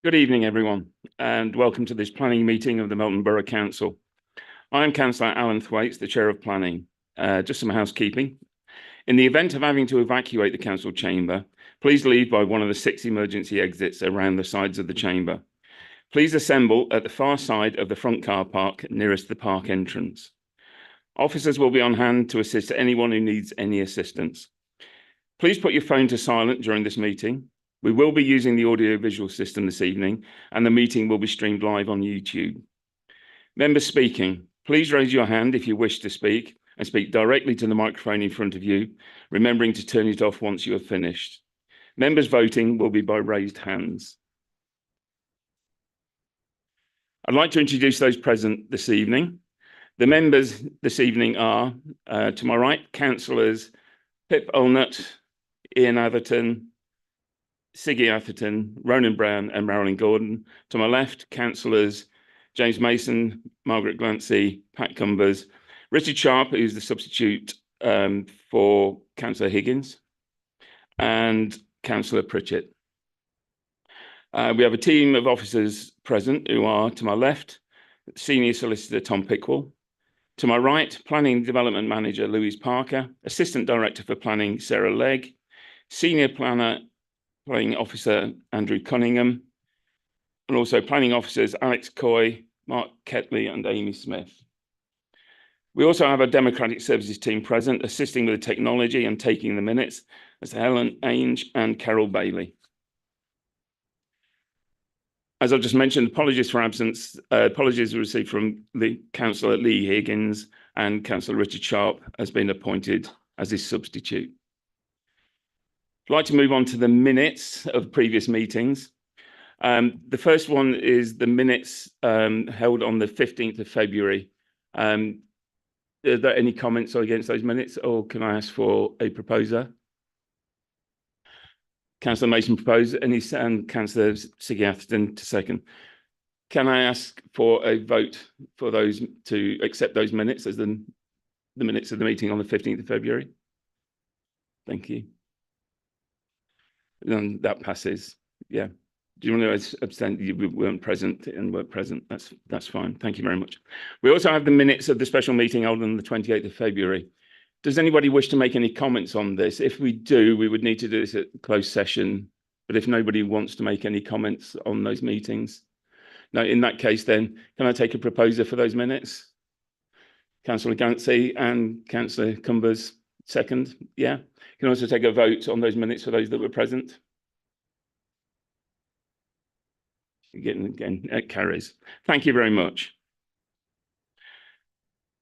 Good evening, everyone, and welcome to this planning meeting of the Melton Borough Council. I am Councillor Alan Thwaites, the Chair of Planning. Just some housekeeping. In the event of having to evacuate the council chamber, please leave by one of the 6 emergency exits around the sides of the chamber. Please assemble at the far side of the front car park nearest the park entrance. Officers will be on hand to assist anyone who needs any assistance. Please put your phone to silent during this meeting. We will be using the audio-visual system this evening, and the meeting will be streamed live on YouTube. Members speaking, please raise your hand if you wish to speak and speak directly to the microphone in front of you, remembering to turn it off once you have finished. Members voting will be by raised hands. I'd like to introduce those present this evening. The members this evening are, to my right, Councillors Pip Olnett, Ian Atherton, Siggy Atherton, Ronan Brown and Marilyn Gordon. To my left, Councillors James Mason, Margaret Glancy, Pat Cumbers, Richard Sharp, who's the substitute for Councillor Higgins, and Councillor Pritchett. We have a team of officers present who are, to my left, Senior Solicitor Tom Pickwell. To my right, Planning Development Manager Louise Parker, Assistant Director for Planning Sarah Legg, Senior Planning Officer Andrew Cunningham, and also Planning Officers Alex Coy, Mark Ketley and Amy Smith. We also have a Democratic Services team present, assisting with the technology and taking the minutes, as Helen Ainge and Carol Bailey. As I've just mentioned, apologies for absence. Apologies were received from the Councillor Lee Higgins, and Councillor Richard Sharp has been appointed as his substitute. I'd like to move on to the minutes of previous meetings. The first one is the minutes held on the 15th of February. Are there any comments against those minutes, or can I ask for a proposer? Councillor Mason proposed, and Councillor Siggy Atherton to second. Can I ask for a vote for those to accept those minutes as the minutes of the meeting on the 15th of February? Thank you. And that passes. Yeah. Do you want to abstain? You weren't present and were present. That's fine. Thank you very much. We also have the minutes of the special meeting held on the 28th of February. Does anybody wish to make any comments on this? If we do, we would need to do this at closed session. But if nobody wants to make any comments on those meetings, no, in that case, then can I take a proposer for those minutes? Councillor Glancy and Councillor Cumbers, second. Yeah. Can also take a vote on those minutes for those that were present. Again, it carries. Thank you very much.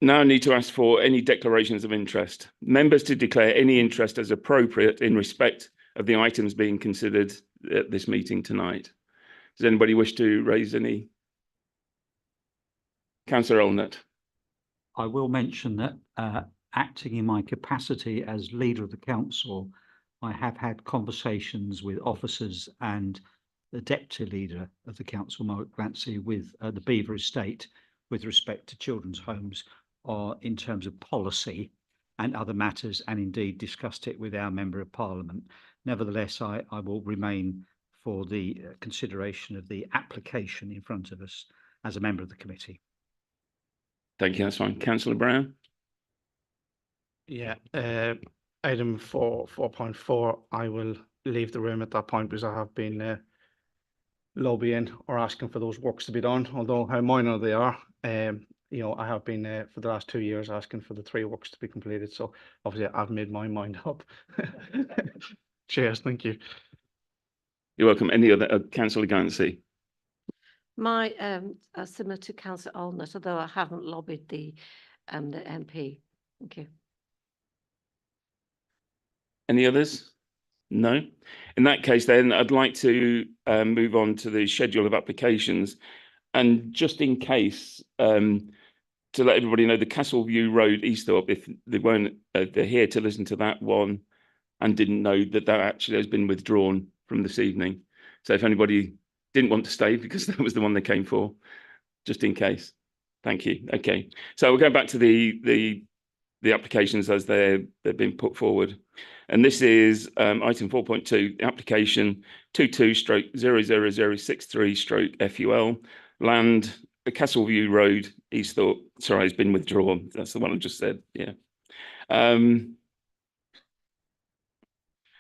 Now I need to ask for any declarations of interest. Members to declare any interest as appropriate in respect of the items being considered at this meeting tonight. Does anybody wish to raise any? Councillor Olnett. I will mention that acting in my capacity as leader of the council, I have had conversations with officers and the deputy leader of the council, Margaret Glancy, with the Beaver Estate with respect to children's homes in terms of policy and other matters, and indeed discussed it with our Member of Parliament. Nevertheless, I will remain for the consideration of the application in front of us as a member of the committee. Thank you, that's fine. Councillor Brown? Yeah, item 4.4, I will leave the room at that point because I have been lobbying or asking for those works to be done, although how minor they are. You know, I have been for the last 2 years asking for the 3 works to be completed. So obviously I've made my mind up. Cheers, thank you. You're welcome. Any other? Councillor Glancy? My similar to Councillor Olnett, although I haven't lobbied the MP. Thank you. Any others? No. In that case, then I'd like to move on to the schedule of applications, and just in case, to let everybody know, the Castleview Road Easthorpe, if they weren't, they're here to listen to that one and didn't know that actually has been withdrawn from this evening. So if anybody didn't want to stay because that was the one they came for, just in case. Thank you. Okay, so we'll go back to the the applications as they've been put forward. And this is item 4.2, application 22/00063/FUL, land Castleview Road, Easthorpe. Sorry, it's been withdrawn. That's the one I just said. Yeah.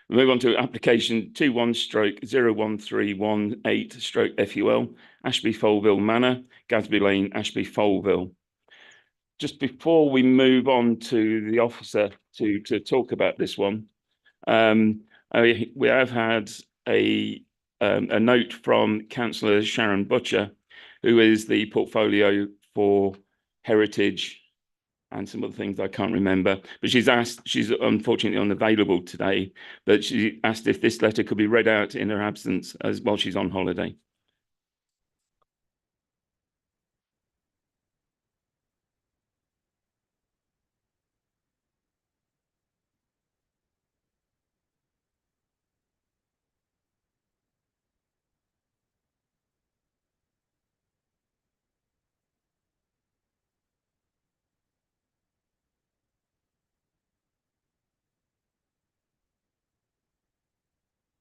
Move on to application 21/01318/FUL, Ashby Folville Manor, Gadsby Lane, Ashby Folville. Just before we move on to the officer to talk about this one, we have had a note from Councillor Sharon Butcher, who is the portfolio for heritage and some other things I can't remember, but she's unfortunately unavailable today, but she asked if this letter could be read out in her absence as while she's on holiday.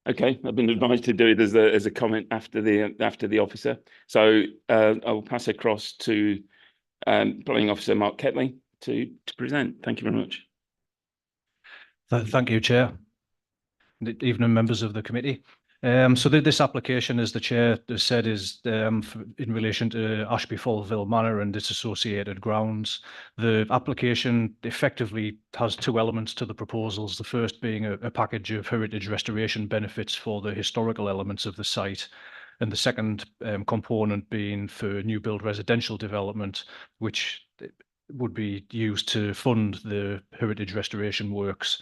Okay, I've been advised to do it as a comment after the officer. So I will pass across to Planning Officer Mark Ketley to present. Thank you very much. Thank you, Chair. Good evening, members of the committee. So this application, as the Chair has said, is in relation to Ashby Folville Manor and its associated grounds. The application effectively has two elements to the proposals, the first being a package of heritage restoration benefits for the historical elements of the site, and the second component being for new build residential development, which would be used to fund the heritage restoration works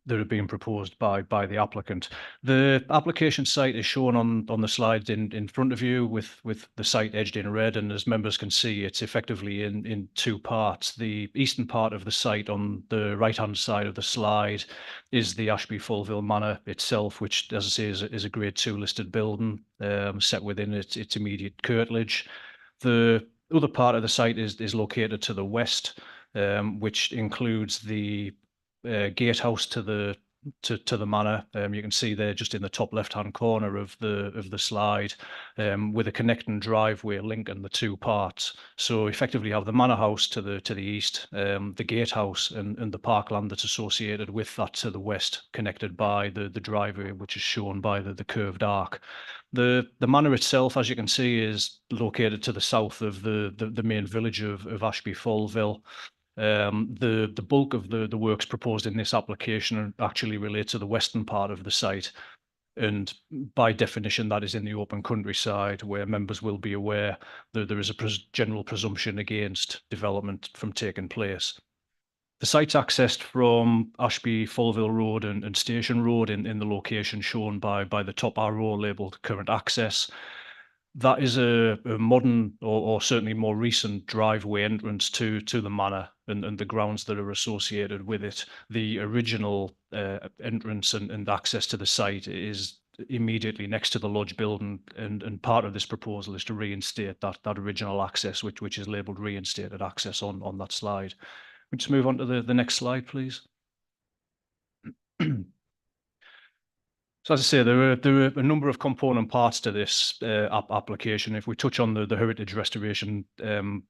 that are being proposed by the applicant. The application site is shown on the slide in front of you with the site edged in red, and as members can see, it's effectively in two parts. The eastern part of the site on the right-hand side of the slide is the Ashby Folville Manor itself, which, as I say, is a Grade 2 listed building set within its immediate curtilage. The other part of the site is located to the west, which includes the gatehouse to the manor. You can see there just in the top left-hand corner of the slide, with a connecting driveway linking the two parts. So effectively, you have the manor house to the east, the gatehouse and the parkland that's associated with that to the west, connected by the driveway, which is shown by the curved arc. The manor itself, as you can see, is located to the south of the main village of Ashby Folville. The bulk of the works proposed in this application actually relate to the western part of the site, and by definition that is in the open countryside, where members will be aware that there is a general presumption against development from taking place. The site's accessed from Ashby Folville Road and Station Road in the location shown by the top arrow labelled current access. That is a modern or certainly more recent driveway entrance to the manor and the grounds that are associated with it. The original entrance and access to the site is immediately next to the lodge building, and part of this proposal is to reinstate that original access, which is labelled reinstated access on that slide. We just move on to the next slide, please. So as I say, there are a number of component parts to this application. If we touch on the heritage restoration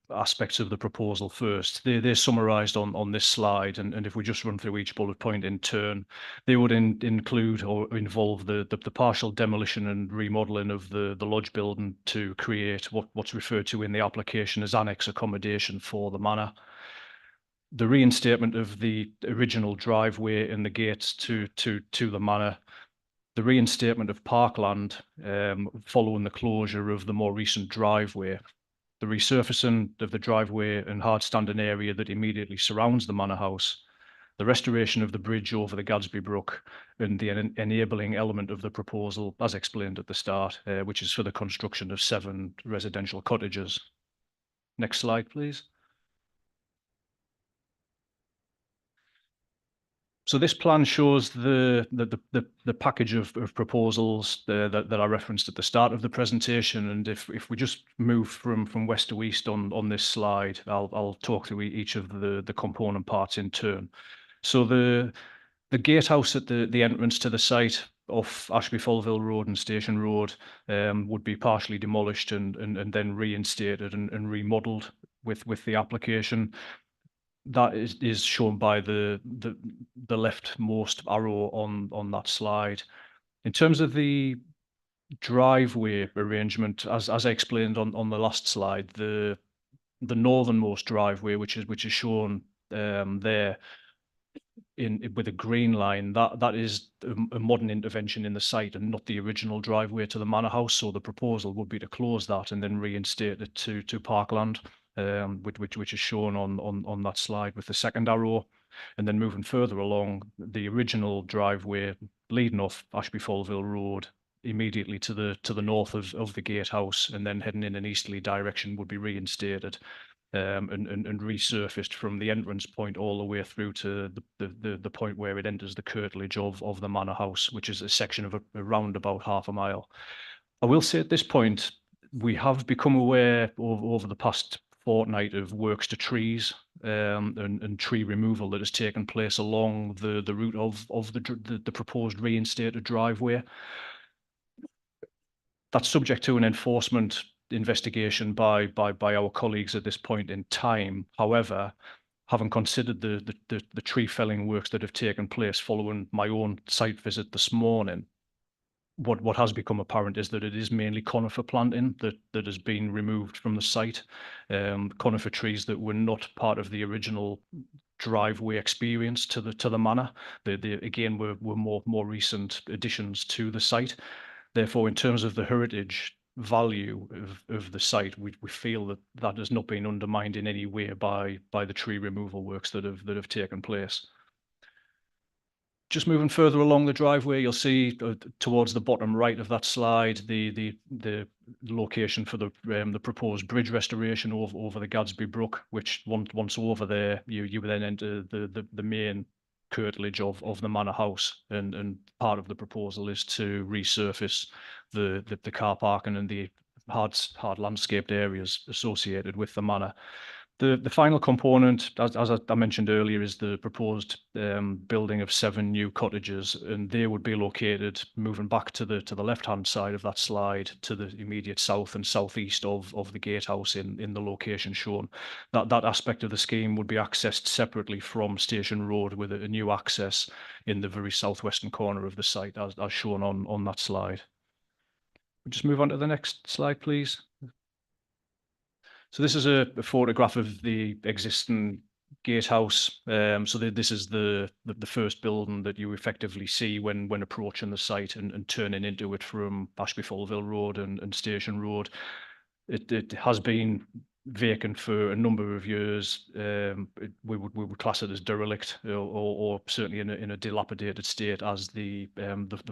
aspects of the proposal first, they're summarised on this slide, and if we just run through each bullet point in turn, they would include or involve the partial demolition and remodelling of the lodge building to create what's referred to in the application as annex accommodation for the manor. The reinstatement of the original driveway and the gates to the manor, the reinstatement of parkland following the closure of the more recent driveway, the resurfacing of the driveway and hard standing area that immediately surrounds the manor house, the restoration of the bridge over the Gadsby Brook, and the enabling element of the proposal, as explained at the start, which is for the construction of 7 residential cottages. Next slide, please. So this plan shows the package of proposals that I referenced at the start of the presentation. And if we just move from west to east on this slide, I'll talk through each of the component parts in turn. So the gatehouse at the entrance to the site off Ashby Folville Road and Station Road would be partially demolished and then reinstated and remodelled with the application. That is shown by the leftmost arrow on that slide. In terms of the driveway arrangement, as I explained on the last slide, the northernmost driveway, which is shown there with a green line, that is a modern intervention in the site and not the original driveway to the manor house. So the proposal would be to close that and then reinstate it to parkland, which is shown on that slide with the second arrow. And then moving further along, the original driveway leading off Ashby Folville Road immediately to the north of the gatehouse and then heading in an easterly direction would be reinstated and resurfaced from the entrance point all the way through to the point where it enters the curtilage of the manor house, which is a section of around about half a mile. I will say at this point, we have become aware over the past fortnight of works to trees and tree removal that has taken place along the route of the proposed reinstated driveway. That's subject to an enforcement investigation by our colleagues at this point in time. However, having considered the tree felling works that have taken place following my own site visit this morning, what has become apparent is that it is mainly conifer planting that has been removed from the site. Conifer trees that were not part of the original driveway experience to the manor. They again were more recent additions to the site. Therefore, in terms of the heritage value of the site, we feel that has not been undermined in any way by the tree removal works that have taken place. Just moving further along the driveway, you'll see towards the bottom right of that slide the location for the proposed bridge restoration over the Gadsby Brook, which once over there, you then enter the main curtilage of the manor house, and part of the proposal is to resurface the car parking and the hard landscaped areas associated with the manor. The final component, as I mentioned earlier, is the proposed building of 7 new cottages, and they would be located moving back to the left-hand side of that slide to the immediate south and southeast of the gatehouse in the location shown. That aspect of the scheme would be accessed separately from Station Road with a new access in the very southwestern corner of the site, as shown on that slide. We'll just move on to the next slide, please. So this is a photograph of the existing gatehouse. So this is the first building that you effectively see when approaching the site and turning into it from Ashby Folville Road and Station Road. It has been vacant for a number of years. We would class it as derelict or certainly in a dilapidated state, as the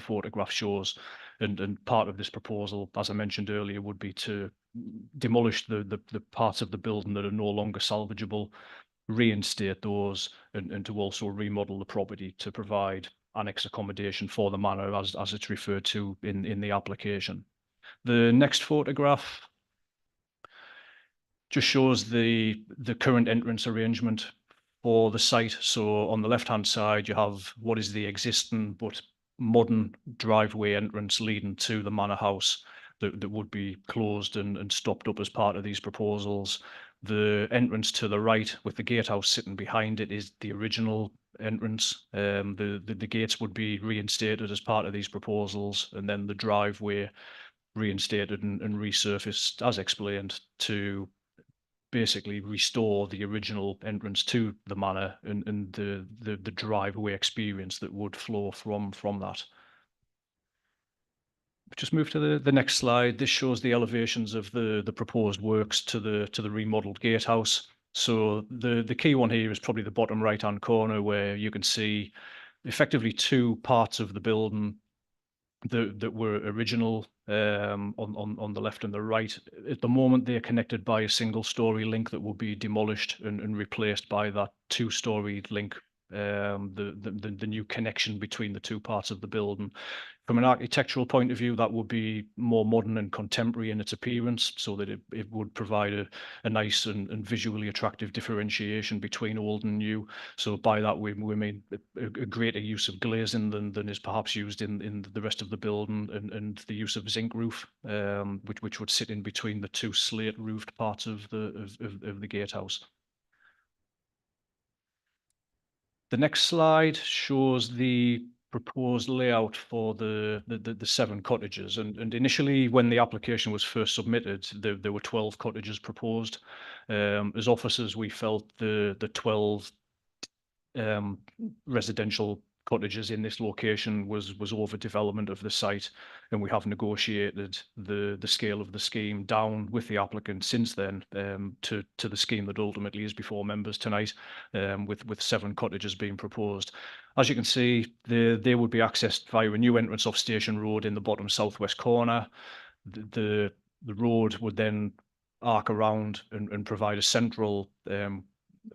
photograph shows. And part of this proposal, as I mentioned earlier, would be to demolish the parts of the building that are no longer salvageable, reinstate those, and to also remodel the property to provide annex accommodation for the manor as it's referred to in the application. The next photograph just shows the current entrance arrangement for the site. So on the left-hand side, you have what is the existing but modern driveway entrance leading to the manor house that would be closed and stopped up as part of these proposals. The entrance to the right with the gatehouse sitting behind it is the original entrance. The gates would be reinstated as part of these proposals, and then the driveway reinstated and resurfaced, as explained, to basically restore the original entrance to the manor and the driveway experience that would flow from that. Just move to the next slide. This shows the elevations of the proposed works to the remodeled gatehouse. So the key one here is probably the bottom right-hand corner, where you can see effectively 2 parts of the building that were original on the left and the right. At the moment, they are connected by a single-story link that will be demolished and replaced by that 2-story link the new connection between the two parts of the building. From an architectural point of view, that would be more modern and contemporary in its appearance, so that it would provide a nice and visually attractive differentiation between old and new. So by that we mean a greater use of glazing than is perhaps used in the rest of the building, and the use of zinc roof, which would sit in between the two slate roofed parts of the gatehouse. The next slide shows the proposed layout for the 7 cottages, and initially when the application was first submitted, there were 12 cottages proposed. As officers, we felt the 12 residential cottages in this location was overdevelopment of the site, and we have negotiated the scale of the scheme down with the applicant since then, to the scheme that ultimately is before members tonight, with 7 cottages being proposed. As you can see, they would be accessed via a new entrance off Station Road in the bottom southwest corner. The road would then arc around and provide a central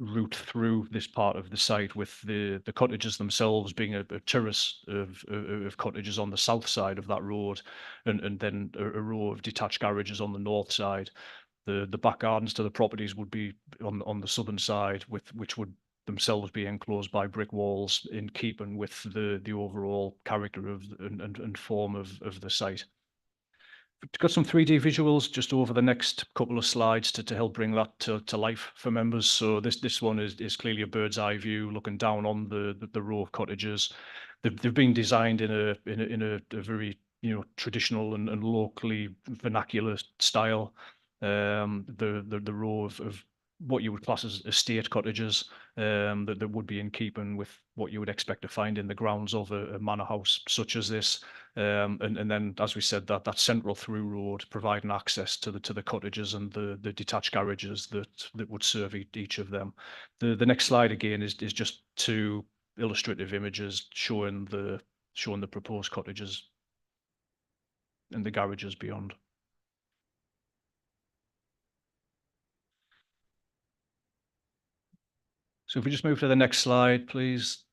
route through this part of the site, with the cottages themselves being a terrace of cottages on the south side of that road, and then a row of detached garages on the north side. The back gardens to the properties would be on the southern side, which would themselves be enclosed by brick walls, in keeping with the overall character of and form of the site. Got some 3D visuals just over the next couple of slides to help bring that to life for members. So this one is clearly a bird's eye view looking down on the row of cottages. They've been designed in a very traditional and locally vernacular style. The row of what you would class as estate cottages, that would be in keeping with what you would expect to find in the grounds of a manor house such as this. And then, as we said, that central through road providing access to the cottages and the detached garages that would serve each of them. The next slide again is just 2 illustrative images showing the proposed cottages and the garages beyond. So if we just move to the next slide, please.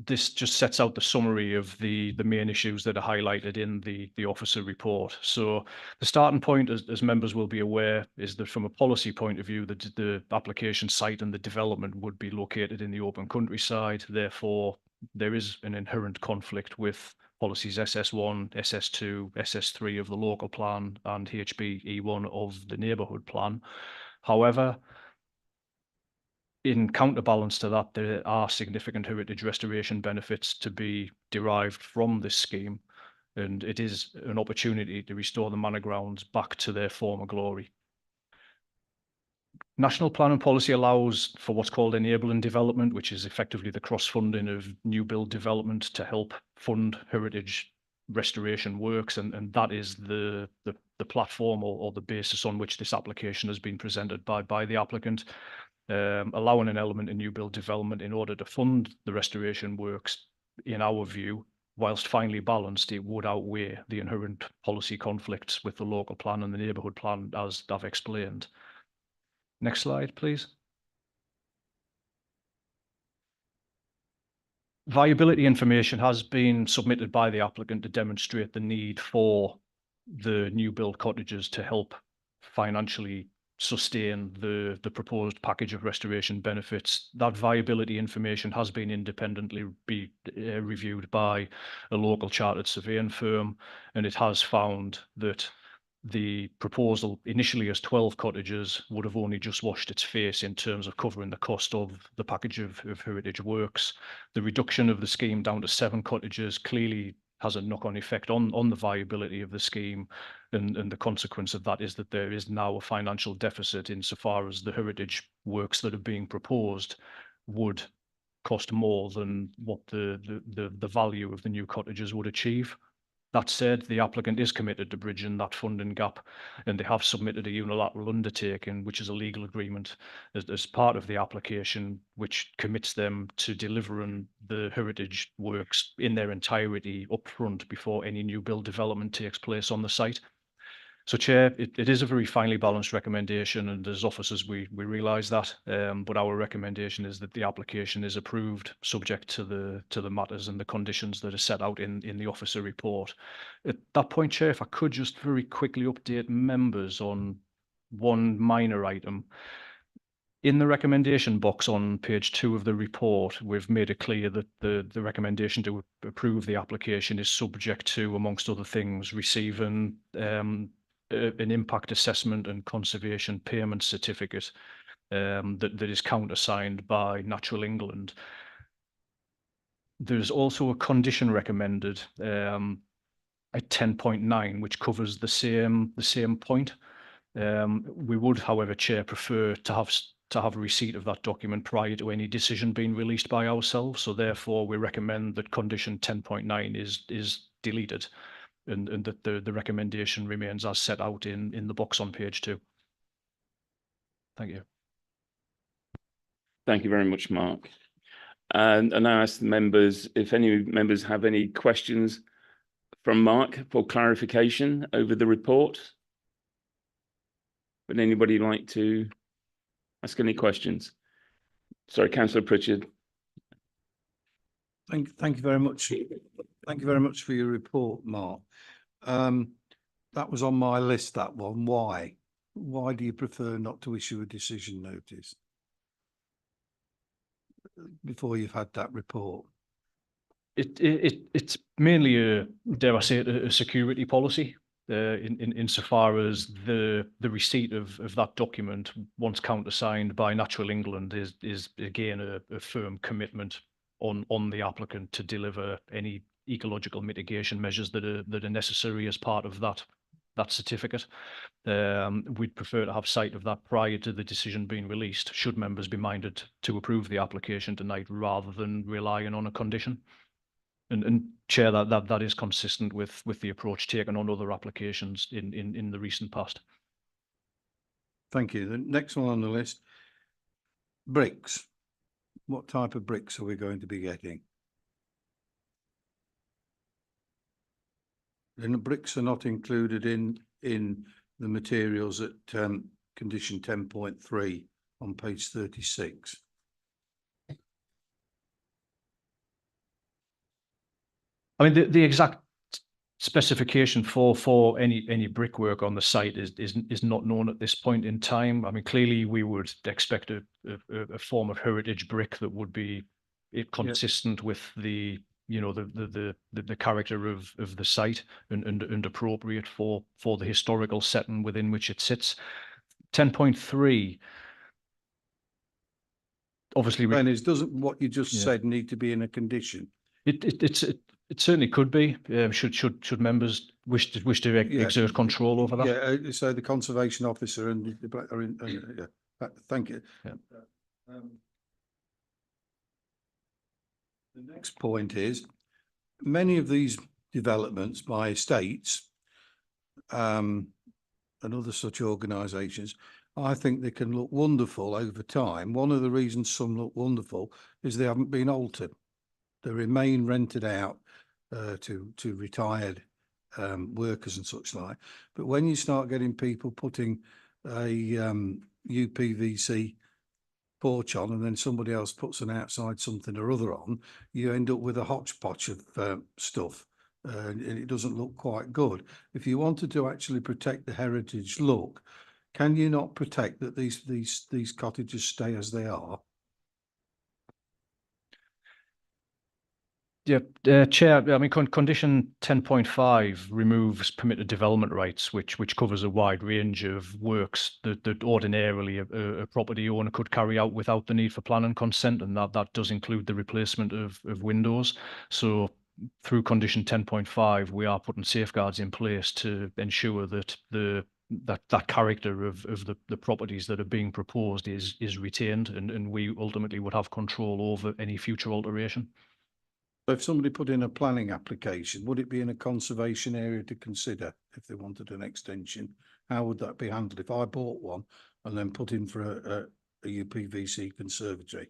This just sets out the summary of the main issues that are highlighted in the officer report. So the starting point, as members will be aware, is that from a policy point of view, the application site and the development would be located in the open countryside. Therefore, there is an inherent conflict with policies SS1, SS2, SS3 of the local plan and HB-E1 of the neighbourhood plan. However, in counterbalance to that, there are significant heritage restoration benefits to be derived from this scheme, and it is an opportunity to restore the manor grounds back to their former glory. National plan and policy allows for what's called enabling development, which is effectively the cross-funding of new build development to help fund heritage restoration works, and that is the platform or the basis on which this application has been presented by the applicant. Allowing an element in new build development in order to fund the restoration works, in our view, whilst finely balanced, it would outweigh the inherent policy conflicts with the local plan and the neighbourhood plan, as I've explained. Next slide, please. Viability information has been submitted by the applicant to demonstrate the need for the new build cottages to help financially sustain the proposed package of restoration benefits. That viability information has been independently reviewed by a local chartered surveying firm, and it has found that the proposal initially as 12 cottages would have only just washed its face in terms of covering the cost of the package of heritage works. The reduction of the scheme down to 7 cottages clearly has a knock-on effect on the viability of the scheme, and the consequence of that is that there is now a financial deficit insofar as the heritage works that are being proposed would cost more than what the value of the new cottages would achieve. That said, the applicant is committed to bridging that funding gap, and they have submitted a unilateral undertaking, which is a legal agreement as part of the application, which commits them to delivering the heritage works in their entirety upfront before any new build development takes place on the site. So Chair, it is a very finely balanced recommendation, and as officers we realise that, but our recommendation is that the application is approved subject to the matters and the conditions that are set out in the officer report. At that point, Chair, if I could just very quickly update members on one minor item. In the recommendation box on page 2 of the report, we've made it clear that the recommendation to approve the application is subject to, amongst other things, receiving an impact assessment and conservation payment certificate that is countersigned by Natural England. There's also a condition recommended at 10.9, which covers the same point. We would, however, Chair, prefer to have receipt of that document prior to any decision being released by ourselves. So therefore, we recommend that condition 10.9 is deleted, and that the recommendation remains as set out in the box on page 2. Thank you. Thank you very much, Mark. And I ask the members if any members have any questions from Mark for clarification over the report. Would anybody like to ask any questions? Sorry, Councillor Pritchard. Thank you very much. Thank you very much for your report, Mark. That was on my list, that one. Why? Why do you prefer not to issue a decision notice before you've had that report? It's mainly a, dare I say it, a security policy. Insofar as the receipt of that document, once countersigned by Natural England, is again a firm commitment on the applicant to deliver any ecological mitigation measures that are necessary as part of that certificate. We'd prefer to have sight of that prior to the decision being released, should members be minded to approve the application tonight rather than relying on a condition. And Chair, that is consistent with the approach taken on other applications in the recent past. Thank you. The next one on the list, bricks. What type of bricks are we going to be getting? And the bricks are not included in the materials at condition 10.3 on page 36. I mean, the exact specification for any brickwork on the site is not known at this point in time. I mean, clearly we would expect a form of heritage brick that would be consistent with the character of the site and appropriate for the historical setting within which it sits. 10.3 obviously, doesn't what you just said need to be in a condition? It certainly could be. Should members wish to exert control over that? Yeah. So the conservation officer and are in. Yeah. Thank you. Yeah. The next point is many of these developments by estates and other such organisations, I think they can look wonderful over time. One of the reasons some look wonderful is they haven't been altered. They remain rented out to retired workers and such like. But when you start getting people putting a UPVC porch on and then somebody else puts an outside something or other on, you end up with a hodgepodge of stuff and it doesn't look quite good. If you wanted to actually protect the heritage look, can you not protect that these cottages stay as they are? Yeah, Chair, I mean, condition 10.5 removes permitted development rights, which covers a wide range of works that ordinarily a property owner could carry out without the need for planning consent, and that does include the replacement of windows. So through condition 10.5, we are putting safeguards in place to ensure that that character of the properties that are being proposed is retained, and we ultimately would have control over any future alteration. If somebody put in a planning application, would it be in a conservation area to consider if they wanted an extension? How would that be handled if I bought one and then put in for a UPVC conservatory?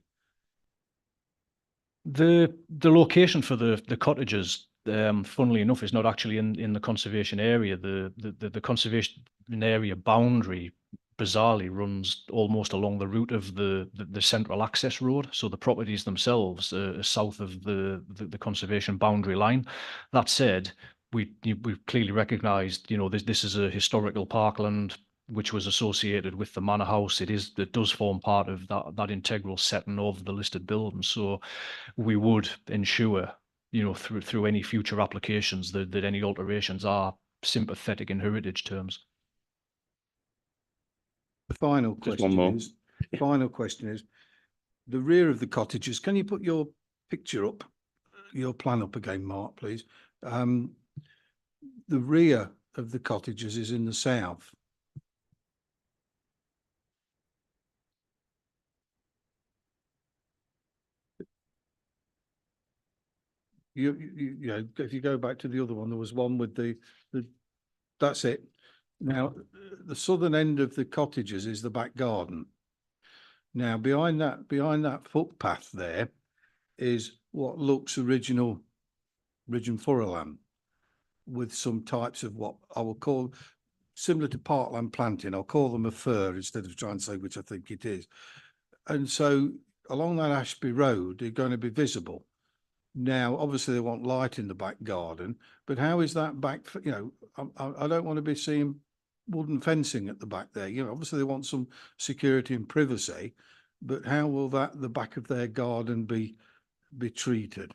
The location for the cottages funnily enough, is not actually in the conservation area. The conservation area boundary bizarrely runs almost along the route of the central access road. So the properties themselves are south of the conservation boundary line. That said, we've clearly recognised, you know, this is a historical parkland which was associated with the manor house. It does form part of that integral setting of the listed buildings. So we would ensure, you know, through any future applications that any alterations are sympathetic in heritage terms. The final Just one more. question is, the rear of the cottages, can you put your picture up, your plan up again, Mark, please? The rear of the cottages is in the south. You know, if you go back to the other one, there was one with that's it. Now, the southern end of the cottages is the back garden. Now, behind that footpath there is what looks original Furrow with some types of what I will call similar to parkland planting. I'll call them a fir instead of trying to say which I think it is. And so along that Ashby Road, they're going to be visible. Now, obviously, they want light in the back garden, but how is that back? You know, I don't want to be seeing wooden fencing at the back there. You know, obviously, they want some security and privacy, but how will the back of their garden be treated?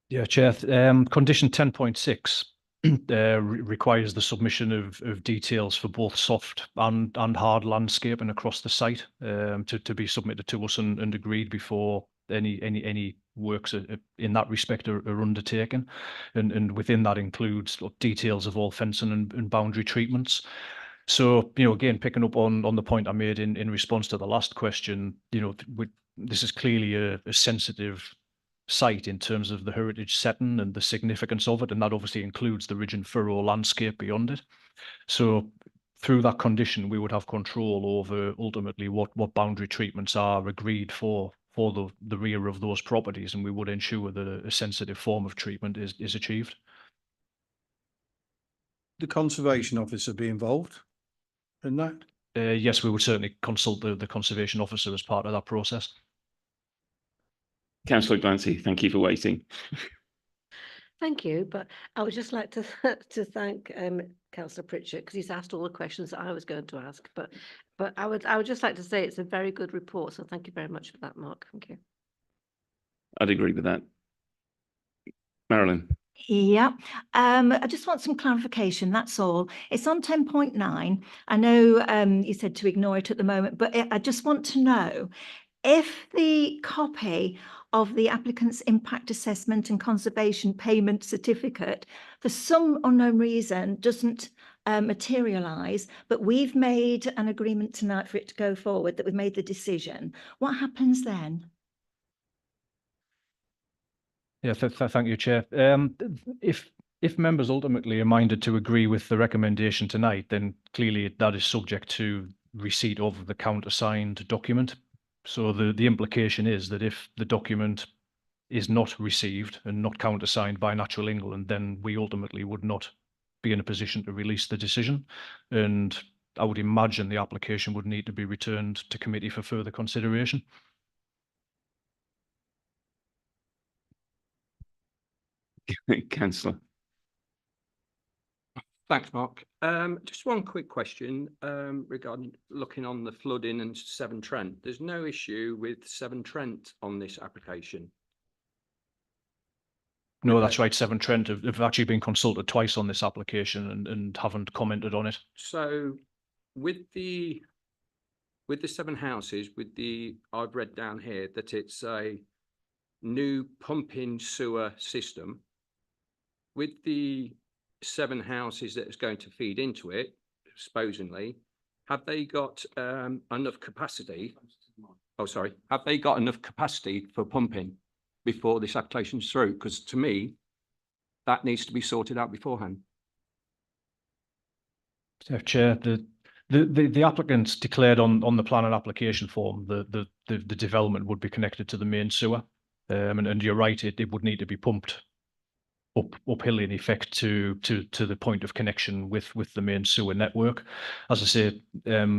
Yeah, Chair. Condition 10.6 requires the submission of details for both soft and hard landscaping across the site to be submitted to us and agreed before any works in that respect are undertaken, and within that includes details of all fencing and boundary treatments. So, you know, again, picking up on the point I made in response to the last question, you know, this is clearly a sensitive site in terms of the heritage setting and the significance of it, and that obviously includes the ridge and furrow landscape beyond it. So through that condition, we would have control over ultimately what boundary treatments are agreed for the rear of those properties, and we would ensure that a sensitive form of treatment is achieved. The conservation officer be involved in that? Yes, we would certainly consult the conservation officer as part of that process. Councillor Glancy, thank you for waiting. Thank you, but I would just like to thank Councillor Pritchard, because he's asked all the questions that I was going to ask. But I would just like to say it's a very good report. So thank you very much for that, Mark. Thank you. I'd agree with that. Marilyn. Yeah, I just want some clarification, that's all. It's on 10.9. I know you said to ignore it at the moment, but I just want to know if the copy of the applicant's impact assessment and conservation payment certificate for some unknown reason doesn't materialise, but we've made an agreement tonight for it to go forward, that we've made the decision, what happens then? Yeah, thank you, Chair. If members ultimately are minded to agree with the recommendation tonight, then clearly that is subject to receipt of the countersigned document. So the implication is that if the document is not received and not countersigned by Natural England, then we ultimately would not be in a position to release the decision. And I would imagine the application would need to be returned to committee for further consideration. Councillor. Thanks, Mark. Just one quick question regarding looking on the flooding and Severn Trent. There's no issue with Severn Trent on this application. No, that's right. Severn Trent have actually been consulted twice on this application and haven't commented on it. So with the 7 houses, I've read down here that it's a new pumping sewer system. With the 7 houses that is going to feed into it, supposedly, have they got enough capacity? Oh, sorry. Have they got enough capacity for pumping before this application's through? Because to me, that needs to be sorted out beforehand. Chair, the applicants declared on the plan and application form the development would be connected to the main sewer. And you're right, it would need to be pumped uphill in effect to the point of connection with the main sewer network. As I say,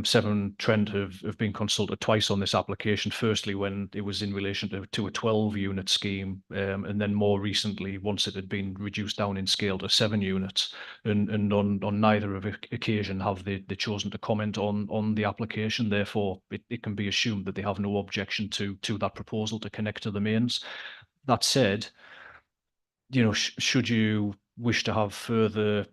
Severn Trent have been consulted twice on this application. Firstly, when it was in relation to a 12-unit scheme, and then more recently, once it had been reduced down in scale to 7 units. And on neither of occasion have they chosen to comment on the application. Therefore, it can be assumed that they have no objection to that proposal to connect to the mains. That said, should you wish to have further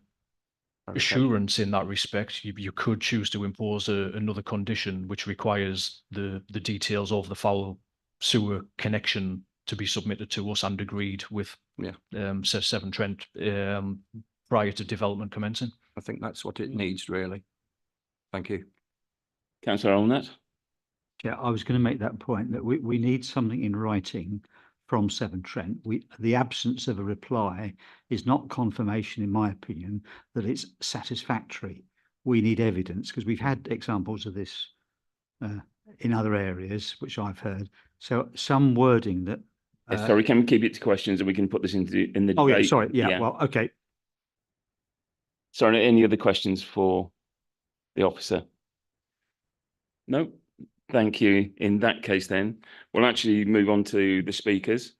assurance in that respect, you could choose to impose another condition which requires the details of the foul sewer connection to be submitted to us and agreed with Severn Trent prior to development commencing. I think that's what it needs, really. Thank you. Councillor Allnut. Yeah, I was going to make that point that we need something in writing from Severn Trent. The absence of a reply is not confirmation, in my opinion, that it's satisfactory. We need evidence, because we've had examples of this in other areas, which I've heard. So some wording that. Sorry, can we keep it to questions and we can put this in the Oh yeah, debate? sorry. Yeah, well, okay. Sorry, any other questions for the officer? No. Thank you. In that case, then, we'll actually move on to the speakers.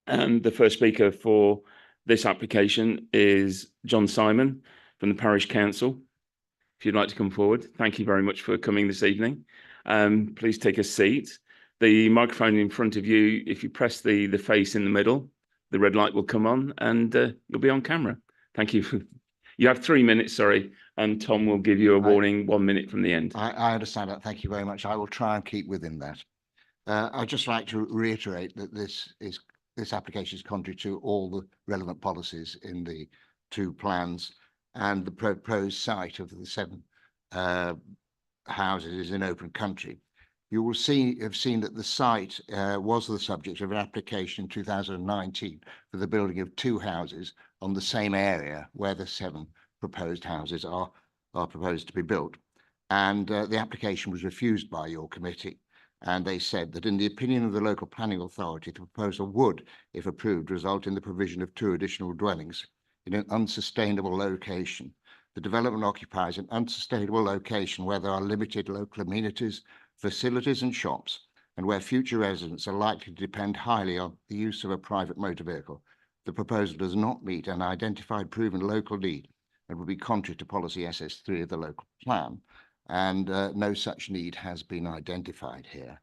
And the first speaker for this application is John Simon from the Parish Council. If you'd like to come forward. Thank you very much for coming this evening. Please take a seat. The microphone in front of you, if you press the face in the middle, the red light will come on and you'll be on camera. Thank you. You have 3 minutes, sorry, and Tom will give you a warning 1 minute from the end. I understand that. Thank you very much. I will try and keep within that. I'd just like to reiterate that this application is contrary to all the relevant policies in the 2 plans, and the proposed site of the 7 houses is in open country. You will have seen that the site was the subject of an application in 2019 for the building of 2 houses on the same area where the 7 proposed houses are proposed to be built. And the application was refused by your committee. And they said that in the opinion of the local planning authority, the proposal would, if approved, result in the provision of 2 additional dwellings in an unsustainable location. The development occupies an unsustainable location where there are limited local amenities, facilities and shops, and where future residents are likely to depend highly on the use of a private motor vehicle. The proposal does not meet an identified proven local need and would be contrary to policy SS3 of the local plan. And no such need has been identified here.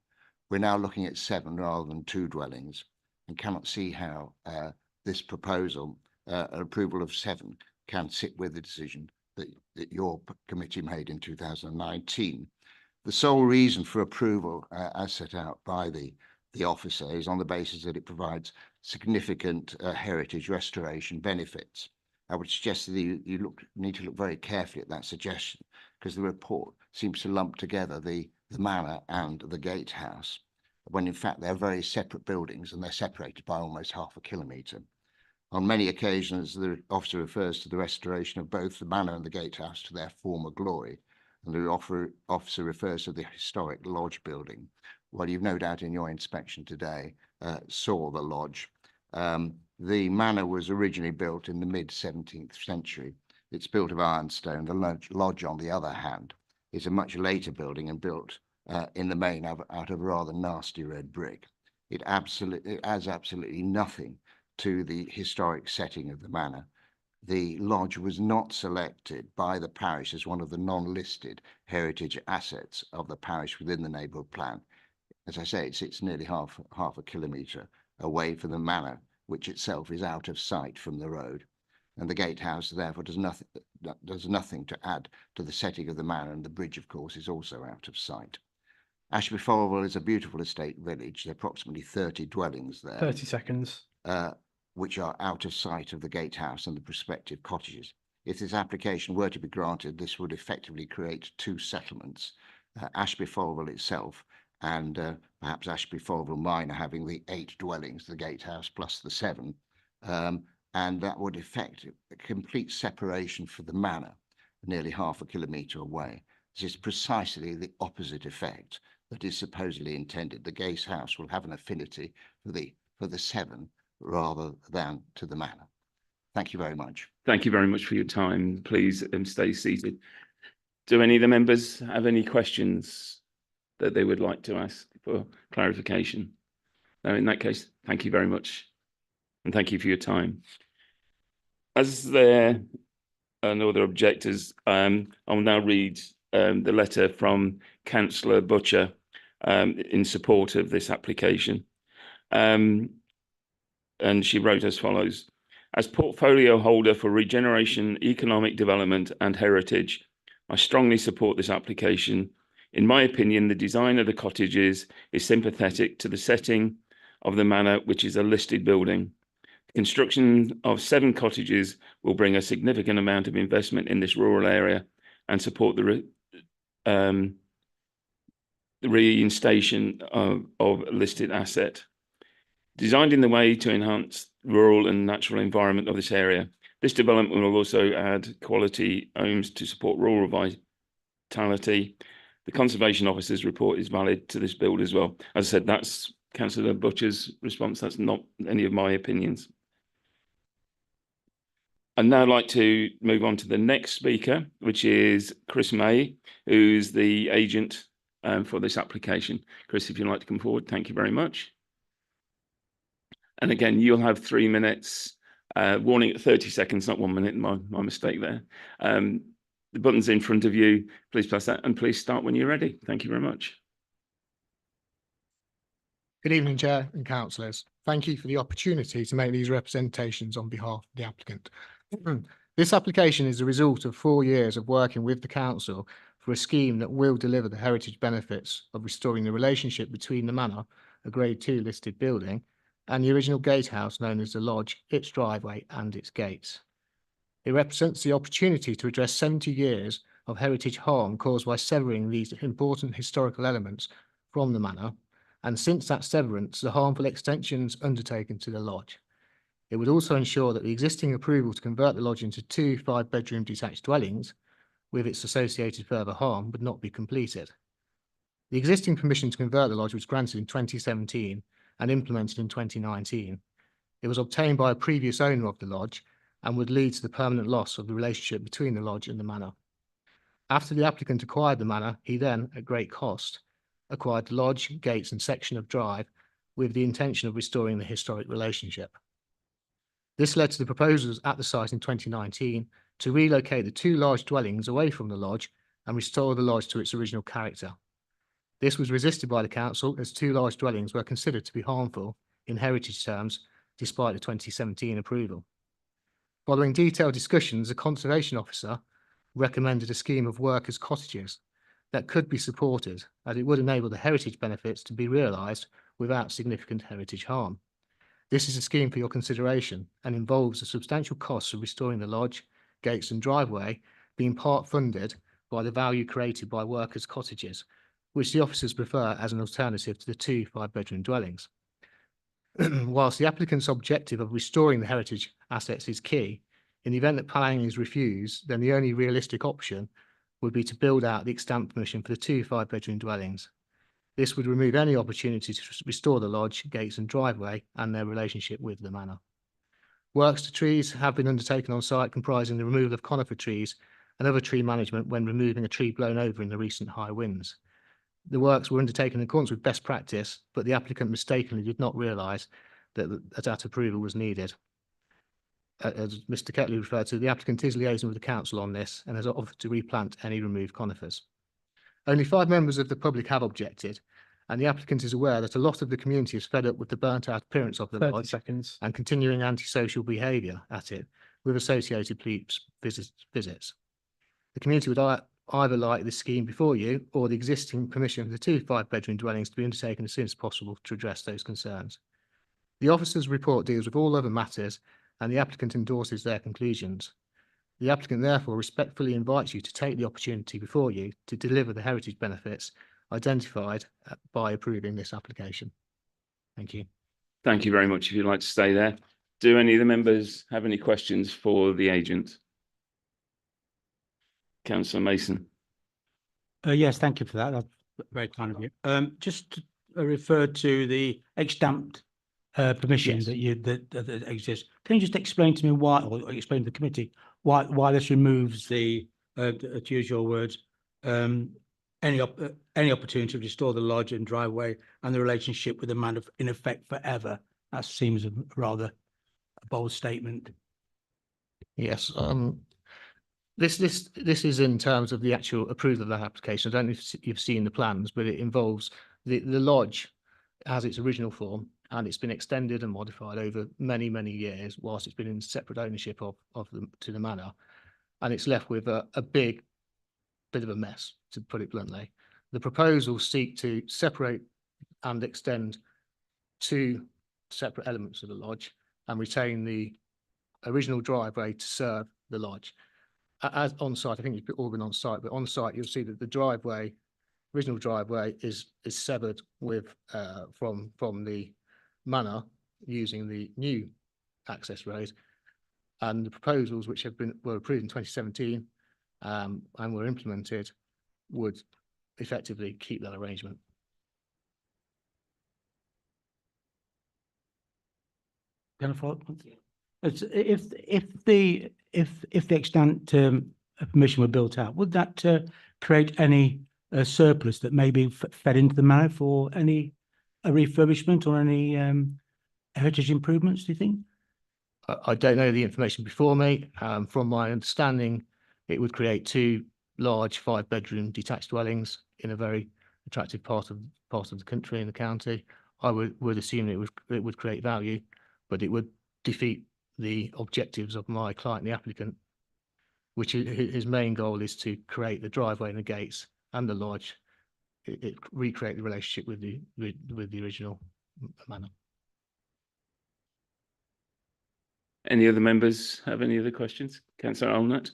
We're now looking at 7 rather than 2 dwellings, and cannot see how this proposal, approval of 7, can sit with the decision that your committee made in 2019. The sole reason for approval, as set out by the officer, is on the basis that it provides significant heritage restoration benefits. I would suggest that you need to look very carefully at that suggestion, because the report seems to lump together the manor and the gatehouse, when in fact they're very separate buildings and they're separated by almost half a kilometre. On many occasions, the officer refers to the restoration of both the manor and the gatehouse to their former glory, and the officer refers to the historic lodge building. Well, you've no doubt in your inspection today saw the lodge. The manor was originally built in the mid-17th century. It's built of ironstone. The lodge, on the other hand, is a much later building and built in the main out of rather nasty red brick. It adds absolutely nothing to the historic setting of the manor. The lodge was not selected by the parish as one of the non-listed heritage assets of the parish within the neighbourhood plan. As I say, it sits nearly half a kilometre away from the manor, which itself is out of sight from the road. And the gatehouse, therefore, does nothing to add to the setting of the manor, and the bridge, of course, is also out of sight. Ashby Folville is a beautiful estate village. There are approximately 30 dwellings there. 30 seconds. Which are out of sight of the gatehouse and the prospective cottages. If this application were to be granted, this would effectively create 2 settlements, Ashby Folville itself and perhaps Ashby Folville Manor having the 8 dwellings, the gatehouse plus the 7, and that would effect a complete separation for the manor, nearly half a kilometre away. This is precisely the opposite effect that is supposedly intended. The gatehouse will have an affinity for the for the 7 rather than to the manor. Thank you very much. Thank you very much for your time. Please stay seated. Do any of the members have any questions that they would like to ask for clarification? No, in that case, thank you very much. And thank you for your time. As there are no other objectors, I will now read the letter from Councillor Butcher in support of this application. And she wrote as follows: as portfolio holder for regeneration, economic development and heritage, I strongly support this application. In my opinion, the design of the cottages is sympathetic to the setting of the manor, which is a listed building. The construction of 7 cottages will bring a significant amount of investment in this rural area and support the reinstation of a listed asset. Designed in the way to enhance rural and natural environment of this area, this development will also add quality homes to support rural vitality. The Conservation Officer's report is valid to this build as well. As I said, that's Councillor Butcher's response. That's not any of my opinions. I'd now like to move on to the next speaker, which is Chris May, who's the agent for this application. Chris, if you'd like to come forward, thank you very much. And again, you'll have 3 minutes, warning at 30 seconds, not 1 minute, my mistake there. The button's in front of you. Please press that and please start when you're ready. Thank you very much. Good evening, Chair and councillors. Thank you for the opportunity to make these representations on behalf of the applicant. This application is the result of 4 years of working with the council for a scheme that will deliver the heritage benefits of restoring the relationship between the manor, a Grade 2 listed building, and the original gatehouse known as the lodge, its driveway and its gates. It represents the opportunity to address 70 years of heritage harm caused by severing these important historical elements from the manor, and since that severance, the harmful extensions undertaken to the lodge. It would also ensure that the existing approval to convert the lodge into 2 5-bedroom detached dwellings, with its associated further harm, would not be completed. The existing permission to convert the lodge was granted in 2017 and implemented in 2019. It was obtained by a previous owner of the lodge and would lead to the permanent loss of the relationship between the lodge and the manor. After the applicant acquired the manor, he then, at great cost, acquired the lodge, gates and section of drive with the intention of restoring the historic relationship. This led to the proposals at the site in 2019 to relocate the 2 large dwellings away from the lodge and restore the lodge to its original character. This was resisted by the council as 2 large dwellings were considered to be harmful in heritage terms despite the 2017 approval. Following detailed discussions, the Conservation Officer recommended a scheme of workers' cottages that could be supported, as it would enable the heritage benefits to be realised without significant heritage harm. This is a scheme for your consideration and involves the substantial costs of restoring the lodge, gates and driveway being part funded by the value created by workers' cottages, which the officers prefer as an alternative to the 2 5-bedroom dwellings. Whilst the applicant's objective of restoring the heritage assets is key, in the event that planning is refused, then the only realistic option would be to build out the extant permission for the 2 5-bedroom dwellings. This would remove any opportunity to restore the lodge, gates and driveway and their relationship with the manor. Works to trees have been undertaken on site, comprising the removal of conifer trees and other tree management when removing a tree blown over in the recent high winds. The works were undertaken in accordance with best practice, but the applicant mistakenly did not realise that approval was needed. As Mr. Ketley referred to, the applicant is liaising with the council on this and has offered to replant any removed conifers. Only 5 members of the public have objected, and the applicant is aware that a lot of the community is fed up with the burnt-out appearance of the lodge and continuing antisocial behaviour at it, with associated police visits. The community would either like this scheme before you or the existing permission for the 2 5-bedroom dwellings to be undertaken as soon as possible to address those concerns. The officer's report deals with all other matters and the applicant endorses their conclusions. The applicant therefore respectfully invites you to take the opportunity before you to deliver the heritage benefits identified by approving this application. Thank you. Thank you very much. If you'd like to stay there. Do any of the members have any questions for the agent? Councillor Mason. Yes, thank you for that. That's very kind of you. Just to refer to the extant permission Yes. that exists. Can you just explain to me why, or explain to the committee why this removes the, to use your words, any opportunity to restore the lodge and driveway and the relationship with the manor in effect forever? That seems a rather a bold statement. Yes, this is in terms of the actual approval of that application. I don't know if you've seen the plans, but it involves the lodge has its original form, and it's been extended and modified over many, many years whilst it's been in separate ownership of the manor, and it's left with a big bit of a mess, to put it bluntly. The proposals seek to separate and extend two separate elements of the lodge and retain the original driveway to serve the lodge. As on site, I think you've all been on site, but on site you'll see that the driveway, original driveway, is severed with from the manor using the new access road, and the proposals which were approved in 2017 and were implemented would effectively keep that arrangement. Can I follow up? If the extant permission were built out, would that create any surplus that may be fed into the manor for any refurbishment or any heritage improvements, do you think? I don't know the information before me. From my understanding, it would create two large 5-bedroom detached dwellings in a very attractive part of the country and the county. I would assume it would create value, but it would defeat the objectives of my client, the applicant, which his main goal is to create the driveway and the gates and the lodge. It recreate the relationship with the original manor. Any other members have any other questions? Councillor Allnut?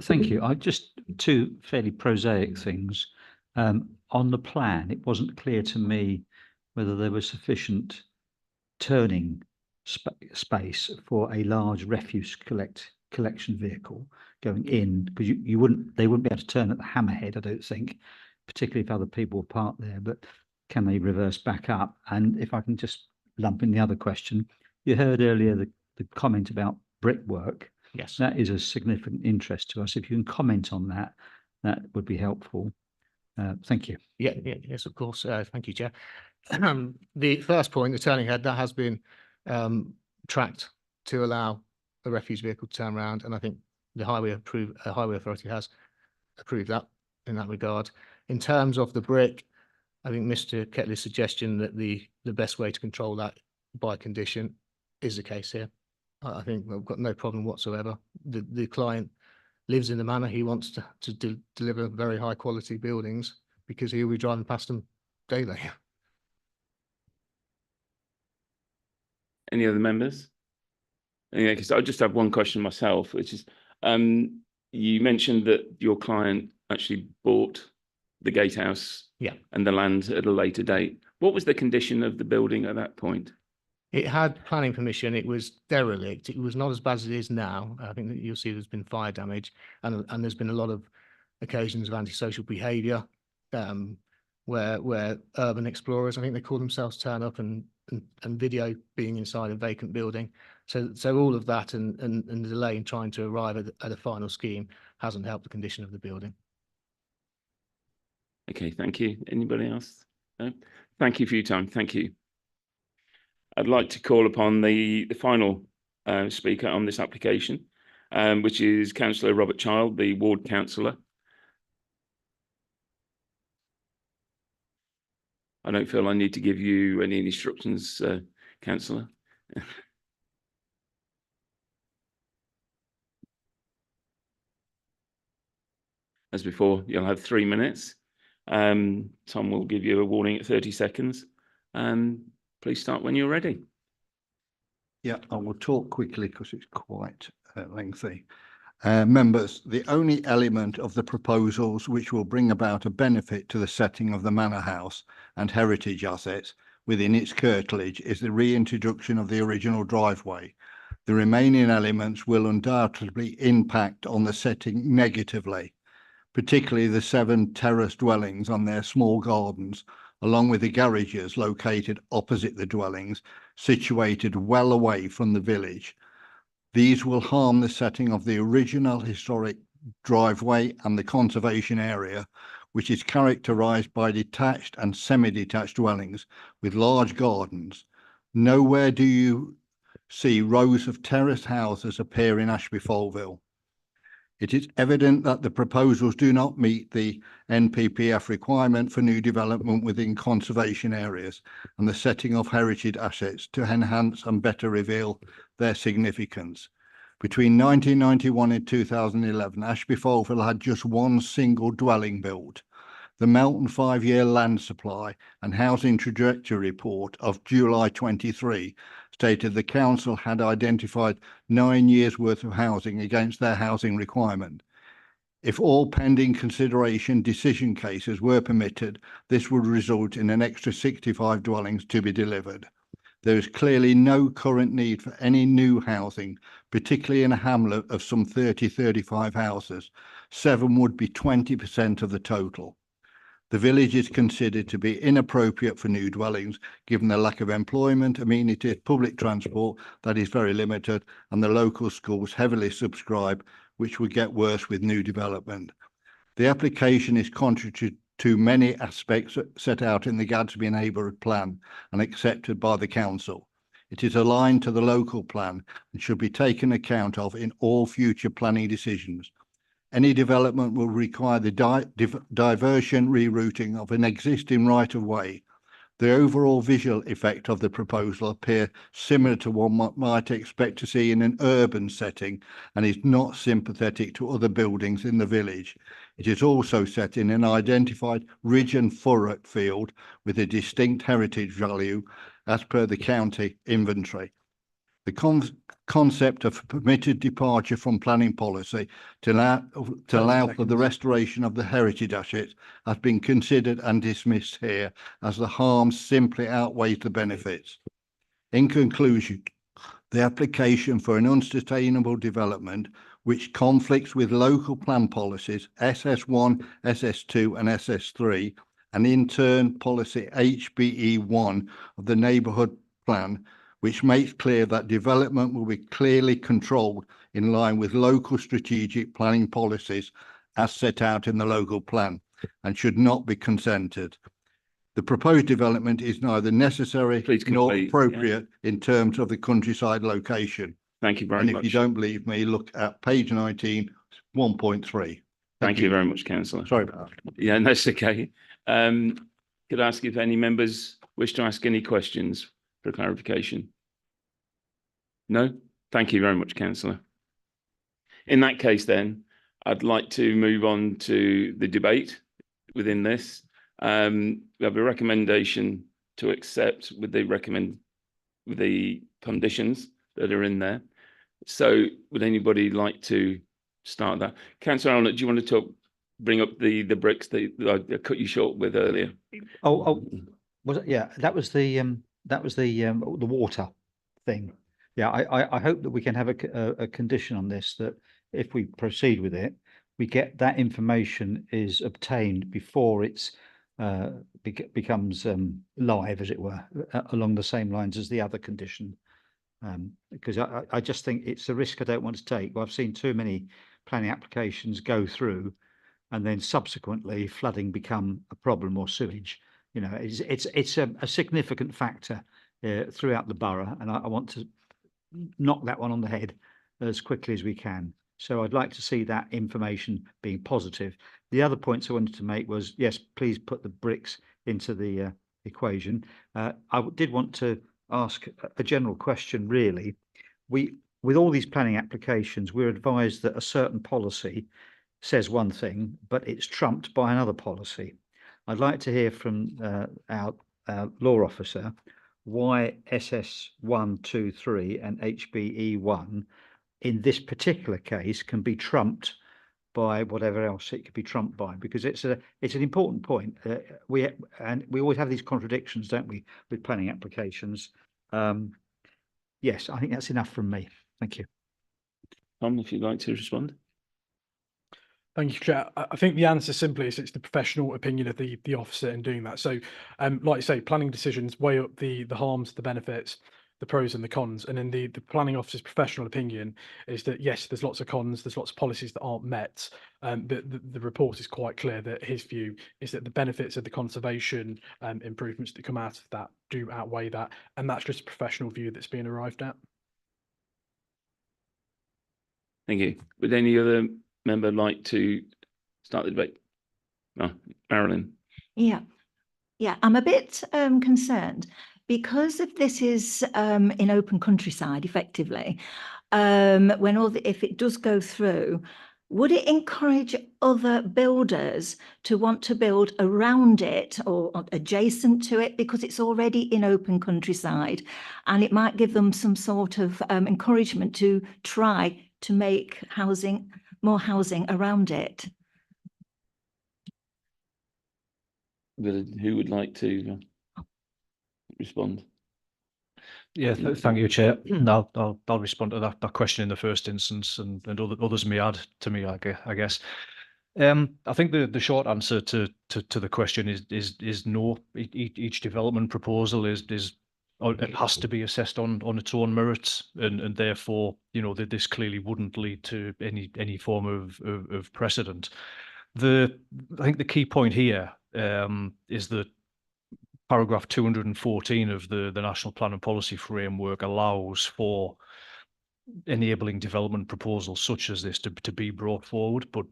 Thank you. I just two fairly prosaic things. On the plan, it wasn't clear to me whether there was sufficient turning space for a large refuse collection vehicle going in, because they wouldn't be able to turn at the hammerhead, I don't think, particularly if other people were parked there. But can they reverse back up? And if I can just lump in the other question, you heard earlier the comment about brickwork. Yes, that is a significant interest to us. If you can comment on that, that would be helpful. Thank you. Yes, of course. Thank you, Chair. The first point, the turning head, that has been tracked to allow a refuse vehicle to turn around, and I think the highway authority has approved that in that regard. In terms of the brick, I think Mr. Ketley's suggestion that the best way to control that by condition is the case here. I think we've got no problem whatsoever. The client lives in the manor. He wants to deliver very high quality buildings because he'll be driving past them daily. Any other members? Yeah, because I just have one question myself, which is, you mentioned that your client actually bought the gatehouse and the land at a later date. What was the condition of the building at that point? It had planning permission. It was derelict. It was not as bad as it is now. I think that you'll see there's been fire damage, and there's been a lot of occasions of antisocial behaviour, where urban explorers, I think they call themselves, turn up and video being inside a vacant building. So all of that and the delay in trying to arrive at a final scheme hasn't helped the condition of the building. Okay, thank you. Anybody else? No? Thank you for your time. Thank you. I'd like to call upon the final speaker on this application, which is Councillor Robert Child, the ward councillor. I don't feel I need to give you any instructions, councillor. As before, you'll have 3 minutes. Tom will give you a warning at 30 seconds. Please start when you're ready. Yeah, I will talk quickly because it's quite lengthy. Members, the only element of the proposals which will bring about a benefit to the setting of the manor house and heritage assets within its curtilage is the reintroduction of the original driveway. The remaining elements will undoubtedly impact on the setting negatively, particularly the 7 terrace dwellings on their small gardens along with the garages located opposite the dwellings, situated well away from the village. These will harm the setting of the original historic driveway and the conservation area, which is characterised by detached and semi-detached dwellings with large gardens. Nowhere do you see rows of terraced houses appear in Ashby Folville. It is evident that the proposals do not meet the NPPF requirement for new development within conservation areas and the setting of heritage assets to enhance and better reveal their significance. Between 1991 and 2011, Ashby Folville had just one single dwelling built. The Melton 5-year land supply and housing trajectory report of July 23 stated the council had identified 9 years' worth of housing against their housing requirement. If all pending consideration decision cases were permitted, this would result in an extra 65 dwellings to be delivered. There is clearly no current need for any new housing, particularly in a hamlet of some 30-35 houses. 7 would be 20% of the total. The village is considered to be inappropriate for new dwellings, given the lack of employment, amenities, public transport that is very limited, and the local schools heavily subscribe, which would get worse with new development. The application is contrary to many aspects set out in the Gadsby neighbourhood plan and accepted by the council. It is aligned to the local plan and should be taken account of in all future planning decisions. Any development will require the diversion rerouting of an existing right-of-way. The overall visual effect of the proposal appears similar to one one might expect to see in an urban setting and is not sympathetic to other buildings in the village. It is also set in an identified ridge and furrow field with a distinct heritage value as per the county inventory. The concept of permitted departure from planning policy to allow for the restoration of the heritage assets has been considered and dismissed here, as the harms simply outweigh the benefits. In conclusion, the application for an unsustainable development which conflicts with local plan policies SS1, SS2 and SS3, and in turn policy HBE1 of the neighbourhood plan, which makes clear that development will be clearly controlled in line with local strategic planning policies as set out in the local plan and should not be consented. The proposed development is neither necessary nor appropriate in terms of the countryside location. Thank you very much. And if you don't believe me, look at page 19, 1.3. Thank you very much, Councillor. Sorry about that. Yeah, that's okay. Could I ask if any members wish to ask any questions for clarification? No? Thank you very much, Councillor. In that case, then, I'd like to move on to the debate within this. We have a recommendation to accept with the conditions that are in there. So would anybody like to start that? Councillor Arnott, do you want to bring up the bricks that I cut you short with earlier? Was it? Yeah, that was the water thing. Yeah, I hope that we can have a condition on this, that if we proceed with it, we get that information is obtained before it's becomes live, as it were, along the same lines as the other condition. Because I just think it's a risk I don't want to take. Well, I've seen too many planning applications go through and then subsequently flooding become a problem, or sewage. You know, it's a significant factor throughout the borough, and I want to knock that one on the head as quickly as we can. So I'd like to see that information being positive. The other points I wanted to make was, yes, please put the bricks into the equation. I did want to ask a general question, really. With all these planning applications, we're advised that a certain policy says one thing, but it's trumped by another policy. I'd like to hear from our law officer why SS1, 2, 3 and HBE1 in this particular case can be trumped by whatever else it could be trumped by, because it's an important point. We always have these contradictions, don't we, with planning applications? Yes, I think that's enough from me. Thank you. Tom, if you'd like to respond. Thank you, Chair. I think the answer simply is it's the professional opinion of the officer in doing that. So, like you say, planning decisions weigh up the harms, the benefits, the pros and the cons. And in the planning officer's professional opinion is that yes, there's lots of cons, there's lots of policies that aren't met. But the report is quite clear that his view is that the benefits of the conservation improvements that come out of that do outweigh that, and that's just a professional view that's being arrived at. Thank you. Would any other member like to start the debate? No, Marilyn. Yeah, I'm a bit concerned because if this is in open countryside, effectively, if it does go through, would it encourage other builders to want to build around it or adjacent to it because it's already in open countryside, and it might give them some sort of encouragement to try to make more housing around it? Who would like to respond? Yeah, thank you, Chair. I'll respond to that question in the first instance, and others may add to me, I guess. I think the short answer to the question is no. Each development proposal it has to be assessed on its own merits, and therefore, that this clearly wouldn't lead to any form of precedent. I think the key point here is that paragraph 214 of the National Plan and Policy Framework allows for enabling development proposals such as this to be brought forward, but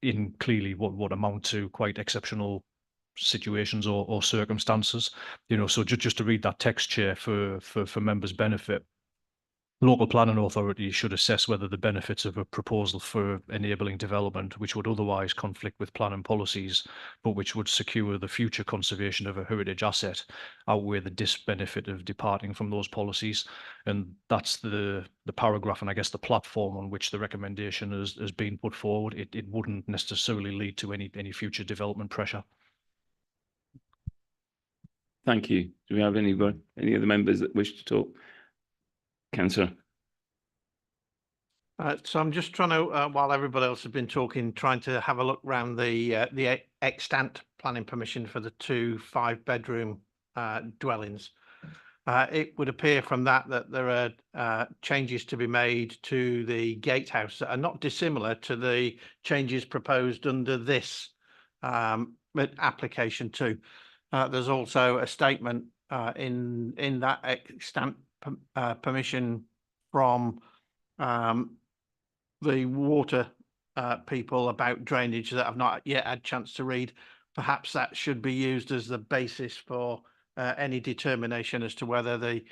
in clearly what amount to quite exceptional situations or circumstances. So just to read that text, Chair, for members' benefit. Local planning authorities should assess whether the benefits of a proposal for enabling development, which would otherwise conflict with planning policies, but which would secure the future conservation of a heritage asset, outweigh the disbenefit of departing from those policies. And that's the paragraph and I guess the platform on which the recommendation has been put forward. It wouldn't necessarily lead to any future development pressure. Thank you. Do we have any other members that wish to talk? Councillor. So I'm just trying to, while everybody else has been talking, trying to have a look around the extant planning permission for the 2 5-bedroom dwellings. It would appear from that there are changes to be made to the gatehouse that are not dissimilar to the changes proposed under this application too. There's also a statement in that extant permission from the water people about drainage that I've not yet had a chance to read. Perhaps that should be used as the basis for any determination as to whether the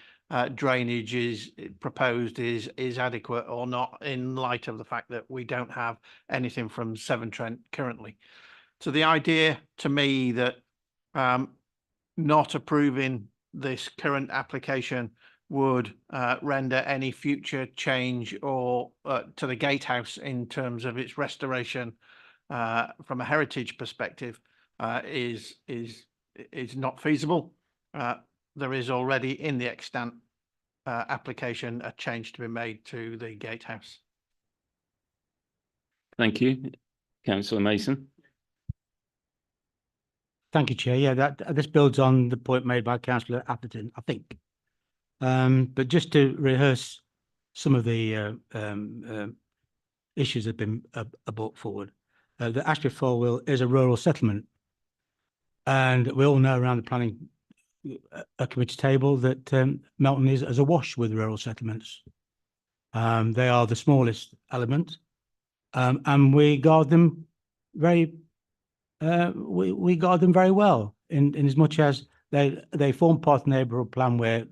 drainage is proposed is adequate or not, in light of the fact that we don't have anything from Severn Trent currently. So the idea to me that not approving this current application would render any future change or to the gatehouse in terms of its restoration from a heritage perspective is not feasible. There is already in the extant application a change to be made to the gatehouse. Thank you. Councillor Mason. Thank you, Chair. Yeah, this builds on the point made by Councillor Atherton, I think. But just to rehearse some of the issues that have been brought forward, the Ashby Folville is a rural settlement, and we all know around the planning committee table that Melton is awash with rural settlements. They are the smallest element, and we guard them very well in as much as they form part of the neighbourhood plan where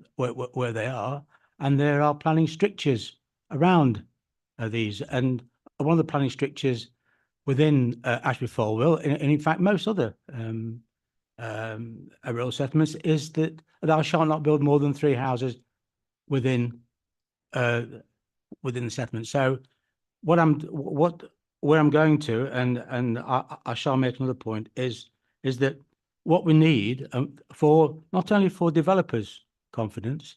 they are, and there are planning strictures around these. And one of the planning strictures within Ashby Folville, and in fact most other rural settlements, is that thou shalt not build more than 3 houses within the settlement. So where I'm going to, and I shall make another point, is that what we need for not only for developers' confidence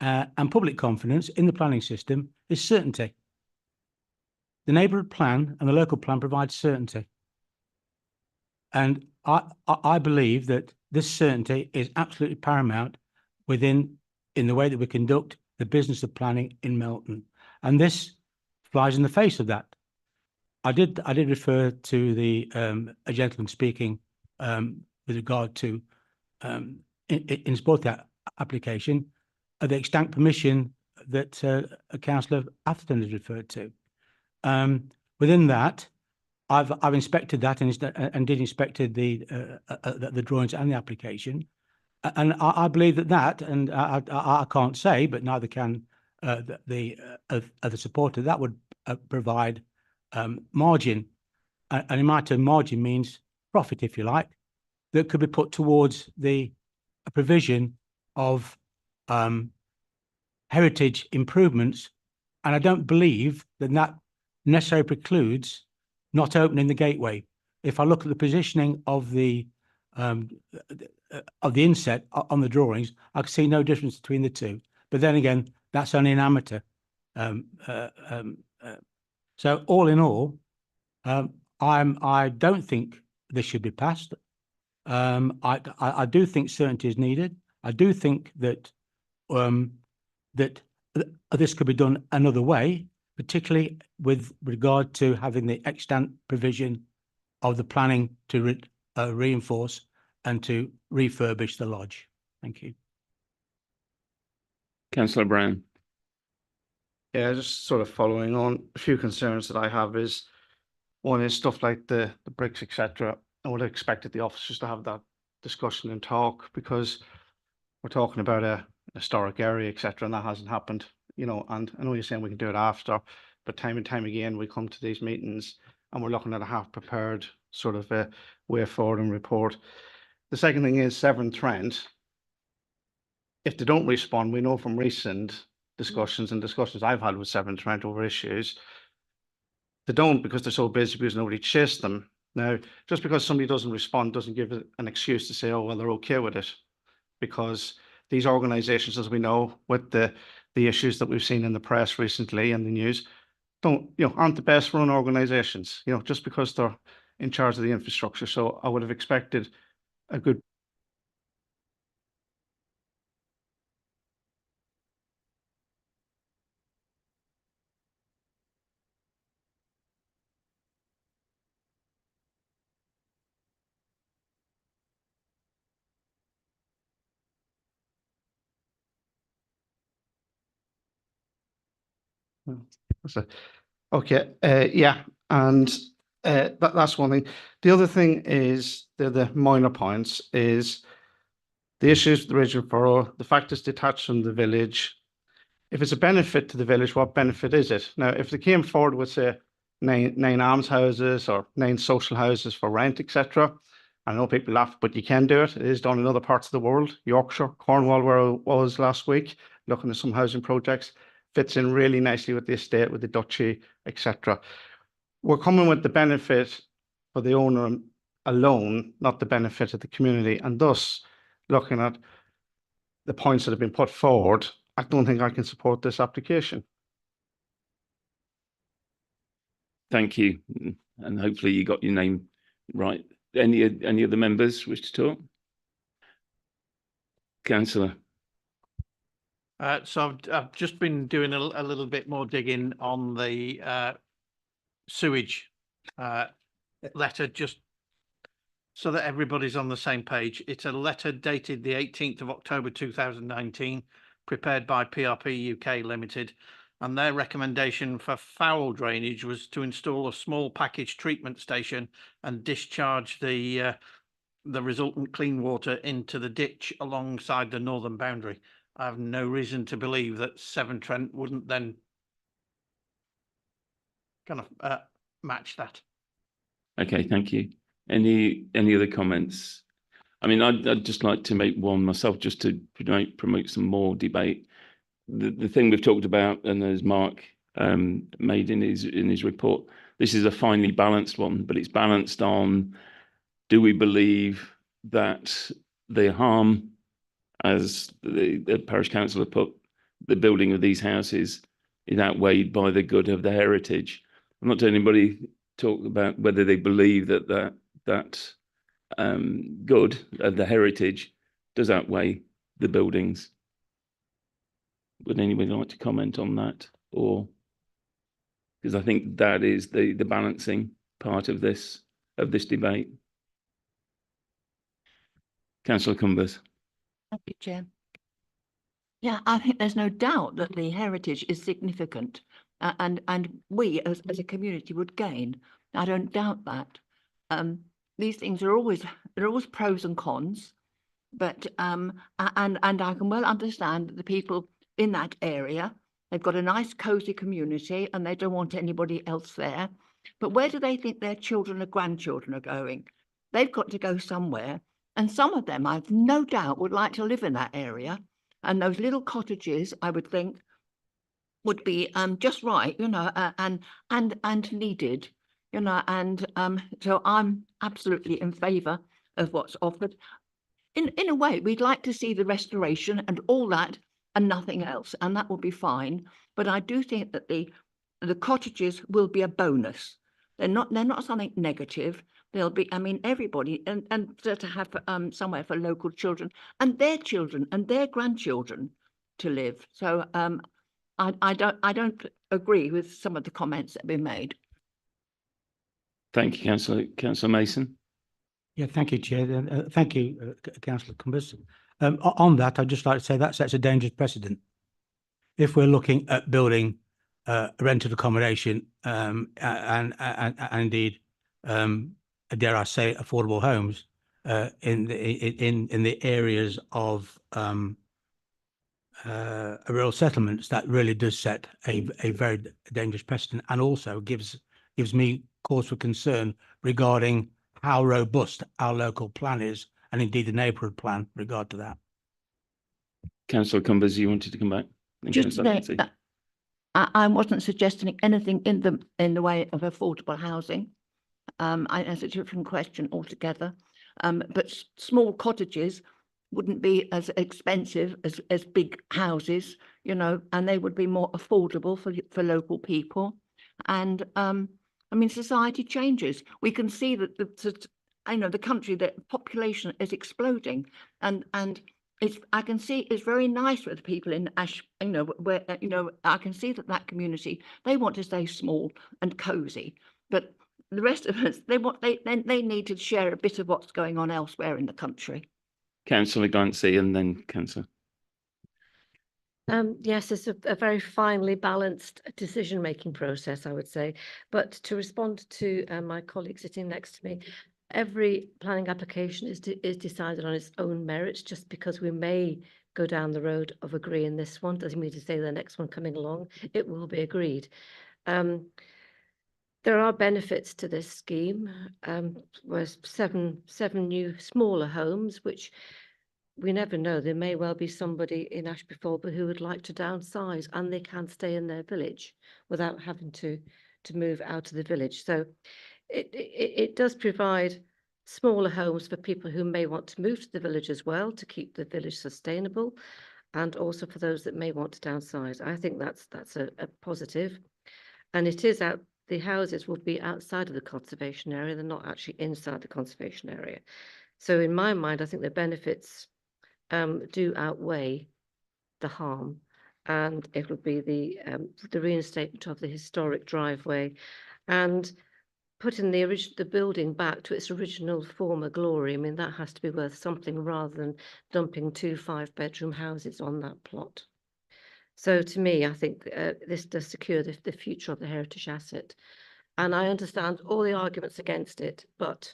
and public confidence in the planning system is certainty. the neighbourhood plan and the local plan provide certainty. And I believe that this certainty is absolutely paramount in the way that we conduct the business of planning in Melton. And this flies in the face of that. I did refer to a gentleman speaking with regard to in support of that application, the extant permission that Councillor Atherton has referred to. Within that, I've inspected that and did inspected the drawings and the application, and I believe that and I can't say, but neither can the supporter, that would provide margin, and in my term, margin means profit, if you like, that could be put towards the provision of heritage improvements, and I don't believe that necessarily precludes not opening the gateway. If I look at the positioning of the inset on the drawings, I can see no difference between the two. But then again, that's only an amateur. So all in all, I don't think this should be passed. I do think certainty is needed. I do think that that this could be done another way, particularly with regard to having the extant provision of the planning to reinforce and to refurbish the lodge. Thank you. Councillor Brown. Yeah, just sort of following on, a few concerns that I have is, one is stuff like the bricks, etc. I would have expected the officers to have that discussion and talk, because we're talking about a historic area, etc., and that hasn't happened, you know. And I know you're saying we can do it after, but time and time again we come to these meetings and we're looking at a half-prepared sort of a way forward and report. The second thing is Severn Trent. If they don't respond, we know from recent discussions I've had with Severn Trent over issues, they don't, because they're so busy, because nobody chased them. Now, just because somebody doesn't respond doesn't give it an excuse to say, oh, well, they're okay with it, because these organisations, as we know, with the issues that we've seen in the press recently and the news, aren't the best run organisations, just because they're in charge of the infrastructure. So I would have expected a good Okay, yeah, and that's one thing. The other thing is the minor points is the issues with the regional borough, the fact it's detached from the village. If it's a benefit to the village, what benefit is it? Now, if they came forward with, say, nine almshouses or 9 social houses for rent, etc., I know people laugh, but you can do it. It is done in other parts of the world, Yorkshire, Cornwall, where I was last week, looking at some housing projects. Fits in really nicely with the estate, with the duchy, etc. We're coming with the benefit for the owner alone, not the benefit of the community, and thus looking at the points that have been put forward, I don't think I can support this application. Thank you, and hopefully you got your name right. Any of the members wish to talk? Councillor. So I've just been doing a little bit more digging on the sewage letter, just so that everybody's on the same page. It's a letter dated the 18th of October 2019, prepared by PRP UK Limited, and their recommendation for foul drainage was to install a small package treatment station and discharge the resultant clean water into the ditch alongside the northern boundary. I have no reason to believe that Severn Trent wouldn't then kind of match that. Okay, thank you. Any other comments? I mean, I'd just like to make one myself, just to promote some more debate. The thing we've talked about, and as Mark made in his report, this is a finely balanced one, but it's balanced on, do we believe that the harm, as the parish council have put, the building of these houses is outweighed by the good of the heritage, I'm not telling anybody talk about whether they believe that good of the heritage does outweigh the buildings. Would anybody like to comment on that? Or because I think that is the balancing part of this debate. Councillor Cumbers. Thank you, Chair. Yeah, I think there's no doubt that the heritage is significant, and we as a community would gain. I don't doubt that. These things are always pros and cons, but and I can well understand that the people in that area, they've got a nice cozy community and they don't want anybody else there. But where do they think their children or grandchildren are going? They've got to go somewhere, and some of them, I've no doubt, would like to live in that area. And those little cottages, I would think, would be just right, you know, and needed, you know, and so I'm absolutely in favour of what's offered. In a way, we'd like to see the restoration and all that and nothing else, and that will be fine. But I do think that the cottages will be a bonus. They're not something negative. They'll be, I mean, everybody, and to have somewhere for local children and their grandchildren to live. So I don't agree with some of the comments that have been made. Thank you, Councillor Mason. Yeah, thank you, Chair. Thank you, Councillor Cumbers. On that, I'd just like to say that sets a dangerous precedent. If we're looking at building rented accommodation and indeed, dare I say, affordable homes in the areas of rural settlements, that really does set a very dangerous precedent, and also gives me cause for concern regarding how robust our local plan is, and indeed the neighbourhood plan in regard to that. Councillor Cumbers, you wanted to come back? Just that I wasn't suggesting anything in the way of affordable housing. It's a different question altogether. But small cottages wouldn't be as expensive as big houses, you know, and they would be more affordable for local people. And I mean, society changes. We can see that the country, the population is exploding, and I can see it's very nice with the people in where I can see that community, they want to stay small and cozy, but the rest of us, they need to share a bit of what's going on elsewhere in the country. Councillor Glancy and then Councillor. Yes, it's a very finely balanced decision-making process, I would say. But to respond to my colleague sitting next to me, every planning application is decided on its own merits. Just because we may go down the road of agreeing this one doesn't mean to say the next one coming along, it will be agreed. There are benefits to this scheme. There's seven new smaller homes, which we never know. There may well be somebody in Ashby Folville who would like to downsize, and they can stay in their village without having to move out of the village. So it does provide smaller homes for people who may want to move to the village as well, to keep the village sustainable, and also for those that may want to downsize. I think that's a positive. And it is out, the houses will be outside of the conservation area. They're not actually inside the conservation area. So in my mind, I think the benefits do outweigh the harm, and it will be the reinstatement of the historic driveway and putting the building back to its original former glory. I mean, that has to be worth something rather than dumping 2 5-bedroom houses on that plot. So to me, I think this does secure the future of the heritage asset. And I understand all the arguments against it, but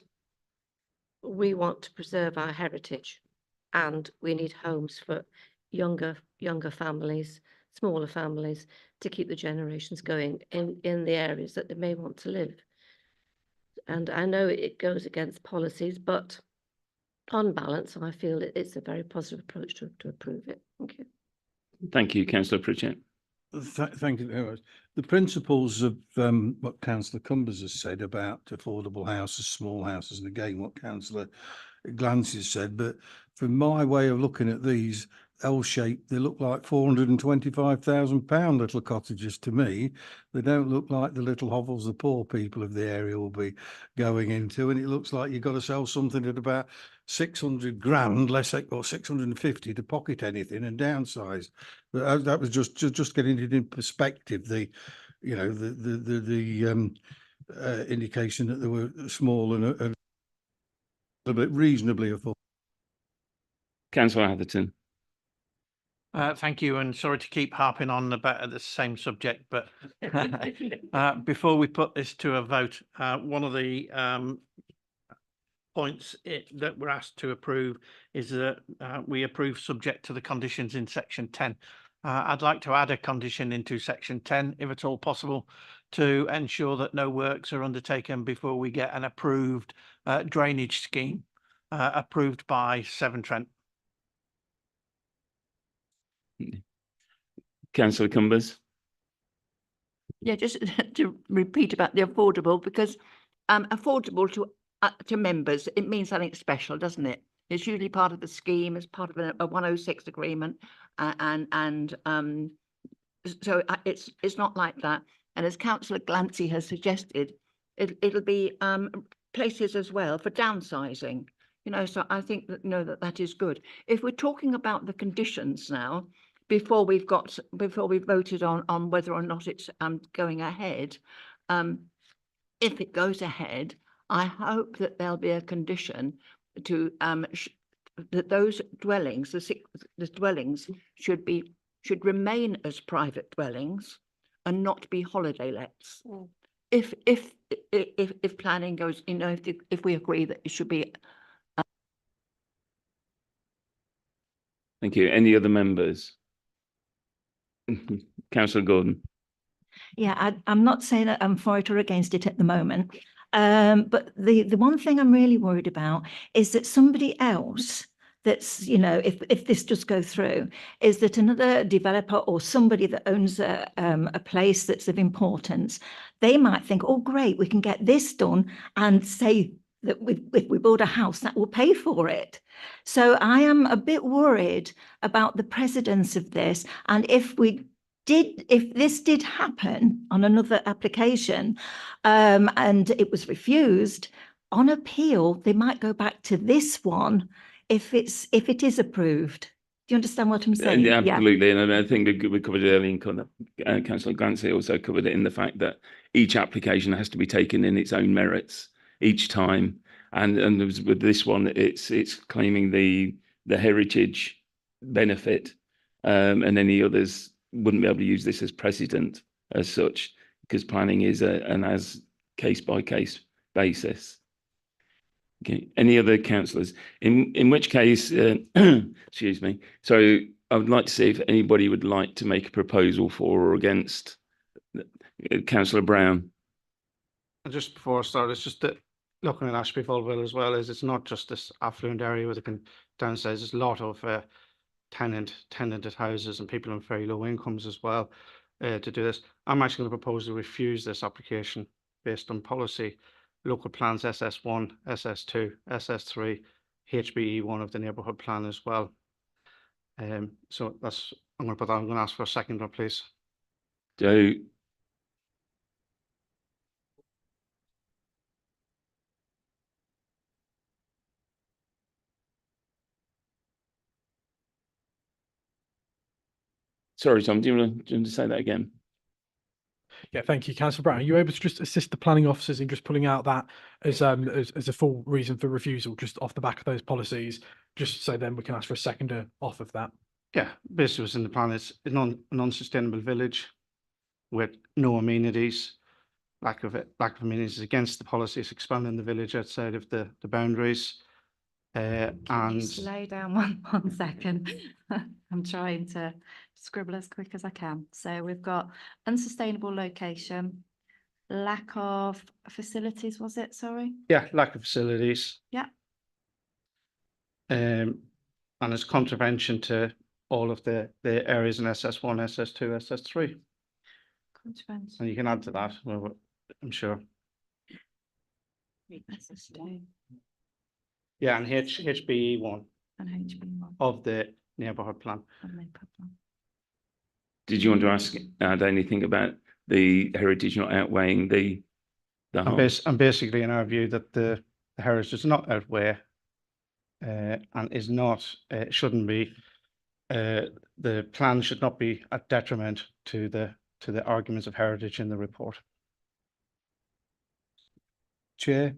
we want to preserve our heritage, and we need homes for younger families, smaller families, to keep the generations going in the areas that they may want to live. And I know it goes against policies, but on balance, I feel it's a very positive approach to approve it. Thank you. Thank you, Councillor Pritchett. Thank you very much. The principles of what Councillor Cumbers has said about affordable houses, small houses, and again what Councillor Glancy has said, but from my way of looking at these, L-shaped. They look like £425,000 little cottages to me. They don't look like the little hovels the poor people of the area will be going into. And it looks like you've got to sell something at about 600 grand, less or 650 to pocket anything and downsize. But that was just getting it in perspective. The indication that they were small and a bit reasonably affordable. Councillor Atherton. Thank you, and sorry to keep harping on about the same subject, but before we put this to a vote, one of the points that we're asked to approve is that we approve subject to the conditions in section 10. I'd like to add a condition into section 10, if at all possible, to ensure that no works are undertaken before we get an approved drainage scheme approved by Severn Trent. Councillor Cumbers. Yeah, just to repeat about the affordable, because affordable to members, it means something special, doesn't it? It's usually part of the scheme, as part of a 106 agreement, so it's not like that. And as Councillor Glancy has suggested, it'll be places as well for downsizing. You know, so I think that that is good. If we're talking about the conditions now, before we've voted on whether or not it's going ahead, if it goes ahead, I hope that there'll be a condition to that those dwellings, the dwellings should remain as private dwellings and not be holiday lets. If planning goes, you know, if we agree that it should be. Thank you. Any other members? Councillor Gordon. Yeah, I'm not saying that I'm for it or against it at the moment. But the one thing I'm really worried about is that somebody else that's, you know, if this does go through, is that another developer or somebody that owns a place that's of importance, they might think, oh, great, we can get this done and say that if we build a house, that will pay for it. So I am a bit worried about the precedence of this. And if this did happen on another application and it was refused, on appeal, they might go back to this one if it is approved. Do you understand what I'm saying? Yeah, absolutely. And I think we covered it earlier in Councillor Glancy also covered it in the fact that each application has to be taken in its own merits each time. And with this one, it's claiming the heritage benefit, and any others wouldn't be able to use this as precedent as such, because planning is an as case by case basis. Okay. Any other councillors? In which case, excuse me. So I would like to see if anybody would like to make a proposal for or against. Councillor Brown. And just before I start, it's just that looking at Ashby Folville as well, is it's not just this affluent area where they can downsize. There's a lot of tenanted houses and people on very low incomes as well to do this. I'm actually going to propose to refuse this application based on policy, local plans SS1, SS2, SS3, HBE1 of the neighbourhood plan as well. So that's, I'm going to put that, I'm going to ask for a seconder, please. So sorry, Tom, do you want to say that again? Yeah, thank you, Councillor Brown. Are you able to just assist the planning officers in just pulling out that as a full reason for refusal, just off the back of those policies, just so then we can ask for a seconder off of that? Yeah, basically what's in the plan is a non-sustainable village with no amenities, lack of amenities against the policies, expanding the village outside of the boundaries. And slow down one second. I'm trying to scribble as quick as I can. So we've got unsustainable location, lack of facilities, was it? Sorry. yeah, lack of facilities. Yeah. And it's contravention to all of the areas in SS1, SS2, SS3. Contravention. And you can add to that, well, I'm sure. SS2 Yeah, and HBE1 and HB1. of the neighbourhood plan. No problem. Did you want to add anything about the heritage not outweighing the harm? And basically, in our view, that the heritage does not outweigh and is not, shouldn't be, the plan should not be a detriment to the arguments of heritage in the report. Chair,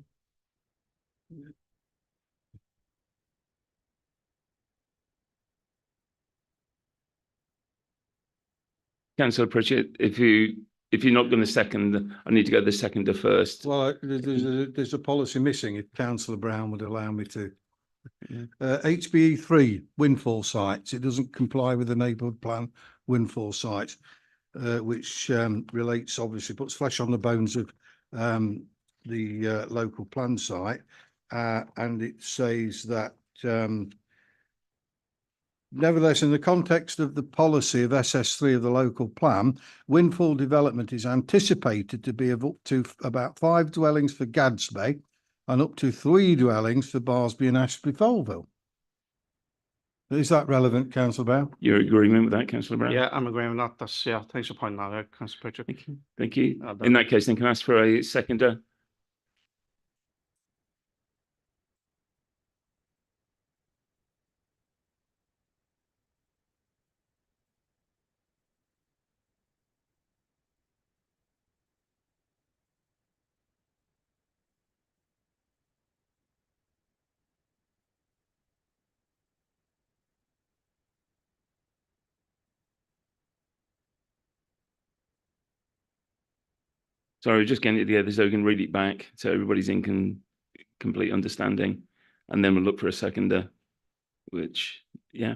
Councillor Pritchett, if you're not going to second, I need to go to the seconder first. well, there's a policy missing if Councillor Brown would allow me to. HBE 3 windfall sites. It doesn't comply with the neighbourhood plan windfall site, which relates, obviously puts flesh on the bones of the local plan site, and it says that nevertheless, in the context of the policy of SS3 of the local plan, windfall development is anticipated to be of up to about 5 dwellings for Gadsby and up to 3 dwellings for Barsby and Ashby Folville. Is that relevant, Councillor Brown? You're agreement with that, Councillor Brown? Yeah, I'm agreeing with that. That's, yeah, thanks for pointing that out, Councillor Pritchett. Thank you. Thank you. Well done. In that case, then can I ask for a seconder? Sorry, just getting it together so we can read it back so everybody's in complete understanding. And then we'll look for a seconder, which, yeah.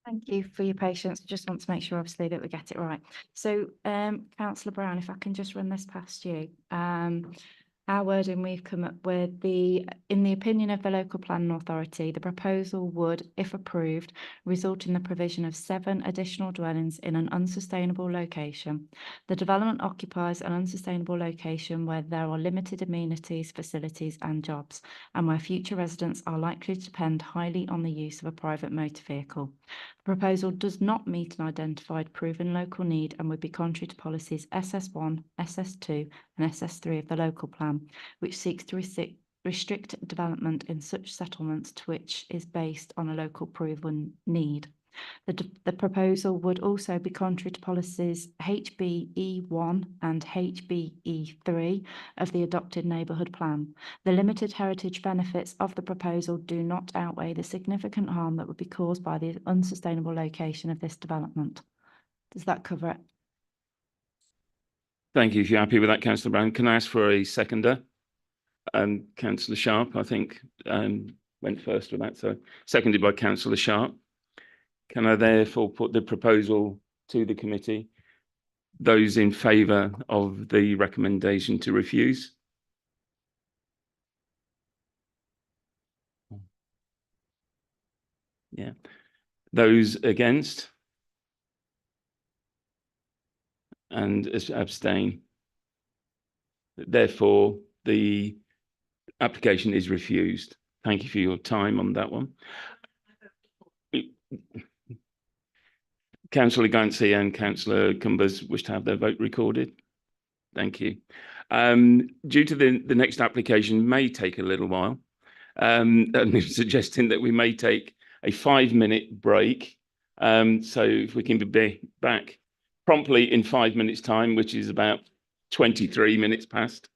Thank you for your patience. I just want to make sure obviously that we get it right. So Councillor Brown, if I can just run this past you. Our wording we've come up with, in the opinion of the local planning authority, the proposal would, if approved, result in the provision of 7 additional dwellings in an unsustainable location. The development occupies an unsustainable location where there are limited amenities, facilities and jobs, and where future residents are likely to depend highly on the use of a private motor vehicle. The proposal does not meet an identified proven local need and would be contrary to policies SS1, SS2 and SS3 of the local plan, which seeks to restrict development in such settlements to which is based on a local proven need. The proposal would also be contrary to policies HBE1 and HBE3 of the adopted neighbourhood plan. The limited heritage benefits of the proposal do not outweigh the significant harm that would be caused by the unsustainable location of this development. Does that cover it? Thank you. If you're happy with that, Councillor Brown, can I ask for a seconder? Councillor Sharp, I think, went first with that, so seconded by Councillor Sharp. Can I therefore put the proposal to the committee? Those in favour of the recommendation to refuse? Yeah. Those against? And abstain. Therefore, the application is refused. Thank you for your time on that one. Councillor Gancy and Councillor Cumbers wish to have their vote recorded. Thank you. Due to the next application may take a little while, I'm suggesting that we may take a 5-minute break. So if we can be back promptly in 5 minutes' time, which is about 23 minutes past.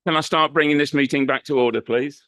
Can I start bringing this meeting back to order, please?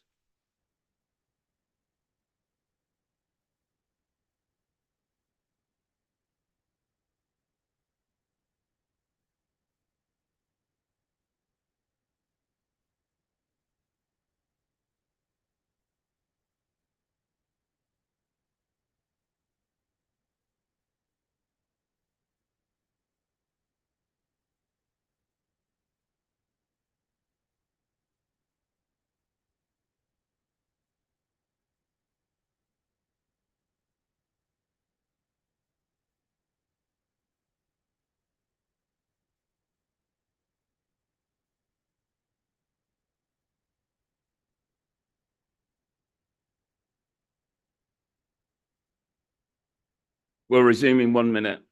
We'll resume in 1 minute.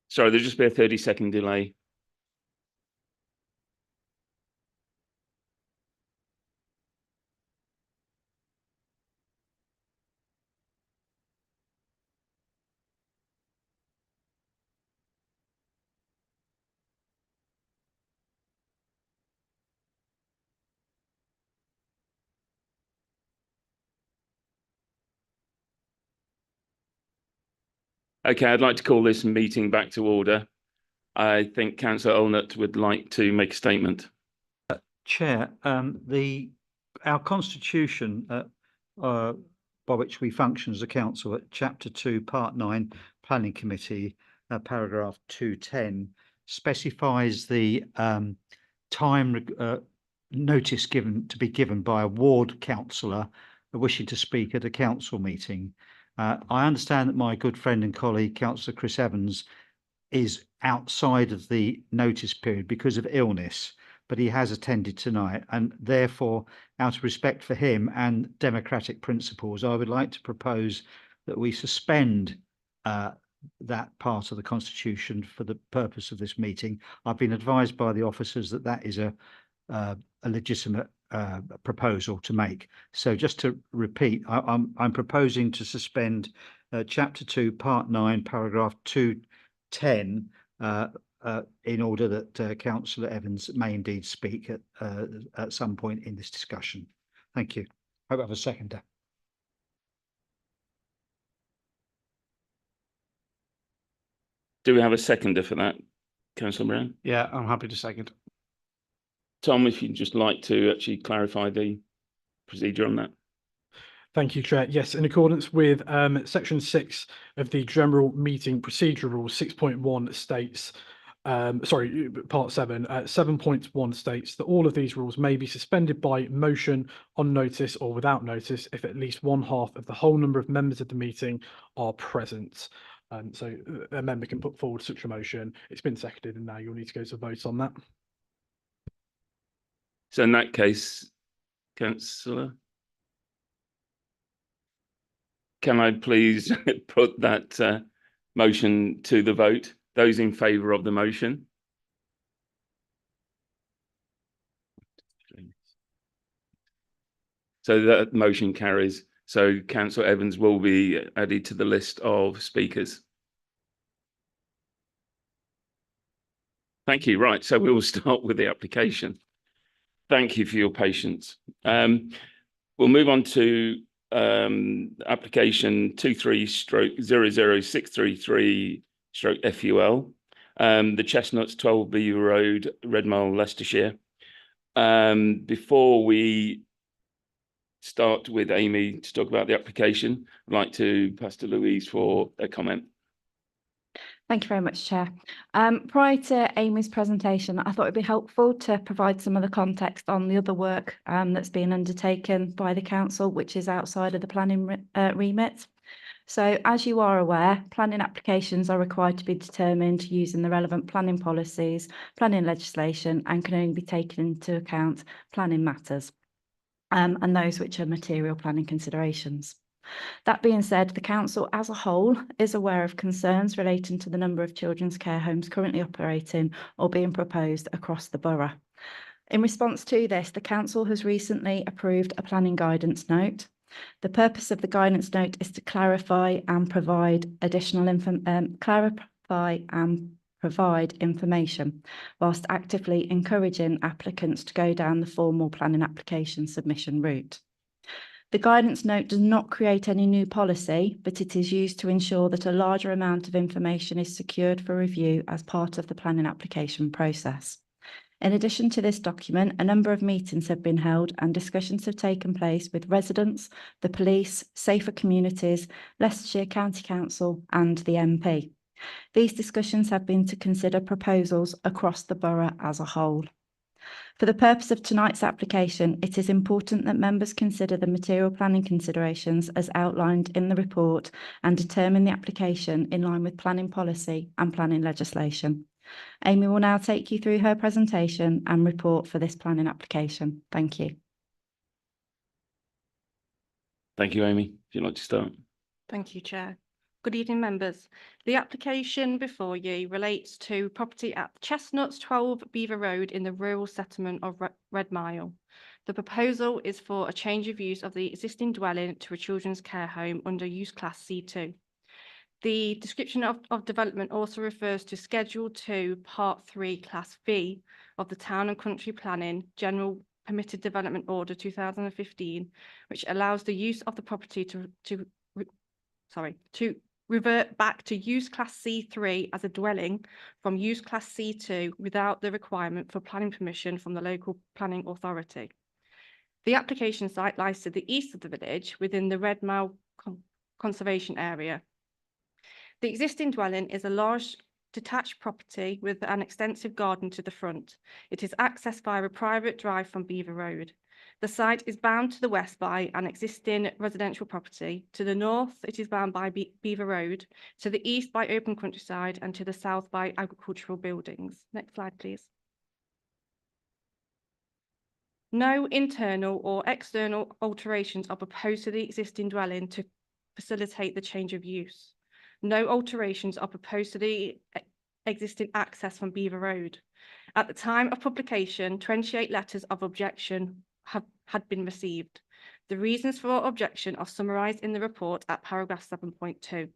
Sorry, there'll just be a 30-second delay. Okay, I'd like to call this meeting back to order. I think Councillor Olnett would like to make a statement. Chair, our constitution by which we function as a council at Chapter 2, Part 9, Planning Committee, paragraph 210, specifies the time notice to be given by a ward councillor wishing to speak at a council meeting. I understand that my good friend and colleague, Councillor Chris Evans, is outside of the notice period because of illness, but he has attended tonight, and therefore, out of respect for him and democratic principles, I would like to propose that we suspend that part of the Constitution for the purpose of this meeting. I've been advised by the officers that that is a legitimate proposal to make. So just to repeat, I'm proposing to suspend Chapter 2, Part 9, Paragraph 210, in order that Councillor Evans may indeed speak at some point in this discussion. Thank you. Hope I have a seconder. Do we have a seconder for that, Councillor Brown? Yeah, I'm happy to second. Tom, if you'd just like to actually clarify the procedure on that. Thank you, Chair. Yes, in accordance with Section 6 of the General Meeting Procedure Rules, 6.1 states, Part 7, 7.1 states that all of these rules may be suspended by motion on notice or without notice if at least one half of the whole number of members of the meeting are present. So a member can put forward such a motion. It's been seconded, and now you'll need to go to vote on that. So in that case, Councillor, can I please put that motion to the vote? Those in favour of the motion? So that motion carries. So Councillor Evans will be added to the list of speakers. Thank you. Right, so we will start with the application. Thank you for your patience. We'll move on to application 23/00633/FUL, the Chestnuts, 12 Beaver Road, Redmile, Leicestershire. Before we start with Amy to talk about the application, I'd like to pass to Louise for a comment. Thank you very much, Chair. Prior to Amy's presentation, I thought it'd be helpful to provide some of the context on the other work that's been undertaken by the council, which is outside of the planning remit. So as you are aware, planning applications are required to be determined using the relevant planning policies, planning legislation, and can only be taken into account planning matters, and those which are material planning considerations. That being said, the council as a whole is aware of concerns relating to the number of children's care homes currently operating or being proposed across the borough. In response to this, the council has recently approved a planning guidance note. The purpose of the guidance note is to clarify and provide additional information, whilst actively encouraging applicants to go down the formal planning application submission route. The guidance note does not create any new policy, but it is used to ensure that a larger amount of information is secured for review as part of the planning application process. In addition to this document, a number of meetings have been held and discussions have taken place with residents, the police, Safer Communities, Leicestershire County Council and the MP. These discussions have been to consider proposals across the borough as a whole. For the purpose of tonight's application, it is important that members consider the material planning considerations as outlined in the report and determine the application in line with planning policy and planning legislation. Amy will now take you through her presentation and report for this planning application. Thank you. Thank you, Amy. If you'd like to start. Thank you, Chair. Good evening, members. The application before you relates to property at Chestnuts, 12 Beaver Road in the rural settlement of Redmile. The proposal is for a change of use of the existing dwelling to a children's care home under use class C2. The description of development also refers to Schedule 2, Part 3, Class V of the Town and Country Planning General Permitted Development Order 2015, which allows the use of the property to revert back to use class C3 as a dwelling from use class C2 without the requirement for planning permission from the local planning authority. The application site lies to the east of the village within the Redmile Conservation Area. The existing dwelling is a large detached property with an extensive garden to the front. It is accessed via a private drive from Beaver Road. The site is bound to the west by an existing residential property. To the north, it is bound by Beaver Road, to the east by open countryside, and to the south by agricultural buildings. Next slide, please. No internal or external alterations are proposed to the existing dwelling to facilitate the change of use. No alterations are proposed to the existing access from Beaver Road. At the time of publication, 28 letters of objection had been received. The reasons for objection are summarised in the report at paragraph 7.2.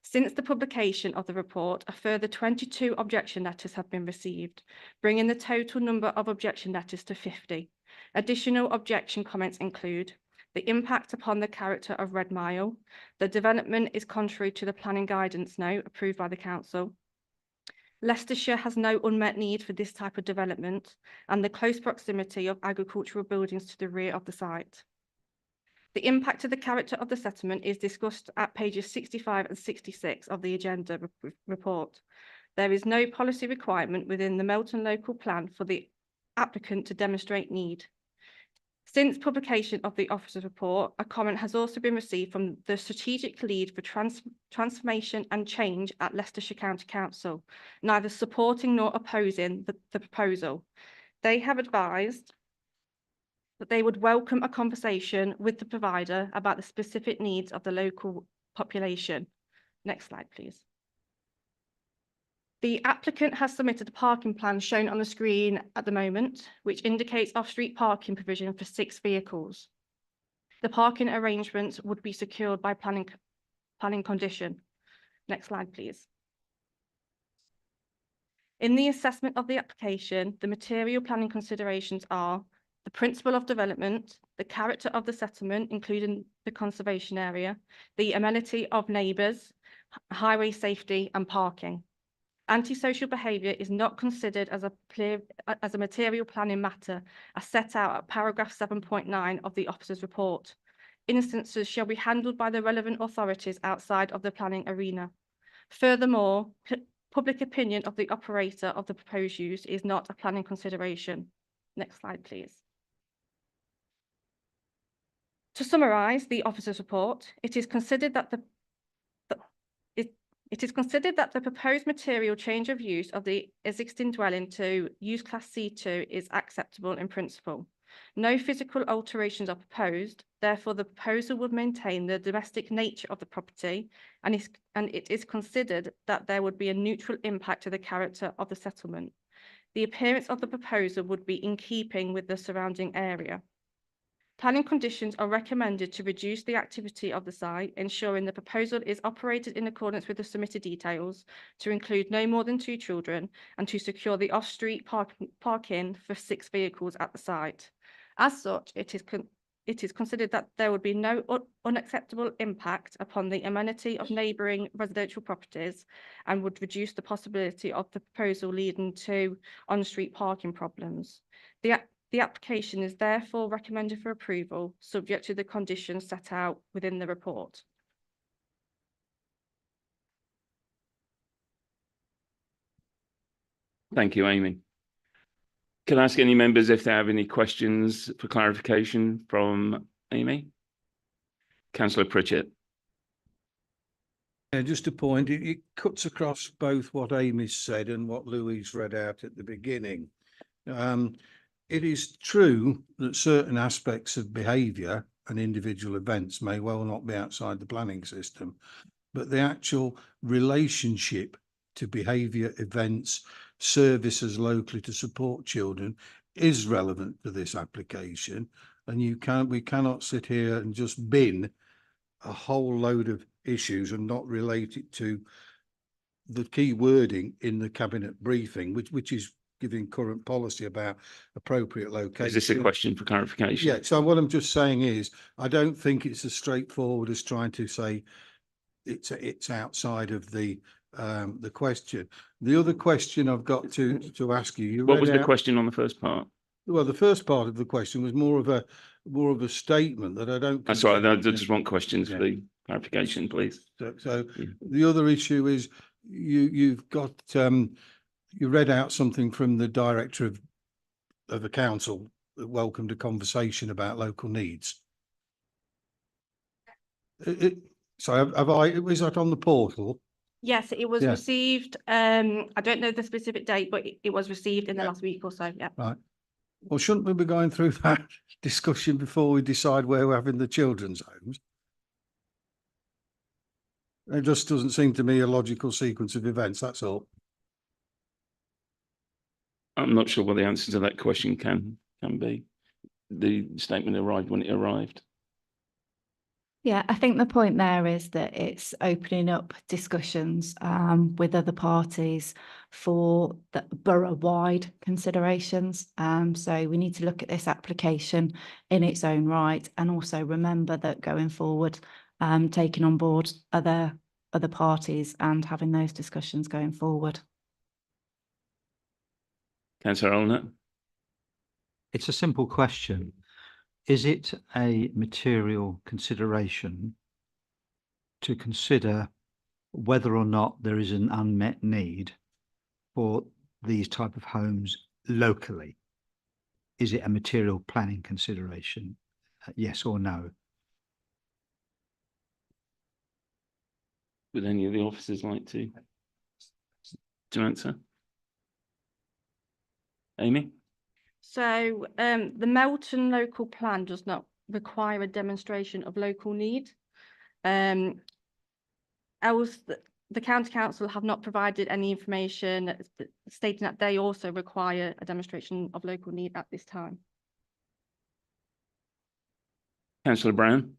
Since the publication of the report, a further 22 objection letters have been received, bringing the total number of objection letters to 50. Additional objection comments include the impact upon the character of Red Mile, the development is contrary to the planning guidance note approved by the council, Leicestershire has no unmet need for this type of development, and the close proximity of agricultural buildings to the rear of the site. The impact of the character of the settlement is discussed at pages 65 and 66 of the agenda report. There is no policy requirement within the Melton local plan for the applicant to demonstrate need. Since publication of the officer's report, a comment has also been received from the strategic lead for transformation and change at Leicestershire County Council, neither supporting nor opposing the proposal. They have advised that they would welcome a conversation with the provider about the specific needs of the local population. Next slide, please. The applicant has submitted a parking plan shown on the screen at the moment, which indicates off-street parking provision for 6 vehicles. The parking arrangements would be secured by planning condition. Next slide, please. In the assessment of the application, the material planning considerations are the principle of development, the character of the settlement, including the conservation area, the amenity of neighbours, highway safety and parking. Antisocial behaviour is not considered as a material planning matter as set out at paragraph 7.9 of the officer's report. Instances shall be handled by the relevant authorities outside of the planning arena. Furthermore, public opinion of the operator of the proposed use is not a planning consideration. Next slide, please. To summarise the officer's report, it is considered that the proposed material change of use of the existing dwelling to use class C2 is acceptable in principle. No physical alterations are proposed, therefore the proposal would maintain the domestic nature of the property, and it is considered that there would be a neutral impact to the character of the settlement. The appearance of the proposal would be in keeping with the surrounding area. Planning conditions are recommended to reduce the activity of the site, ensuring the proposal is operated in accordance with the submitted details, to include no more than 2 children, and to secure the off-street parking for 6 vehicles at the site. As such, it is considered that there would be no unacceptable impact upon the amenity of neighbouring residential properties and would reduce the possibility of the proposal leading to on-street parking problems. The application is therefore recommended for approval, subject to the conditions set out within the report. Thank you, Amy. Can I ask any members if they have any questions for clarification from Amy? Councillor Pritchett. Yeah, just a point, it cuts across both what Amy said and what Louise read out at the beginning. It is true that certain aspects of behaviour and individual events may well not be outside the planning system, but the actual relationship to behaviour, events, services locally to support children is relevant to this application. And we cannot sit here and just bin a whole load of issues and not relate it to the key wording in the cabinet briefing, which is giving current policy about appropriate location. Is this a question for clarification? Yeah, so what I'm just saying is, I don't think it's as straightforward as trying to say it's outside of the question. The other question I've got to ask you. What was the question on the first part? Well, the first part of the question was more of a statement that I don't. That's right. I just want questions for the clarification, please. So the other issue is you've got, you read out something from the director of the council that welcomed a conversation about local needs. So is that on the portal? Yes, it was Yeah. received. I don't know the specific date, but it was received in the last week or so. Yeah. Right. Well, shouldn't we be going through that discussion before we decide where we're having the children's homes? It just doesn't seem to me a logical sequence of events, that's all. I'm not sure what the answer to that question can be. The statement arrived when it arrived. Yeah, I think the point there is that it's opening up discussions with other parties for the borough-wide considerations. So we need to look at this application in its own right, and also remember that going forward, taking on board other parties and having those discussions going forward. Councillor Olnett? It's a simple question. Is it a material consideration to consider whether or not there is an unmet need for these type of homes locally? Is it a material planning consideration? Yes or no? Would any of the officers like to answer? Amy? So the Melton local plan does not require a demonstration of local need. Else, the county council have not provided any information stating that they also require a demonstration of local need at this time. Councillor Brown?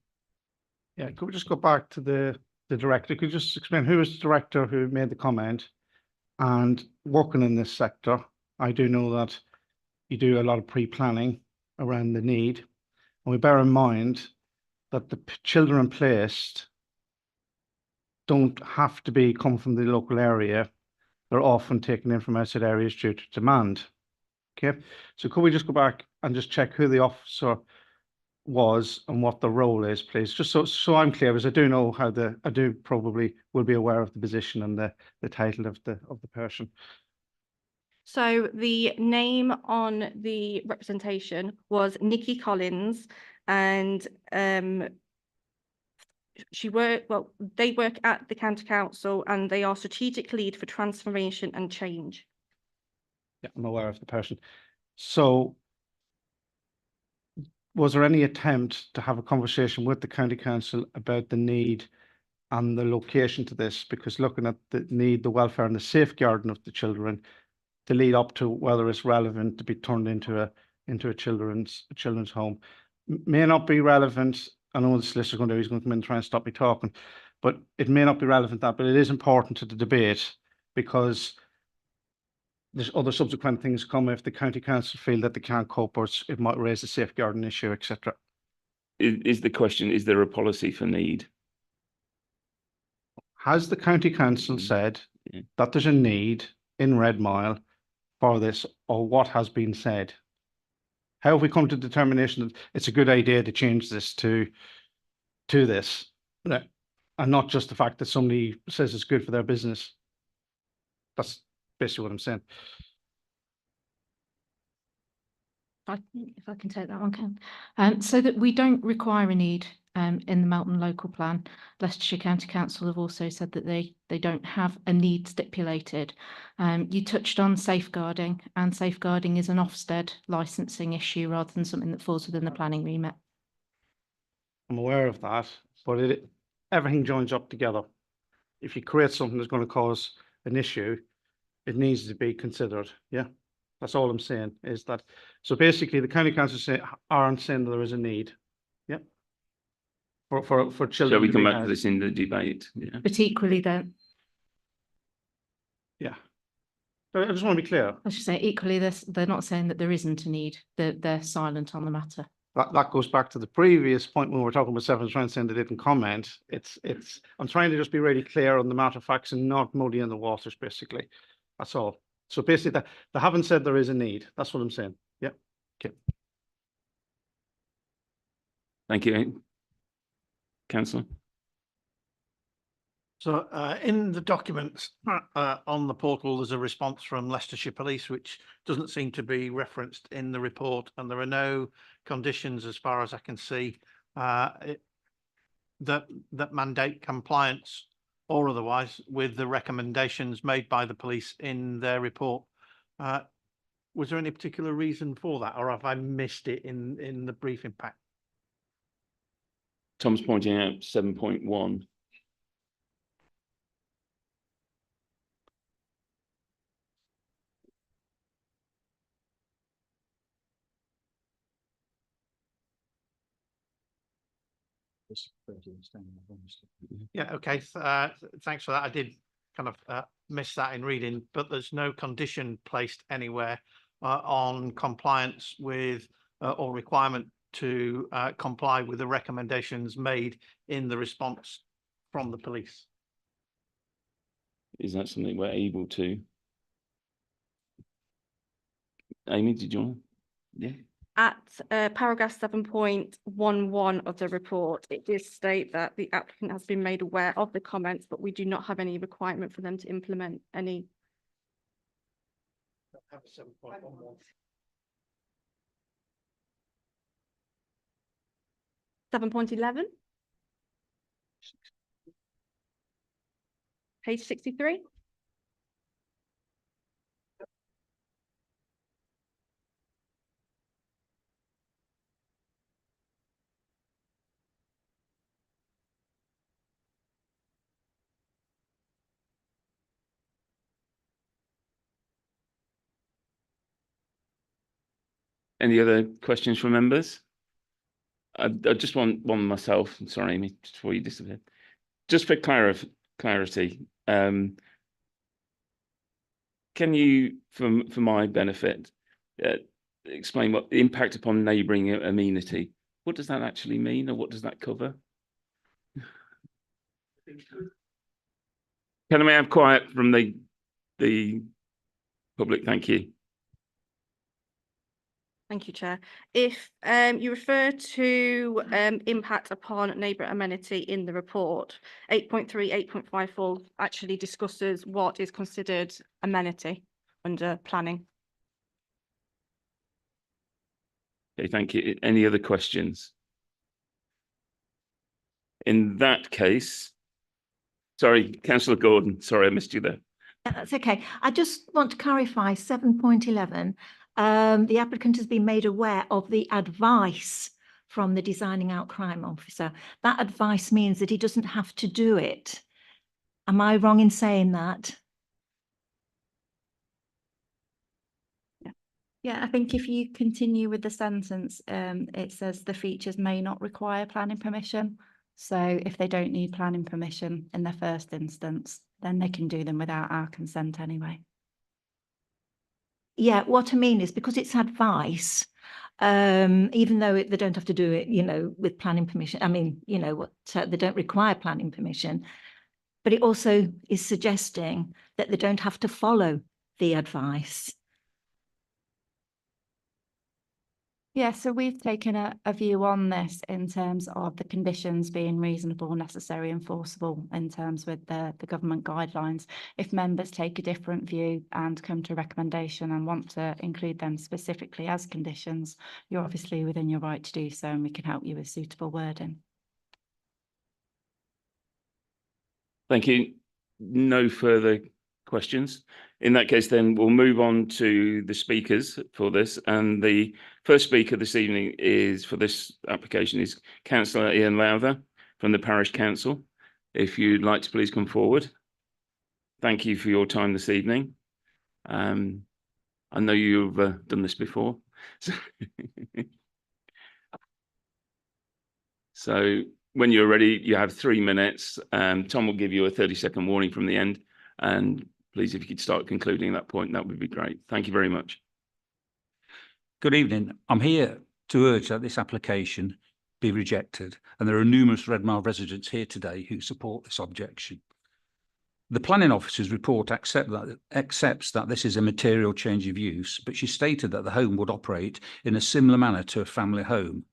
Yeah, could we just go back to the director? Could you just explain who was the director who made the comment? And working in this sector, I do know that you do a lot of pre-planning around the need. And we bear in mind that the children placed don't have to come from the local area. They're often taken in from outside areas due to demand. Okay, so could we just go back and just check who the officer was and what the role is, please? Just so I'm clear, because I do know I do probably will be aware of the position and the title of the person. So the name on the representation was Nikki Collins, and they work at the county council and they are strategic lead for transformation and change. Yeah, I'm aware of the person. So was there any attempt to have a conversation with the county council about the need and the location to this? Because looking at the need, the welfare and the safeguarding of the children to lead up to whether it's relevant to be turned into a children's home may not be relevant. I know the solicitor's going to come in and try and stop me talking, but it may not be relevant but it is important to the debate, because there's other subsequent things come if the county council feel that they can't cope, or it might raise a safeguarding issue, etc. Is the question, is there a policy for need? Has the county council said that there's a need in Red Mile for this, or what has been said? How have we come to determination that it's a good idea to change this to this, and not just the fact that somebody says it's good for their business? That's basically what I'm saying. If I can take that one, Ken. So that we don't require a need in the Melton local plan. Leicestershire County Council have also said that they don't have a need stipulated. You touched on safeguarding, and safeguarding is an Ofsted licensing issue rather than something that falls within the planning remit. I'm aware of that, but everything joins up together. If you create something that's going to cause an issue, it needs to be considered. Yeah, that's all I'm saying is that. So basically, the county council aren't saying that there is a need. Yeah, for children. Shall we come back to this in the debate? Yeah. But equally, then, yeah. I just want to be clear. I should say equally, they're not saying that there isn't a need. They're silent on the matter. That goes back to the previous point when we were talking about Severn Trent saying they didn't comment. I'm trying to just be really clear on the matter of facts and not muddying the waters, basically. That's all. So basically, they haven't said there is a need. That's what I'm saying. Yeah. Okay. Thank you. Councillor? So in the documents on the portal, there's a response from Leicestershire Police, which doesn't seem to be referenced in the report, and there are no conditions, as far as I can see, that mandate compliance or otherwise with the recommendations made by the police in their report. Was there any particular reason for that, or have I missed it in the briefing pack? Tom's pointing out 7.1. Yeah, okay. Thanks for that. I did kind of miss that in reading, but there's no condition placed anywhere on compliance with or requirement to comply with the recommendations made in the response from the police. Is that something we're able to? Amy, did you want? Yeah. At paragraph 7.11 of the report, it does state that the applicant has been made aware of the comments, but we do not have any requirement for them to implement any. 7.11? Page 63? Any other questions from members? I just want one myself. I'm sorry, Amy, just before you disappear. Just for clarity, can you, for my benefit, explain what the impact upon neighbouring amenity? What does that actually mean, or what does that cover? Can I have quiet from the public? Thank you. Thank you, Chair. If you refer to impact upon neighbour amenity in the report, 8.3, 8.54 actually discusses what is considered amenity under planning. Okay, thank you. Any other questions? In that case, sorry, Councillor Gordon, sorry, I missed you there. Yeah, that's okay. I just want to clarify 7.11. The applicant has been made aware of the advice from the designing out crime officer. That advice means that he doesn't have to do it. Am I wrong in saying that? Yeah, I think if you continue with the sentence, it says the features may not require planning permission. So if they don't need planning permission in the first instance, then they can do them without our consent anyway. Yeah, what I mean is because it's advice, even though they don't have to do it, with planning permission. I mean, they don't require planning permission, but it also is suggesting that they don't have to follow the advice. Yeah, so we've taken a view on this in terms of the conditions being reasonable, necessary, enforceable in terms with the government guidelines. If members take a different view and come to a recommendation and want to include them specifically as conditions, you're obviously within your right to do so, and we can help you with suitable wording. Thank you. No further questions. In that case, then we'll move on to the speakers for this. And the first speaker this evening is for this application is Councillor Ian Lowther from the Parish Council. If you'd like to please come forward. Thank you for your time this evening. I know you've done this before. So when you're ready, you have 3 minutes. Tom will give you a 30-second warning from the end. And please, if you could start concluding that point, that would be great. Thank you very much. Good evening. I'm here to urge that this application be rejected, and there are numerous Redmile residents here today who support this objection. The planning officer's report accepts that this is a material change of use, but she stated that the home would operate in a similar manner to a family home.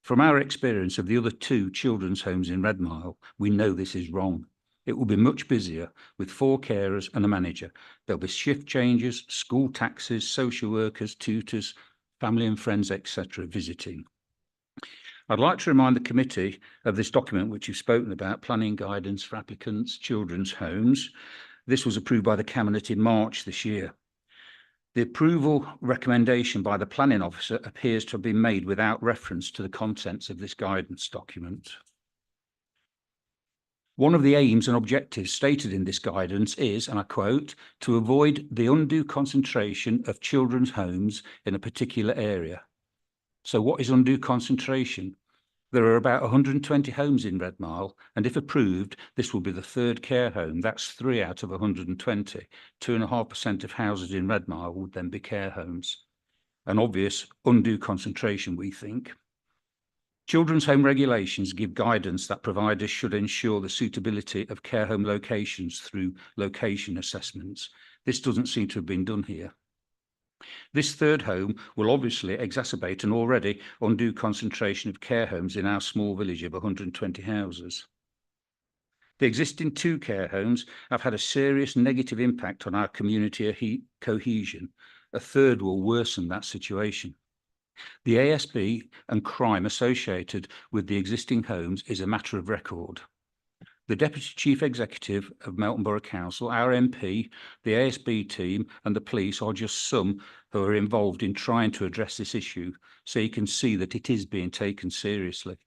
From our experience of the other 2 children's homes in Redmile, we know this is wrong. It will be much busier with 4 carers and a manager. There'll be shift changes, school taxis, social workers, tutors, family and friends, etc. visiting. I'd like to remind the committee of this document which you've spoken about, planning guidance for applicants' children's homes. This was approved by the Cabinet in March this year. The approval recommendation by the planning officer appears to have been made without reference to the contents of this guidance document. One of the aims and objectives stated in this guidance is, and I quote, to avoid the undue concentration of children's homes in a particular area. So what is undue concentration? There are about 120 homes in Redmile, and if approved, this will be the 3rd care home. That's 3 out of 120. 2.5% of houses in Redmile would then be care homes. An obvious undue concentration, we think. Children's home regulations give guidance that providers should ensure the suitability of care home locations through location assessments. This doesn't seem to have been done here. This 3rd home will obviously exacerbate an already undue concentration of care homes in our small village of 120 houses. The existing 2 care homes have had a serious negative impact on our community cohesion. A 3rd will worsen that situation. The ASB and crime associated with the existing homes is a matter of record. The Deputy Chief Executive of Melton Borough Council, our MP, the ASB team and the police are just some who are involved in trying to address this issue, so you can see that it is being taken seriously.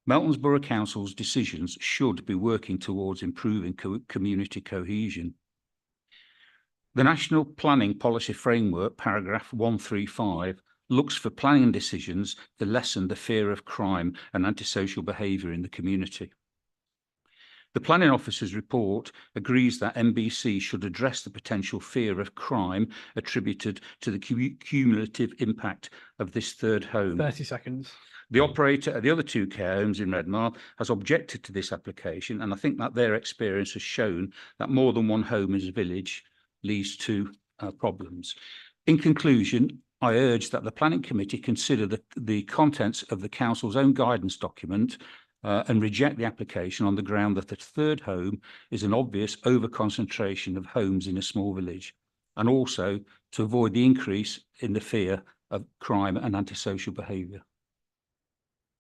Melton Borough Council's decisions should be working towards improving community cohesion. The National Planning Policy Framework, paragraph 135, looks for planning decisions to lessen the fear of crime and antisocial behaviour in the community. The planning officer's report agrees that MBC should address the potential fear of crime attributed to the cumulative impact of this 3rd home. 30 seconds. The operator at the other 2 care homes in Redmile has objected to this application, and I think that their experience has shown that more than one home in a village leads to problems. In conclusion, I urge that the Planning Committee consider the contents of the Council's own guidance document and reject the application on the ground that the 3rd home is an obvious over-concentration of homes in a small village, and also to avoid the increase in the fear of crime and antisocial behaviour.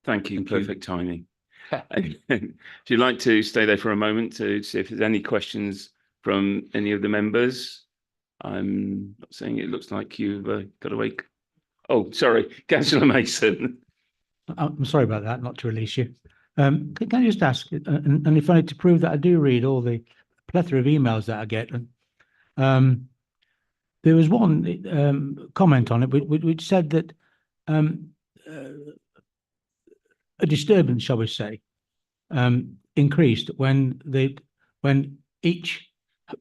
Thank you. Perfect timing. If you'd like to stay there for a moment to see if there's any questions from any of the members. I'm not saying it looks like you've got away. Oh, sorry, Councillor Mason. I'm sorry about that, not to release you. Can I just ask, and if I need to prove that I do read all the plethora of emails that I get, there was one comment on it which said that a disturbance, shall we say, increased when each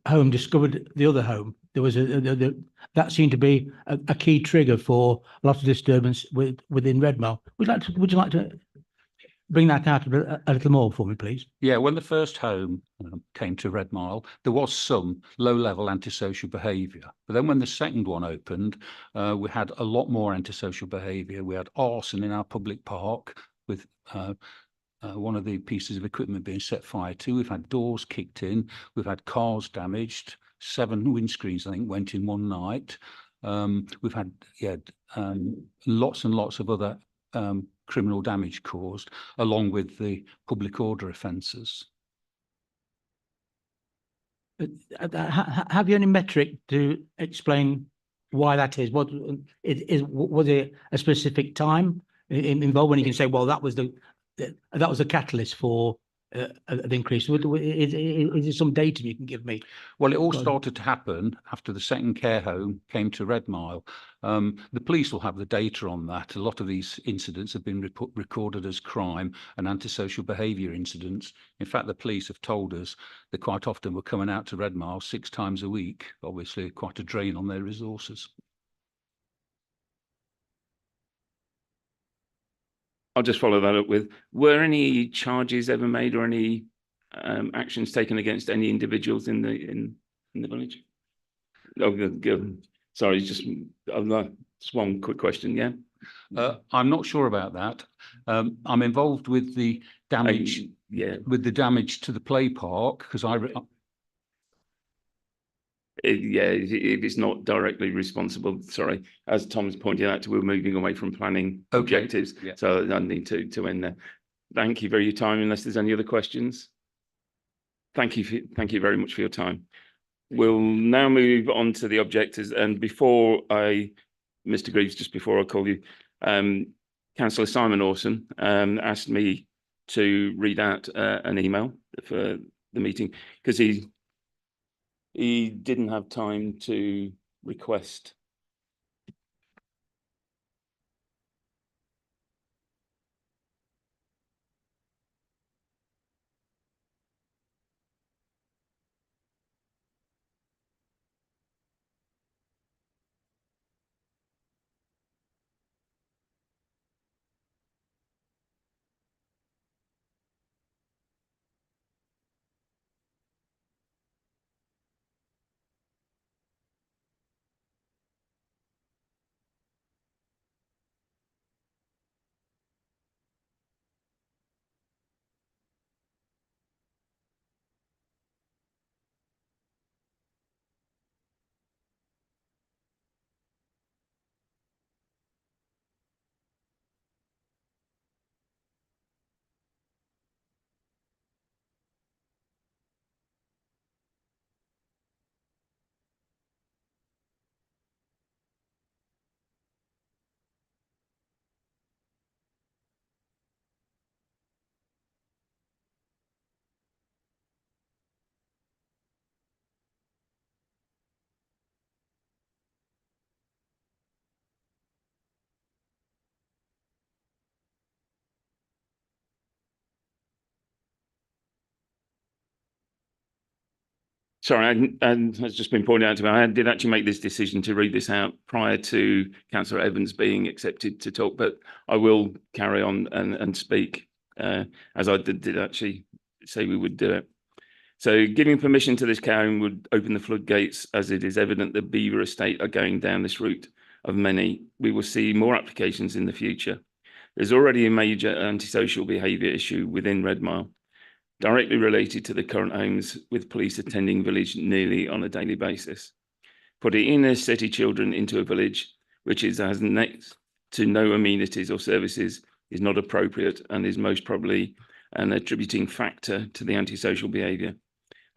home discovered the other home. There was that seemed to be a key trigger for a lot of disturbance within Redmile. Would you like to bring that out a little more for me, please? Yeah, when the first home came to Redmile, there was some low-level antisocial behaviour. But then when the second one opened, we had a lot more antisocial behaviour. We had arson in our public park with one of the pieces of equipment being set fire to. We've had doors kicked in. We've had cars damaged. 7 windscreens, I think, went in one night. We've had lots and lots of other criminal damage caused, along with the public order offences. Have you any metric to explain why that is? Was it a specific time involved when you can say, well, that was the catalyst for an increase? Is there some data you can give me? Well, it all started to happen after the second care home came to Redmile. The police will have the data on that. A lot of these incidents have been recorded as crime and antisocial behaviour incidents. In fact, the police have told us that quite often we're coming out to Redmile 6 times a week. Obviously, quite a drain on their resources. I'll just follow that up with, were any charges ever made or any actions taken against any individuals in the village? Oh, good. Sorry, just one quick question, yeah? I'm not sure about that. I'm involved with the damage Yeah, with the damage to the play park, because if it's not directly responsible, sorry, as Tom's pointed out, we're moving away from planning objectives. Yeah. So I need to end there. Thank you for your time, unless there's any other questions. Thank you very much for your time. We'll now move on to the objectives. And Mr. Greaves, just before I call you, Councillor Simon Orson asked me to read out an email for the meeting because he didn't have time to request. Sorry, and has just been pointed out to me, I did actually make this decision to read this out prior to Councillor Evans being accepted to talk, but I will carry on and speak as I did actually say we would do it. So giving permission to this care home would open the floodgates, as it is evident that Beaver Estate are going down this route of many. We will see more applications in the future. There's already a major antisocial behaviour issue within Redmile, directly related to the current homes, with police attending village nearly on a daily basis. Putting inner city children into a village which has next to no amenities or services is not appropriate and is most probably an attributing factor to the antisocial behaviour.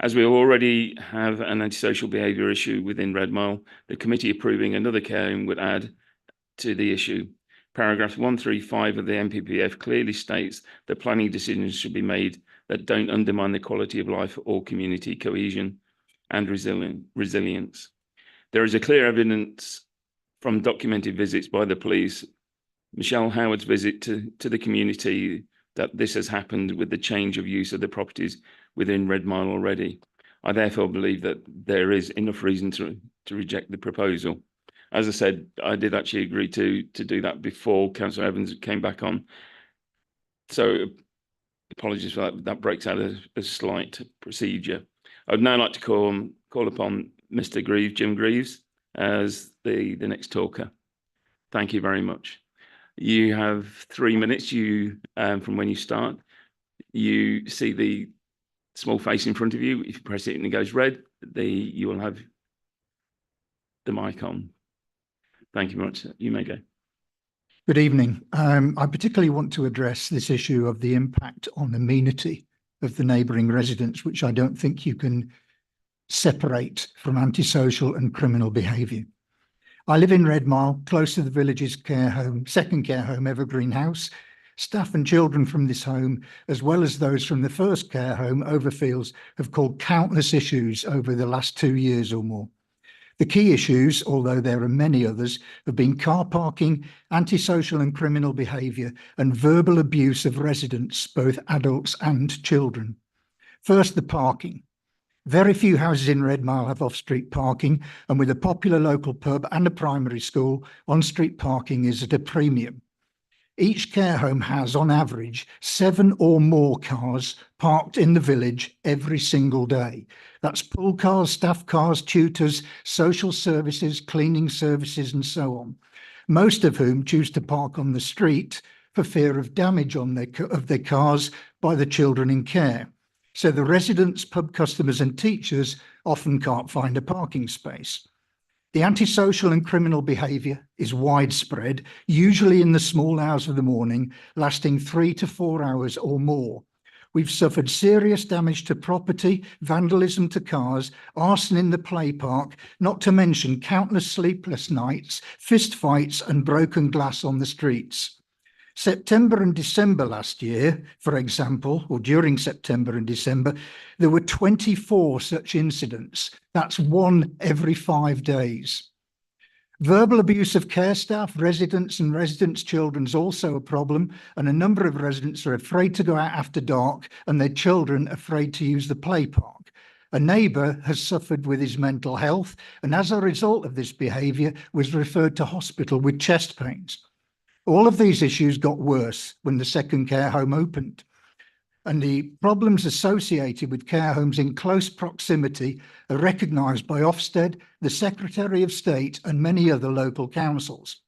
As we already have an antisocial behaviour issue within Redmile, the committee approving another care home would add to the issue. Paragraph 135 of the NPPF clearly states that planning decisions should be made that don't undermine the quality of life or community cohesion and resilience. There is a clear evidence from documented visits by the police, Michelle Howard's visit to the community, that this has happened with the change of use of the properties within Redmile already. I therefore believe that there is enough reason to reject the proposal. As I said, I did actually agree to do that before Councillor Evans came back on. So apologies for that. That breaks out a slight procedure. I'd now like to call upon Mr. Greaves, Jim Greaves, as the next talker. Thank you very much. You have 3 minutes. From when you start, you see the small face in front of you. If you press it and it goes red, you will have the mic on. Thank you very much. You may go. Good evening. I particularly want to address this issue of the impact on amenity of the neighbouring residents, which I don't think you can separate from antisocial and criminal behaviour. I live in Redmile, close to the village's care home, second care home, Evergreen House. Staff and children from this home, as well as those from the first care home, Overfields, have called countless issues over the last 2 years or more. The key issues, although there are many others, have been car parking, antisocial and criminal behaviour, and verbal abuse of residents, both adults and children. First, the parking. Very few houses in Redmile have off-street parking, and with a popular local pub and a primary school, on-street parking is at a premium. Each care home has, on average, 7 or more cars parked in the village every single day. That's pool cars, staff cars, tutors, social services, cleaning services, and so on. Most of whom choose to park on the street for fear of damage on their cars by the children in care. So the residents, pub customers and teachers often can't find a parking space. The antisocial and criminal behaviour is widespread, usually in the small hours of the morning, lasting 3 to 4 hours or more. We've suffered serious damage to property, vandalism to cars, arson in the play park, not to mention countless sleepless nights, fist fights and broken glass on the streets. September and December last year, for example, or during September and December, there were 24 such incidents. That's 1 every 5 days. Verbal abuse of care staff, residents and residents' children is also a problem, and a number of residents are afraid to go out after dark and their children afraid to use the play park. A neighbour has suffered with his mental health and as a result of this behaviour was referred to hospital with chest pains. All of these issues got worse when the second care home opened, and the problems associated with care homes in close proximity are recognised by Ofsted, the Secretary of State and many other local councils.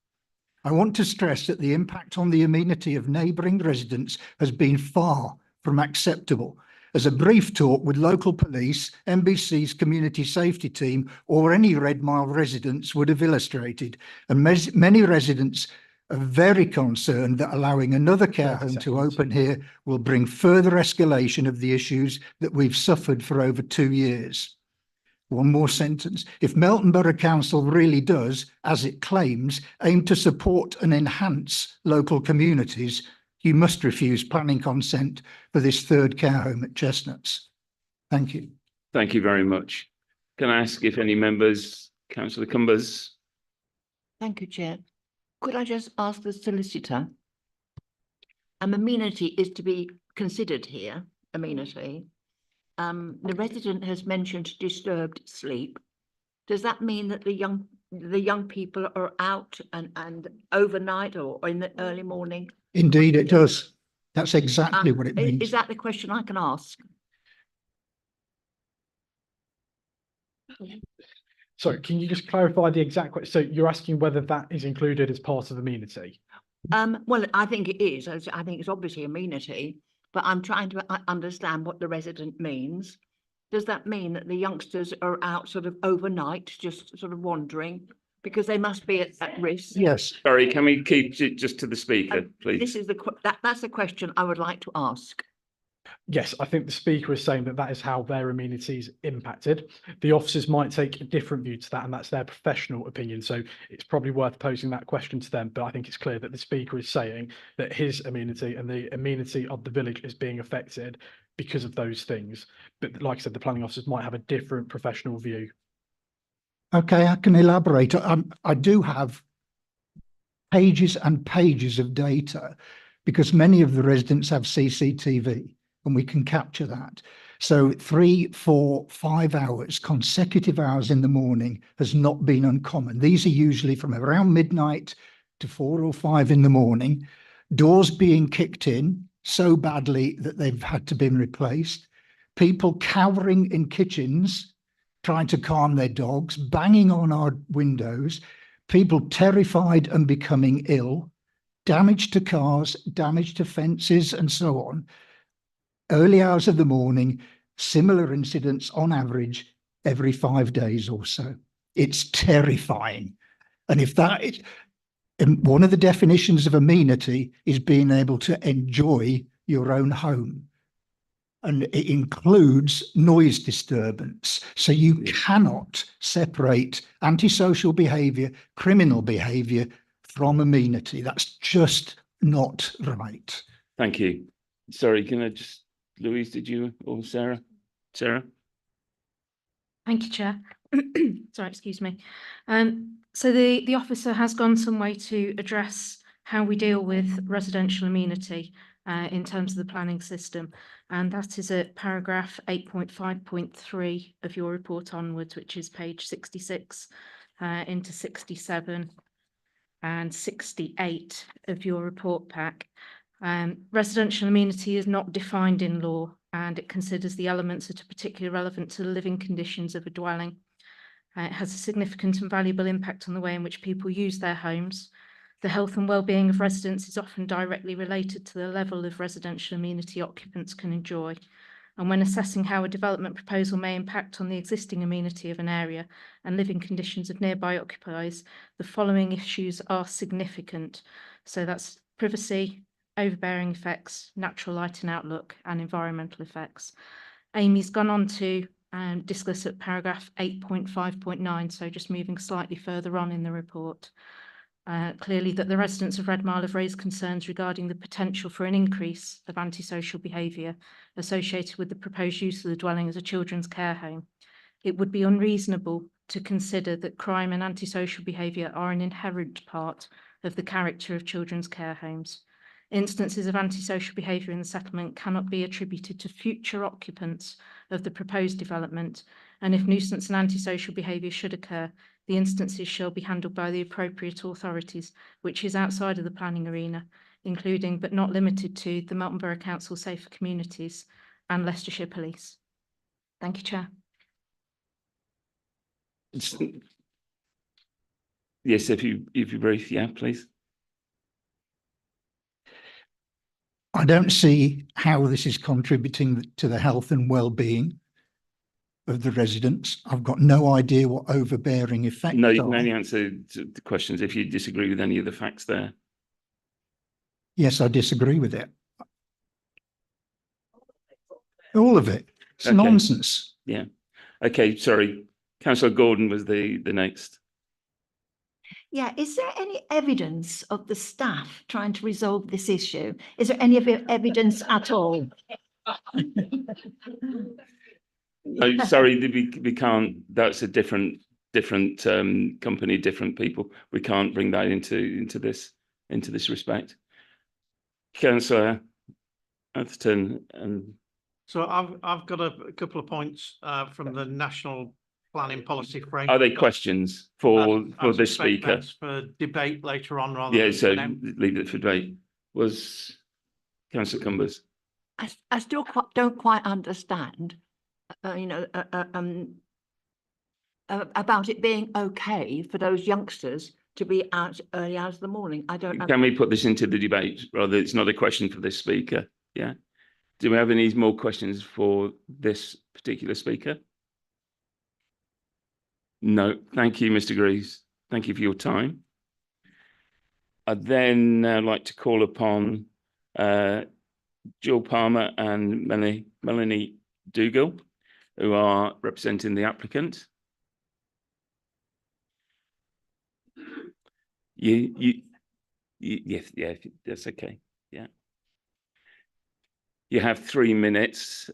I want to stress that the impact on the amenity of neighbouring residents has been far from acceptable, as a brief talk with local police, MBC's community safety team or any Red Mile residents would have illustrated, and many residents are very concerned that allowing another care home to open here will bring further escalation of the issues that we've suffered for over 2 years. One more sentence. If Melton Borough Council really does, as it claims, aim to support and enhance local communities, you must refuse planning consent for this third care home at Chestnuts. Thank you. Thank you very much. Can I ask if any members, Councillor Cumbers? Thank you, Chair. Could I just ask the solicitor? Amenity is to be considered here, amenity. The resident has mentioned disturbed sleep. Does that mean that the young people are out and overnight or in the early morning? Indeed, it does. That's exactly what it means. Is that the question I can ask? Sorry, can you just clarify the exact question? So you're asking whether that is included as part of amenity? Well, I think it is. I think it's obviously amenity, but I'm trying to understand what the resident means. Does that mean that the youngsters are out sort of overnight, just sort of wandering? Because they must be at risk. Yes. Sorry, can we keep it just to the speaker, please? This is that's the question I would like to ask. Yes, I think the speaker is saying that that is how their amenities impacted. The officers might take a different view to that, and that's their professional opinion. So it's probably worth posing that question to them. But I think it's clear that the speaker is saying that his amenity and the amenity of the village is being affected because of those things. But like I said, the planning officers might have a different professional view. Okay, I can elaborate. I do have pages and pages of data because many of the residents have CCTV. And we can capture that. So 3, 4, 5 hours, consecutive hours in the morning has not been uncommon. These are usually from around midnight to 4 or 5 in the morning, doors being kicked in so badly that they've had to be replaced, people cowering in kitchens, trying to calm their dogs, banging on our windows, people terrified and becoming ill, damage to cars, damage to fences and so on. Early hours of the morning, similar incidents on average every 5 days or so. It's terrifying. And if that is one of the definitions of amenity is being able to enjoy your own home. And it includes noise disturbance. So you cannot separate antisocial behaviour, criminal behaviour from amenity. That's just not right. Thank you. Sorry, can I just... Louise, did you, or Sarah? Sarah? Thank you, Chair. Sorry, excuse me. So the officer has gone some way to address how we deal with residential amenity in terms of the planning system. And that is at paragraph 8.5.3 of your report onwards, which is page 66 into 67 and 68 of your report pack. Residential amenity is not defined in law, and it considers the elements that are particularly relevant to the living conditions of a dwelling. It has a significant and valuable impact on the way in which people use their homes. The health and well-being of residents is often directly related to the level of residential amenity occupants can enjoy. And when assessing how a development proposal may impact on the existing amenity of an area and living conditions of nearby occupiers, the following issues are significant. So that's privacy, overbearing effects, natural light and outlook, and environmental effects. Amy's gone on to discuss at paragraph 8.5.9, so just moving slightly further on in the report. Clearly that the residents of Redmile have raised concerns regarding the potential for an increase of antisocial behaviour associated with the proposed use of the dwelling as a children's care home. It would be unreasonable to consider that crime and antisocial behaviour are an inherent part of the character of children's care homes. Instances of antisocial behaviour in the settlement cannot be attributed to future occupants of the proposed development, and if nuisance and antisocial behaviour should occur, the instances shall be handled by the appropriate authorities, which is outside of the planning arena, including but not limited to the Melton Borough Council Safer Communities and Leicestershire Police. Thank you, Chair. Yes, if you brief, yeah, please. I don't see how this is contributing to the health and well-being of the residents. I've got no idea what overbearing effects No, are. you can only answer the questions if you disagree with any of the facts there. Yes, I disagree with it. All of it. It's Okay. nonsense. Yeah. Okay, sorry. Councillor Gordon was the next. Yeah, is there any evidence of the staff trying to resolve this issue? Is there any evidence at all? No, sorry, we can't. That's a different company, different people. We can't bring that into this respect. Councillor Atherton and So I've got a couple of points from the National Planning Policy Framework. are they questions for I the suspect speaker? that's for debate later on rather Yeah, than so now. leave it for debate. Was Councillor Cumbers? I still don't quite understand, about it being okay for those youngsters to be out early hours of the morning. I don't. Can we put this into the debate? Rather, it's not a question for this speaker. Yeah. Do we have any more questions for this particular speaker? No. Thank you, Mr. Greaves. Thank you for your time. I'd then like to call upon Jill Palmer and Melanie Dougal, who are representing the applicant. Yes, that's okay. Yeah. You have 3 minutes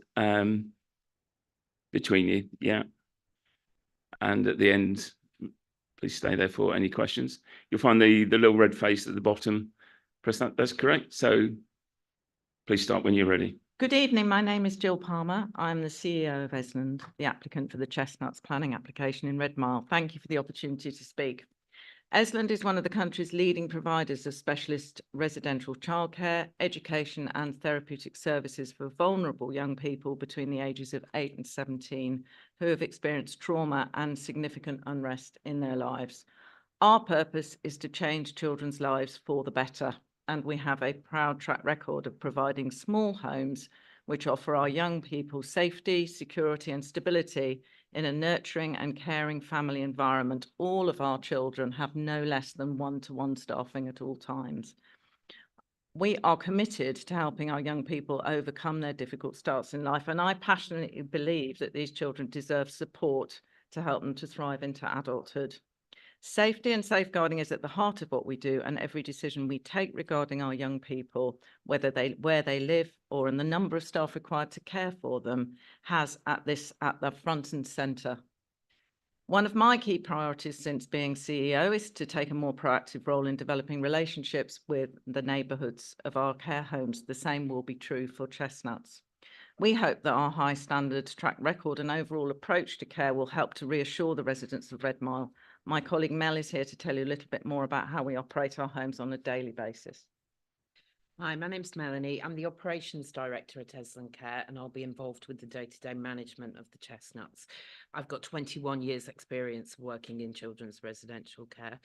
between you, yeah. And at the end, please stay there for any questions. You'll find the little red face at the bottom. Press that, that's correct. So please start when you're ready. Good evening, my name is Jill Palmer. I'm the CEO of Esland, the applicant for the Chestnuts planning application in Redmile. Thank you for the opportunity to speak. Esland is one of the country's leading providers of specialist residential childcare, education and therapeutic services for vulnerable young people between the ages of 8 and 17 who have experienced trauma and significant unrest in their lives. Our purpose is to change children's lives for the better, and we have a proud track record of providing small homes which offer our young people safety, security and stability in a nurturing and caring family environment. All of our children have no less than one-to-one staffing at all times. We are committed to helping our young people overcome their difficult starts in life, and I passionately believe that these children deserve support to help them to thrive into adulthood. Safety and safeguarding is at the heart of what we do, and every decision we take regarding our young people, where they live or in the number of staff required to care for them, has at the front and centre. One of my key priorities since being CEO is to take a more proactive role in developing relationships with the neighbourhoods of our care homes. The same will be true for Chestnuts. We hope that our high standard track record and overall approach to care will help to reassure the residents of Redmile. My colleague Mel is here to tell you a little bit more about how we operate our homes on a daily basis. Hi, my name's Melanie. I'm the Operations Director at Esland Care, and I'll be involved with the day-to-day management of the Chestnuts. I've got 21 years experience working in children's residential care.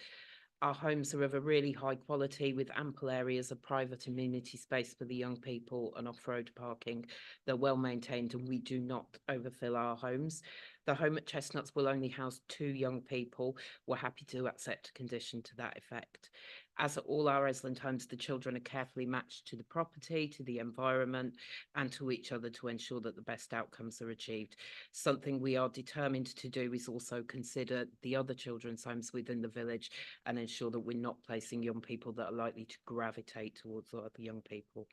Our homes are of a really high quality with ample areas of private amenity space for the young people and off-road parking. They're well maintained and we do not overfill our homes. The home at Chestnuts will only house 2 young people. We're happy to accept a condition to that effect. As at all our Esland homes, the children are carefully matched to the property, to the environment, and to each other to ensure that the best outcomes are achieved. Something we are determined to do is also consider the other children's homes within the village and ensure that we're not placing young people that are likely to gravitate towards other young people.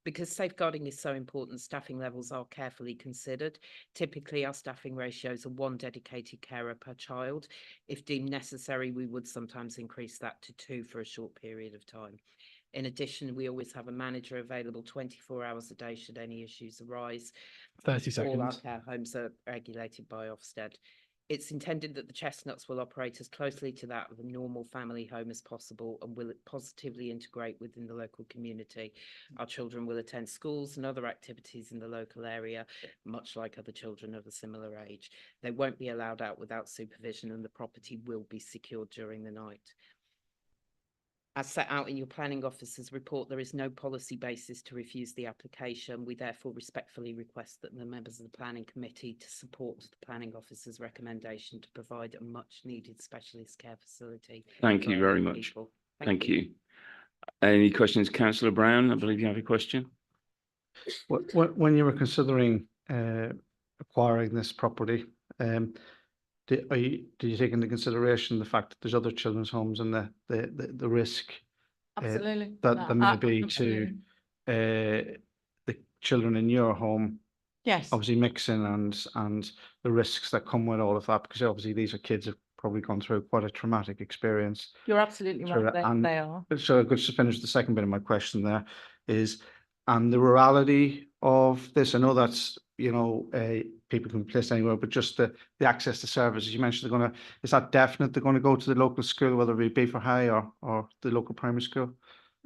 Because safeguarding is so important, staffing levels are carefully considered. Typically, our staffing ratios are 1 dedicated carer per child. If deemed necessary, we would sometimes increase that to 2 for a short period of time. In addition, we always have a manager available 24 hours a day should any issues arise. 30 seconds. All our care homes are regulated by Ofsted. It's intended that the Chestnuts will operate as closely to that of a normal family home as possible and will positively integrate within the local community. Our children will attend schools and other activities in the local area, much like other children of a similar age. They won't be allowed out without supervision and the property will be secured during the night. As set out in your planning officer's report, there is no policy basis to refuse the application. We therefore respectfully request that the members of the planning committee to support the planning officer's recommendation to provide a much needed specialist care facility. Thank for you our very young much. people. Thank you. Any questions, councillor Brown? I believe you have a question. When you were considering acquiring this property, did you take into consideration the fact that there's other children's homes and the risk Absolutely. that there may be Absolutely. to the children in your home? Yes. Obviously mixing and the risks that come with all of that, because obviously these are kids who've probably gone through quite a traumatic experience. You're absolutely through right. it. And They are. so I could just finish the second bit of my question there is, and the rurality of this, I know that's, people can be placed anywhere, but just the access to services, you mentioned is that definite they're going to go to the local school, whether it be Beaver High or the local primary school?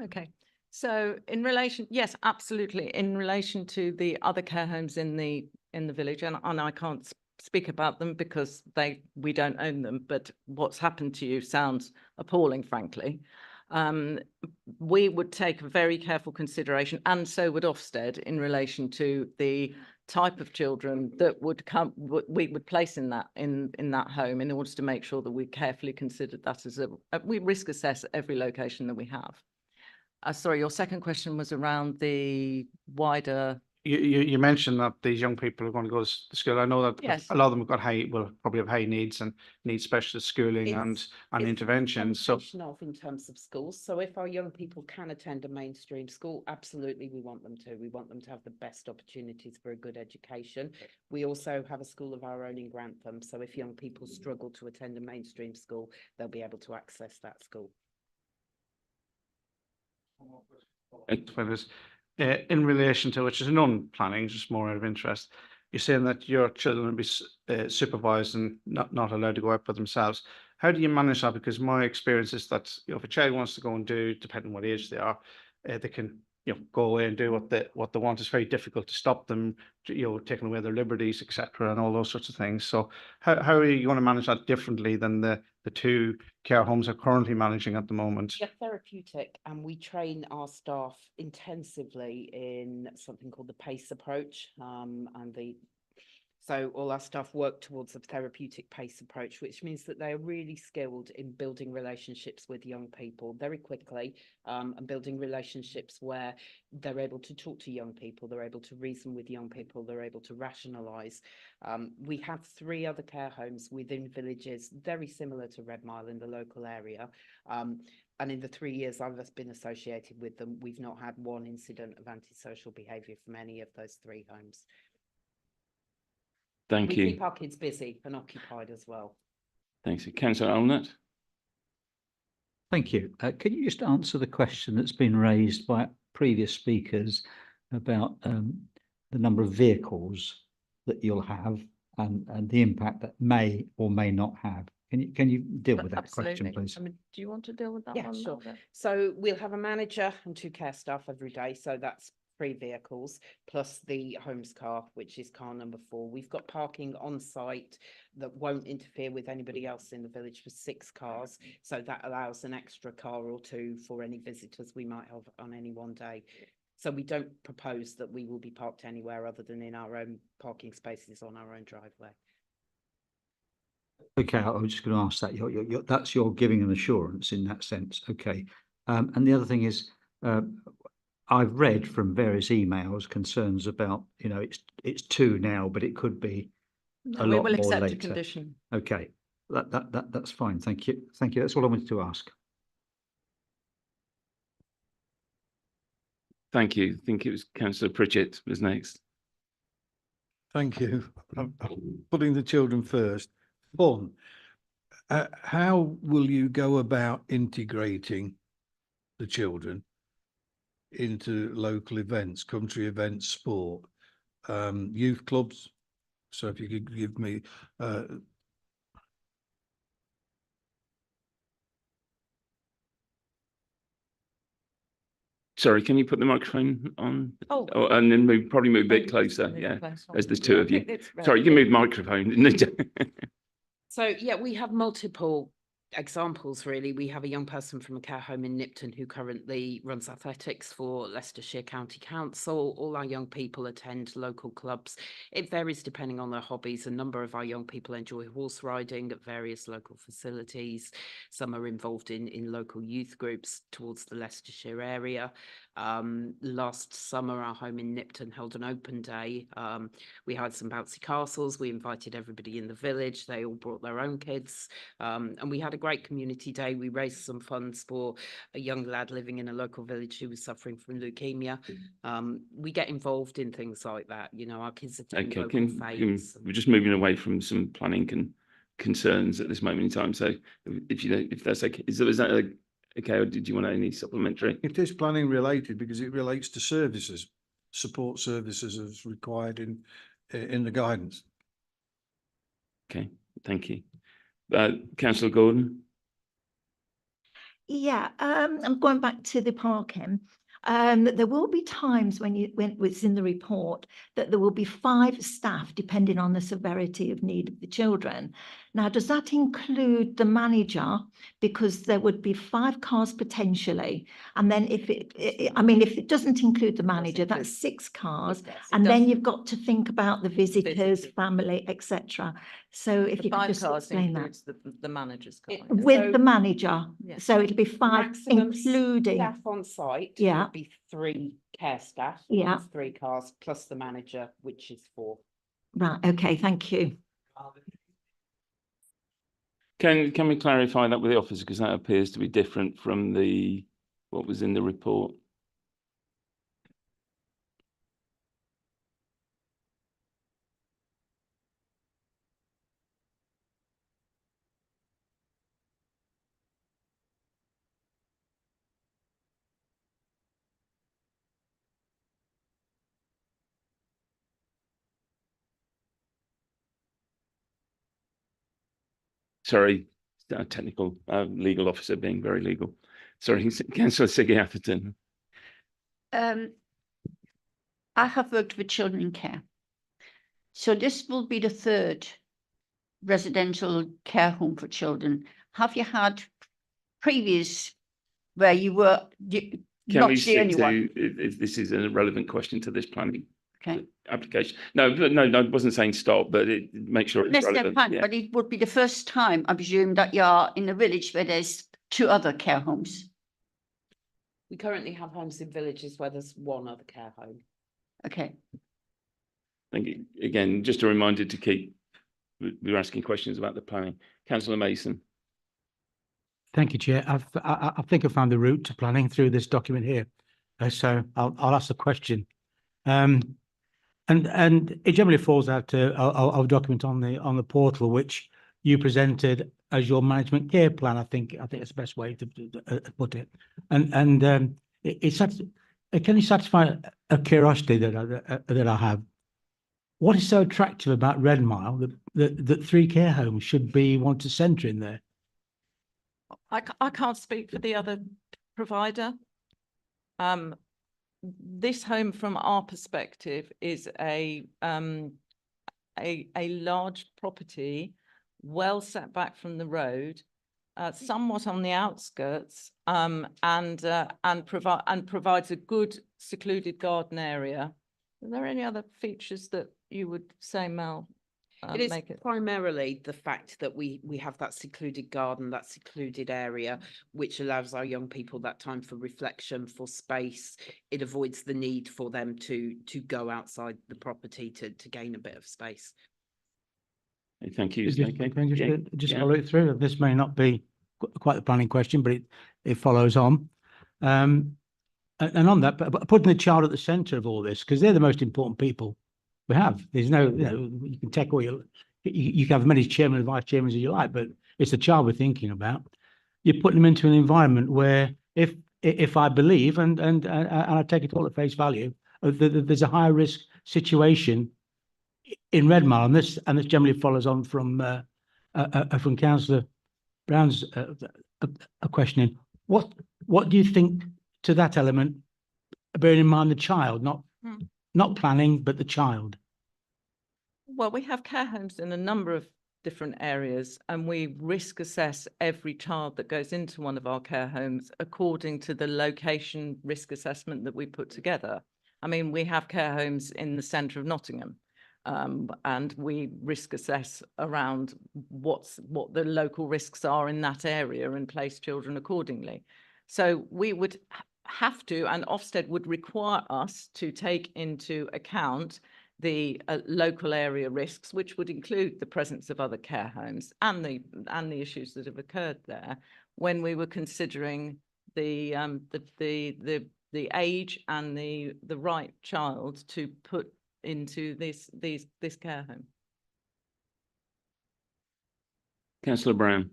Okay. So in relation, yes, absolutely. In relation to the other care homes in the village, and I can't speak about them because we don't own them, but what's happened to you sounds appalling, frankly. We would take a very careful consideration, and so would Ofsted, in relation to the type of children that would come, we would place in that home, in order to make sure that we carefully considered that as we risk assess every location that we have. Sorry, your second question was around the wider. You mentioned that these young people are going to go to school. I know that Yes. a lot of them have got will probably have high needs and need specialist schooling and interventions. So In terms of schools, so if our young people can attend a mainstream school, absolutely we want them to. We want them to have the best opportunities for a good education. We also have a school of our own in Grantham, so if young people struggle to attend a mainstream school, they'll be able to access that school. In relation to, which is non-planning, just more out of interest, you're saying that your children will be supervised and not allowed to go out by themselves. How do you manage that? Because my experience is that if a child wants to go and do, depending on what age they are, they can go away and do what they want. It's very difficult to stop them, taking away their liberties, etc., and all those sorts of things. So how are you going to manage that differently than the 2 care homes are currently managing at the moment? Yeah, therapeutic, and we train our staff intensively in something called the PACE approach, so all our staff work towards a therapeutic PACE approach, which means that they are really skilled in building relationships with young people very quickly, and building relationships where they're able to talk to young people, they're able to reason with young people, they're able to rationalise. We have 3 other care homes within villages very similar to Red Mile in the local area. And in the 3 years I've been associated with them, we've not had one incident of antisocial behaviour from any of those 3 homes. Thank you. We keep our kids busy and occupied as well. Thanks. Councillor Allnut. Thank you. Can you just answer the question that's been raised by previous speakers about the number of vehicles that you'll have and the impact that may or may not have? Can you deal with that question, please? I mean, do you want to deal with that Yeah, one? sure. Margaret? So we'll have a manager and 2 care staff every day. So that's 3 vehicles, plus the homes car, which is car number 4. We've got parking on site that won't interfere with anybody else in the village for 6 cars. So that allows an extra car or 2 for any visitors we might have on any one day. So we don't propose that we will be parked anywhere other than in our own parking spaces on our own driveway. Okay, I was just going to ask that. That's your giving an assurance in that sense. Okay. And the other thing is, I've read from various emails concerns about, you know, it's 2 now, but it could be No, a we lot will more accept a later. condition. Okay, that's fine. Thank you. Thank you. That's all I wanted to ask. Thank you. I think it was Councillor Pritchett was next. Thank you. Putting the children first. Fun. How will you go about integrating the children into local events, country events, sport, youth clubs? So if you could give me Sorry, can you put the microphone on? Oh. And then probably move a bit closer. Yeah, as there's 2 of you. Sorry, you can move microphone. So yeah, we have multiple examples really. We have a young person from a care home in Nipton who currently runs athletics for Leicestershire County Council. All our young people attend local clubs. It varies depending on their hobbies. A number of our young people enjoy horse riding at various local facilities. Some are involved in local youth groups towards the Leicestershire area. Last summer, our home in Nipton held an open day. We had some bouncy castles. We invited everybody in the village. They all brought their own kids. And we had a great community day. We raised some funds for a young lad living in a local village who was suffering from leukemia. We get involved in things like that. You know, our kids attend local fates. We're just moving away from some planning concerns at this moment in time. So if that's okay, is that okay, or did you want any supplementary? It is planning related because it relates to services, support services as required in the guidance. Okay, thank you. Councillor Gordon. Yeah, I'm going back to the parking. There will be times when it's in the report that there will be 5 staff depending on the severity of need of the children. Now, does that include the manager? Because there would be 5 cars potentially, and then if it doesn't include the manager, that's 6 cars, and then you've got to think about the visitors, family, etc. So if you could just explain that. The manager's car. With the manager, so it'll be 5 Maximum including staff on site. Yeah. Would be 3 care staff. Yeah. 3 cars plus the manager, which is 4. Right. Okay. Thank you. Can we clarify that with the officer, because that appears to be different from what was in the report? Sorry, technical legal officer being very legal. Sorry, Councillor Siggy Atherton. I have worked with children in care. So this will be the 3rd residential care home for children. Have you had previous where you were Can not we the stick only to, one? if this is a relevant question to this planning Okay. application? No, I wasn't saying stop, but make sure it's Necessarily relevant. fine, but it would be the first time, I presume, that you're in a village where there's 2 other care homes. We currently have homes in villages where there's 1 other care home. Okay. Thank you. Again, just a reminder to keep, we're asking questions about the planning. Councillor Mason. Thank you, Chair. I think I found the route to planning through this document here. So I'll ask the question. And it generally falls out to our document on the portal, which you presented as your management care plan. I think it's the best way to put it. And can you satisfy a curiosity that I have? What is so attractive about Red Mile that 3 care homes should want to centre in there? I can't speak for the other provider. this home from our perspective is a large property, well set back from the road, somewhat on the outskirts, and provides a good secluded garden area. Are there any other features that you would say, Mel? It is make it primarily the fact that we have that secluded garden, that secluded area, which allows our young people that time for reflection, for space. It avoids the need for them to go outside the property to gain a bit of space. Thank you. Just, Okay. can I Yeah. just Yeah. follow it through. This may not be quite the planning question, but it follows on. And on that, but putting the child at the centre of all this, because they're the most important people we have. There's no, you can take all you can have as many chairmen and vice chairmen as you like, but it's the child we're thinking about. You're putting them into an environment where, if I believe and I take it all at face value, there's a higher risk situation in Redmile, and this generally follows on from Councillor Brown's questioning. What do you think to that element, bearing in mind the child, not planning, but the child? Well, we have care homes in a number of different areas, and we risk assess every child that goes into one of our care homes according to the location risk assessment that we put together. I mean, we have care homes in the centre of Nottingham, and we risk assess around what the local risks are in that area and place children accordingly. So we would have to, and Ofsted would require us to take into account the local area risks, which would include the presence of other care homes and the issues that have occurred there when we were considering the age and the right child to put into this care home. Councillor Brown.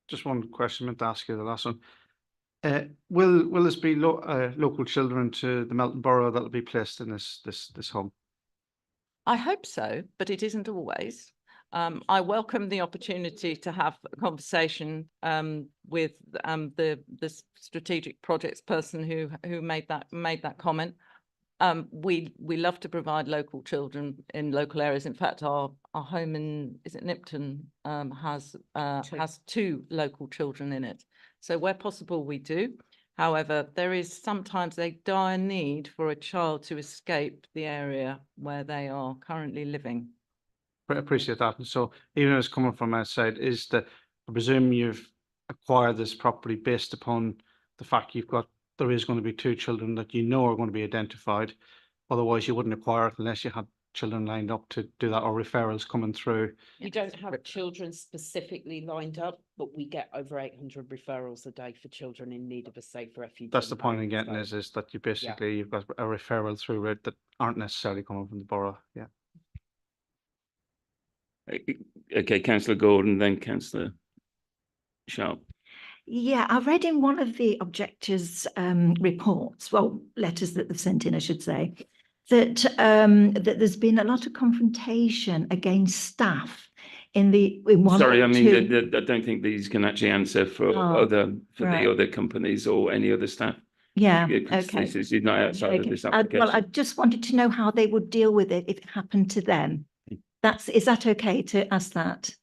Just one question I meant to ask you, the last one. Will this be local children to the Melton Borough that will be placed in this home? I hope so, but it isn't always. I welcome the opportunity to have a conversation with the strategic projects person who made that comment. We love to provide local children in local areas. In fact, our home in Nipton has 2 local children in it. So where possible, we do. However, there is sometimes a dire need for a child to escape the area where they are currently living. I appreciate that. And so even though it's coming from outside, I presume you've acquired this property based upon the fact there is going to be 2 children that you know are going to be identified. Otherwise, you wouldn't acquire it unless you had children lined up to do that, or referrals coming through. We don't have children specifically lined up, but we get over 800 referrals a day for children in need of a safe refuge. That's the point I'm getting, is that you've got a referral through it that aren't necessarily coming from the borough. Yeah. Okay, Councillor Gordon, then Councillor Sharp. Yeah, I read in one of the objectors' reports, well, letters that they've sent in, I should say, that that there's been a lot of confrontation against staff in one. Sorry, I mean, I don't think these can actually answer for the other companies or any other staff. Yeah, okay. This is not outside of this application. Well, I just wanted to know how they would deal with it if it happened to them. Is that okay to ask that?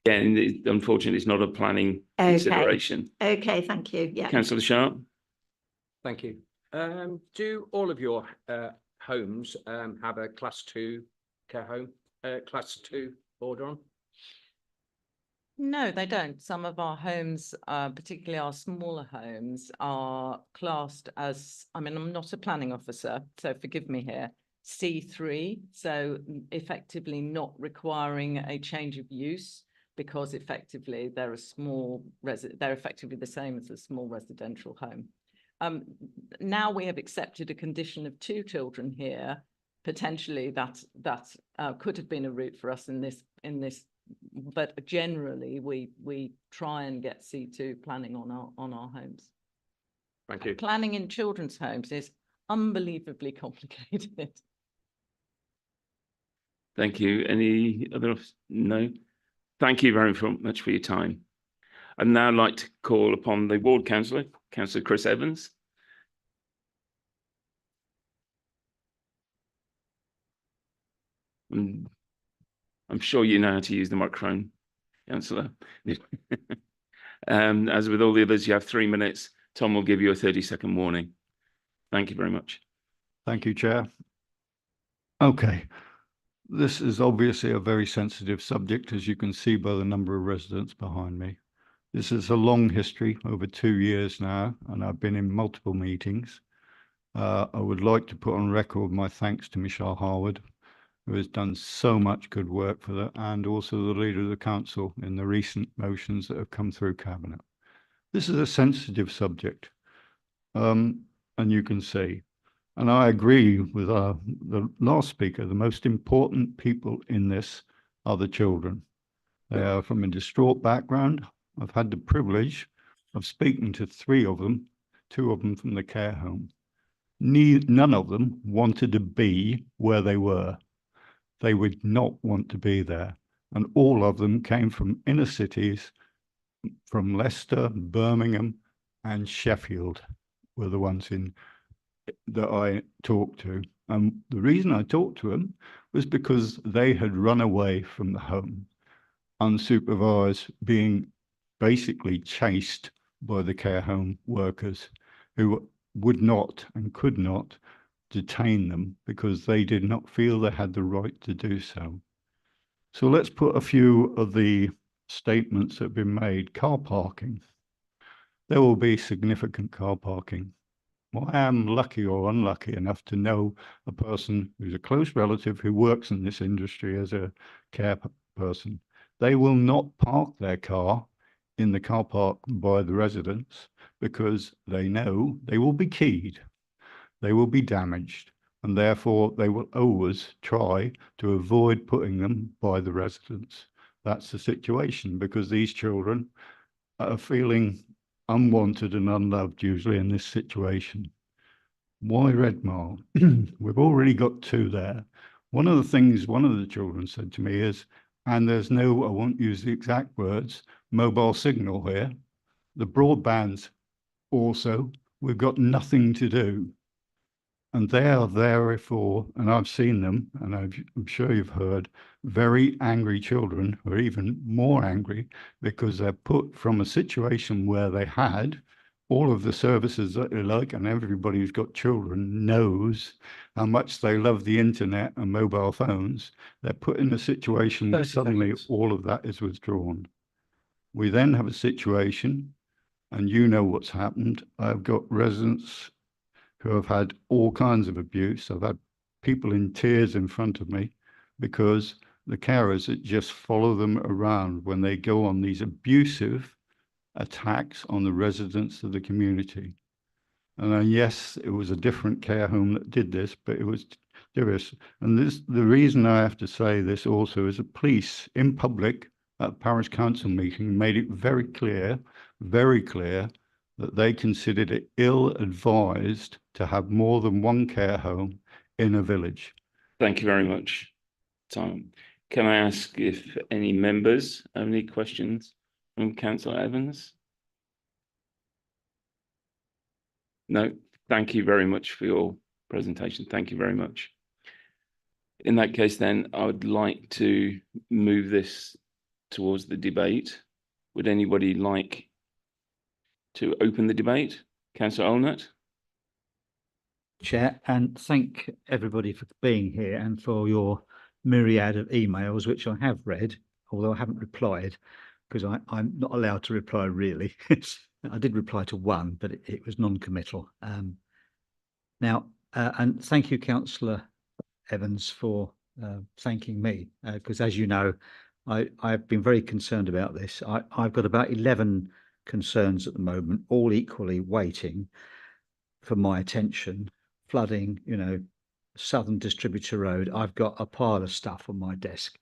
Yeah, and unfortunately, it's not a planning consideration. Okay, thank you. Yeah. Councillor Sharp. Thank you. Do all of your homes have a class 2 care home, class 2 order on? No, they don't. Some of our homes, particularly our smaller homes, are classed as, I mean, I'm not a planning officer, so forgive me here, C3, so effectively not requiring a change of use, because effectively they're effectively the same as a small residential home. Now we have accepted a condition of 2 children here. Potentially that could have been a route for us in this, but generally we try and get C2 planning on our homes. Thank you. Planning in children's homes is unbelievably complicated. Thank you. Any other? No. Thank you very much for your time. I'd now like to call upon the ward councillor, Councillor Chris Evans. I'm sure you know how to use the microphone, Councillor. As with all the others, you have 3 minutes. Tom will give you a 30-second warning. Thank you very much. Thank you, Chair. Okay. This is obviously a very sensitive subject, as you can see by the number of residents behind me. This is a long history, over 2 years now, and I've been in multiple meetings. I would like to put on record my thanks to Michelle Harwood, who has done so much good work for that, and also the Leader of the Council in the recent motions that have come through Cabinet. This is a sensitive subject, and you can see, and I agree with the last speaker, the most important people in this are the children. They are from a distraught background. I've had the privilege of speaking to 3 of them, 2 of them from the care home. None of them wanted to be where they were. They would not want to be there. And all of them came from inner cities, from Leicester, Birmingham, and Sheffield were the ones that I talked to. And the reason I talked to them was because they had run away from the home, unsupervised, being basically chased by the care home workers who would not and could not detain them because they did not feel they had the right to do so. So let's put a few of the statements that have been made. Car parking. There will be significant car parking. Well, I am lucky or unlucky enough to know a person who's a close relative who works in this industry as a care person. They will not park their car in the car park by the residents because they know they will be keyed, they will be damaged, and therefore they will always try to avoid putting them by the residents. That's the situation, because these children are feeling unwanted and unloved usually in this situation. Why Redmile? We've already got 2 there. One of the things one of the children said to me is, and there's no, I won't use the exact words, mobile signal here. The broadband's also, we've got nothing to do. And they are therefore, and I've seen them, and I'm sure you've heard, very angry children who are even more angry because they're put from a situation where they had all of the services that they like, and everybody who's got children knows how much they love the internet and mobile phones. They're put in a situation where suddenly all of that is withdrawn. We then have a situation, and you know what's happened. I've got residents who have had all kinds of abuse. I've had people in tears in front of me because the carers that just follow them around when they go on these abusive attacks on the residents of the community. And yes, it was a different care home that did this, but it was serious. And the reason I have to say this also is the police in public at parish council meeting made it very clear that they considered it ill-advised to have more than 1 care home in a village. Thank you very much, Tom. Can I ask if any members have any questions from Councillor Evans? No, thank you very much for your presentation. Thank you very much. In that case, then, I would like to move this towards the debate. Would anybody like to open the debate? Councillor Olnett. Chair, and thank everybody for being here and for your myriad of emails, which I have read, although I haven't replied because I'm not allowed to reply really. I did reply to 1, but it was non-committal. Now, and thank you, Councillor Evans, for thanking me, because as you know, I've been very concerned about this. I've got about 11 concerns at the moment, all equally waiting for my attention. Flooding, Southern Distributor Road. I've got a pile of stuff on my desk,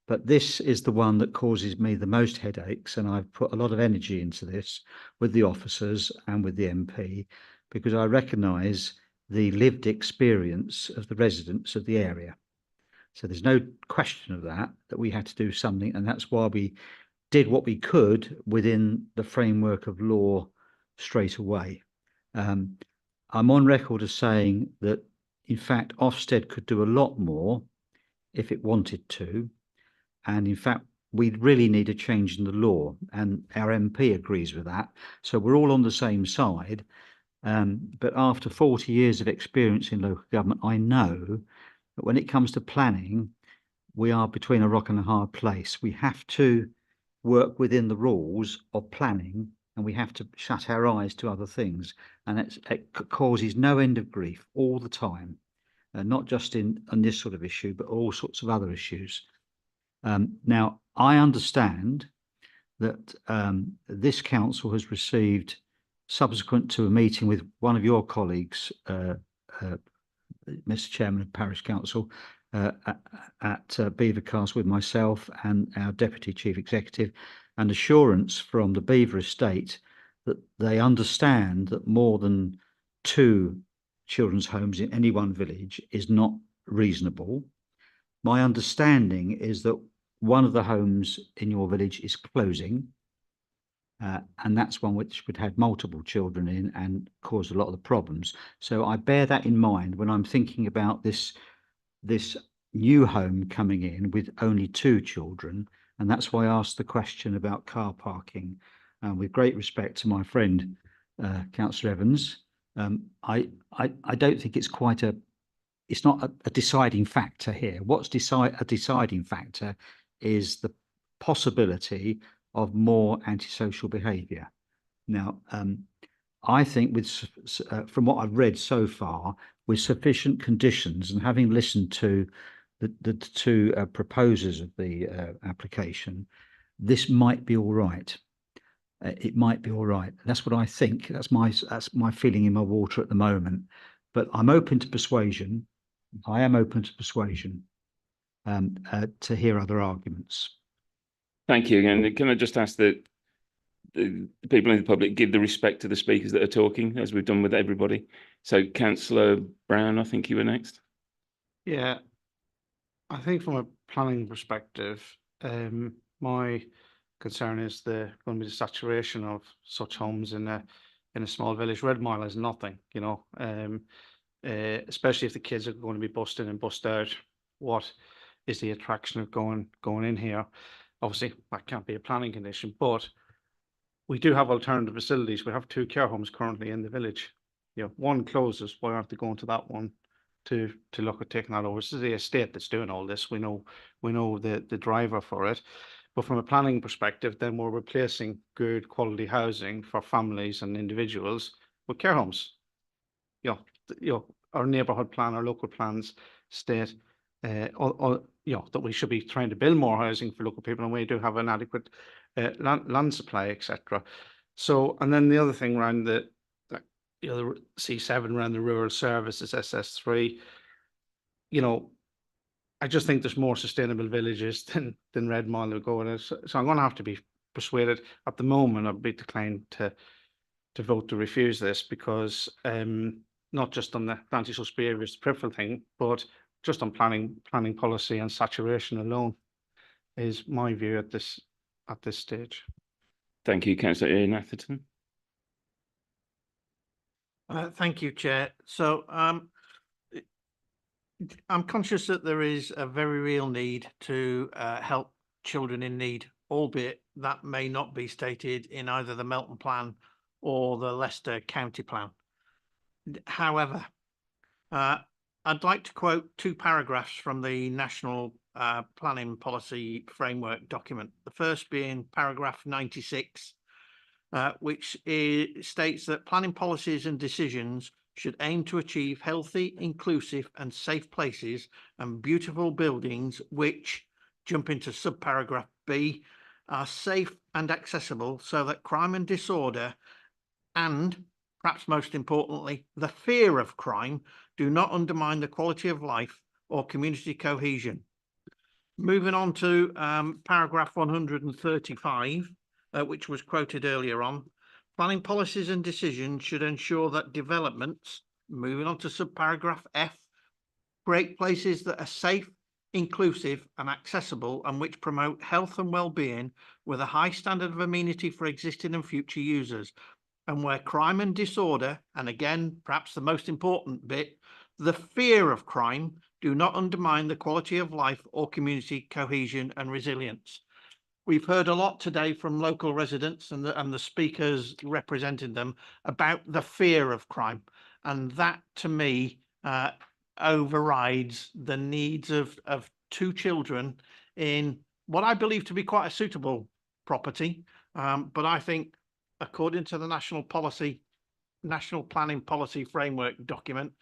but this is the one that causes me the most headaches, and I've put a lot of energy into this with the officers and with the MP, because I recognise the lived experience of the residents of the area. So there's no question of that we had to do something, and that's why we did what we could within the framework of law straight away. I'm on record as saying that, in fact, Ofsted could do a lot more if it wanted to. And in fact, we really need a change in the law, and our MP agrees with that. So we're all on the same side. But after 40 years of experience in local government, I know that when it comes to planning, we are between a rock and a hard place. We have to work within the rules of planning, and we have to shut our eyes to other things. And it causes no end of grief all the time, not just on this sort of issue, but all sorts of other issues. Now, I understand that this council has received, subsequent to a meeting with one of your colleagues, Mr. Chairman of Parish Council, at Beaver Castle with myself and our Deputy Chief Executive, and assurance from the Beaver Estate that they understand that more than 2 children's homes in any one village is not reasonable. My understanding is that one of the homes in your village is closing, and that's one which would have multiple children in and cause a lot of the problems. So I bear that in mind when I'm thinking about this new home coming in with only 2 children, and that's why I asked the question about car parking. With great respect to my friend, Councillor Evans, I don't think it's it's not a deciding factor here. What's a deciding factor is the possibility of more antisocial behaviour. Now, I think from what I've read so far, with sufficient conditions, and having listened to the 2 proposers of the application, this might be all right. It might be all right. That's what I think. That's my feeling in my water at the moment. But I'm open to persuasion. I am open to persuasion to hear other arguments. Thank you. And can I just ask that the people in the public give the respect to the speakers that are talking, as we've done with everybody. So Councillor Brown, I think you were next. Yeah, I think from a planning perspective, my concern is going to be the saturation of such homes in a small village. Red Mile is nothing, you know, especially if the kids are going to be bussed in and bussed out. What is the attraction of going in here? Obviously, that can't be a planning condition, but we do have alternative facilities. We have 2 care homes currently in the village. You know, one closes. Why aren't they going to that one to look at taking that over? This is the estate that's doing all this. We know the driver for it. But from a planning perspective, then we're replacing good quality housing for families and individuals with care homes. You know, our neighbourhood plan, our local plans state, you know, that we should be trying to build more housing for local people, and we do have an adequate land supply, etc. So, and then the other thing around the C7 around the rural services, SS3, you know, I just think there's more sustainable villages than Red Mile will go in. So I'm going to have to be persuaded. At the moment, I'd be declined to vote to refuse this, because not just on the antisocial behaviour, the peripheral thing, but just on planning policy and saturation alone is my view at this stage. Thank you, Councillor Ian Atherton. Thank you, Chair. So I'm conscious that there is a very real need to help children in need, albeit that may not be stated in either the Melton Plan or the Leicester County Plan. However, I'd like to quote 2 paragraphs from the National Planning Policy Framework document. The first being paragraph 96, which states that planning policies and decisions should aim to achieve healthy, inclusive and safe places and beautiful buildings which, jump into subparagraph B, are safe and accessible so that crime and disorder and, perhaps most importantly, the fear of crime do not undermine the quality of life or community cohesion. Moving on to paragraph 135, which was quoted earlier on. Planning policies and decisions should ensure that developments, moving on to subparagraph F, create places that are safe, inclusive and accessible and which promote health and well-being with a high standard of amenity for existing and future users, and where crime and disorder, and again, perhaps the most important bit, the fear of crime, do not undermine the quality of life or community cohesion and resilience. We've heard a lot today from local residents and the speakers representing them about the fear of crime. And that to me overrides the needs of 2 children in what I believe to be quite a suitable property. But I think according to the National Planning Policy Framework document,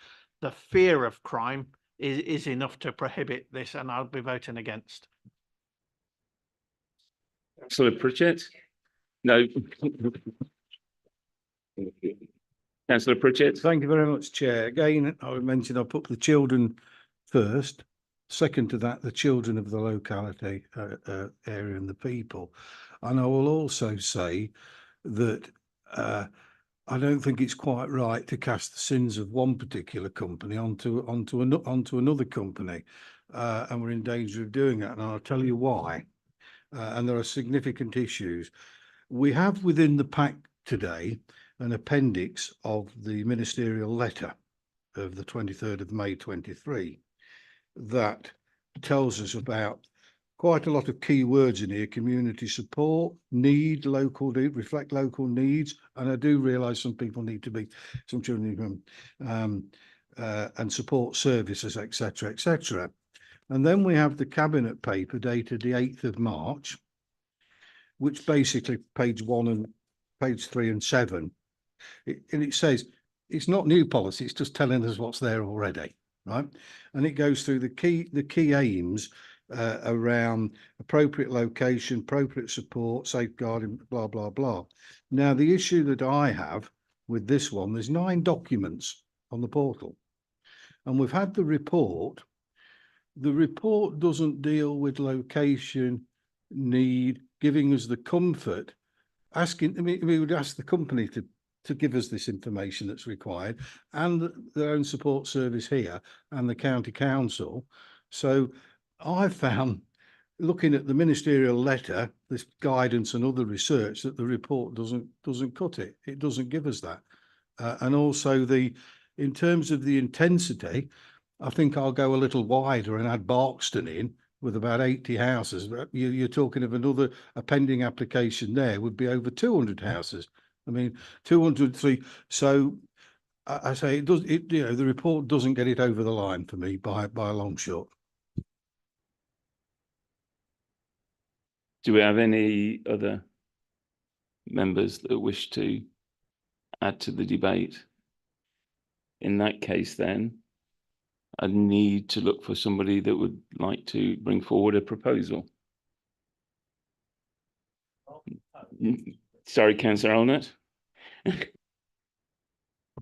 the fear of crime is enough to prohibit this, and I'll be voting against. Councillor Pritchett? No. Councillor Pritchett? Thank you very much, Chair. Again, I would mention I put the children first. Second to that, the children of the locality, area and the people. And I will also say that I don't think it's quite right to cast the sins of one particular company onto another company, and we're in danger of doing that. And I'll tell you why. And there are significant issues. We have within the pack today an appendix of the ministerial letter of the 23rd of May 23 that tells us about quite a lot of key words in here: community support, need, reflect local needs. And I do realise some children need and support services, etc., etc. And then we have the cabinet paper dated the 8th of March, which basically page 1 and page 3 and 7. And it says it's not new policy, it's just telling us what's there already, right? And it goes through the key aims around appropriate location, appropriate support, safeguarding, blah, blah, blah. Now, the issue that I have with this one, there's 9 documents on the portal. And we've had the report. The report doesn't deal with location, need, giving us the comfort, we would ask the company to give us this information that's required, and their own support service here and the county council. So I found, looking at the ministerial letter, this guidance and other research, that the report doesn't cut it. It doesn't give us that. And also in terms of the intensity, I think I'll go a little wider and add Barkston in with about 80 houses. You're talking of a pending application there would be over 200 houses. I mean, 203. So I say the report doesn't get it over the line for me by a long shot. Do we have any other members that wish to add to the debate? In that case, then, I need to look for somebody that would like to bring forward a proposal. Sorry, Councillor Olnett.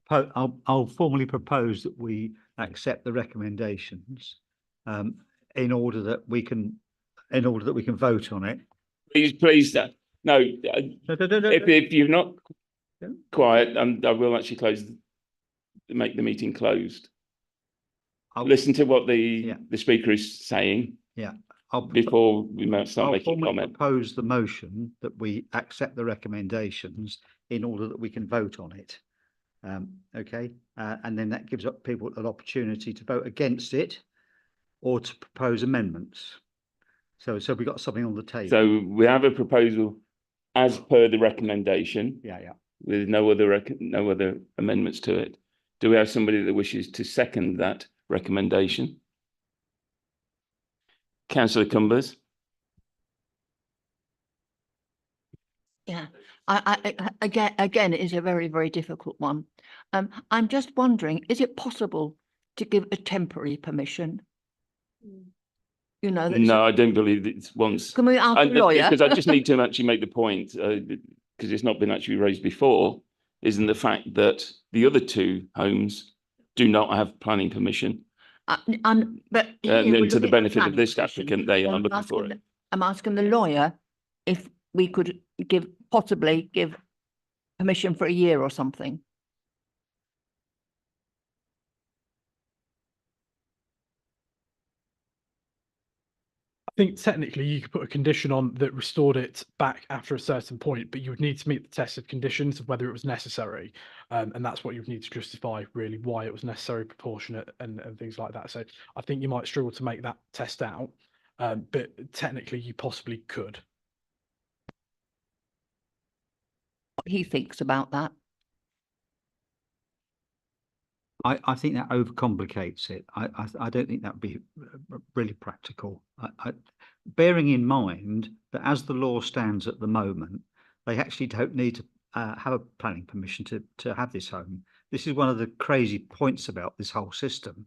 I'll formally propose that we accept the recommendations in order that we can vote on it. Please, no. If you're not quiet, I will actually make the meeting closed. I'll listen to what the speaker is saying. Yeah. Before we start making comment. Propose the motion that we accept the recommendations in order that we can vote on it. Okay, and then that gives up people an opportunity to vote against it or to propose amendments. So we've got something on the table. So we have a proposal as per the recommendation. Yeah. With no other amendments to it. Do we have somebody that wishes to second that recommendation? Councillor Cumbers. Yeah, again, it is a very, very difficult one. I'm just wondering, is it possible to give a temporary permission? You know, no, I don't believe it's once. Can we ask a lawyer? Because I just need to actually make the point, because it's not been actually raised before, isn't the fact that the other 2 homes do not have planning permission. But and to the benefit of this applicant, they are looking for it. I'm asking the lawyer if we could possibly give permission for a year or something. think technically you could put a condition on that restored it back after a certain point, but you would need to meet the test of conditions of whether it was necessary. And that's what you would need to justify really why it was necessary, proportionate and things like that. So I think you might struggle to make that test out, but technically you possibly could. What he thinks about that. I think that overcomplicates it. I don't think that would be really practical. Bearing in mind that as the law stands at the moment, they actually don't need to have a planning permission to have this home. This is one of the crazy points about this whole system.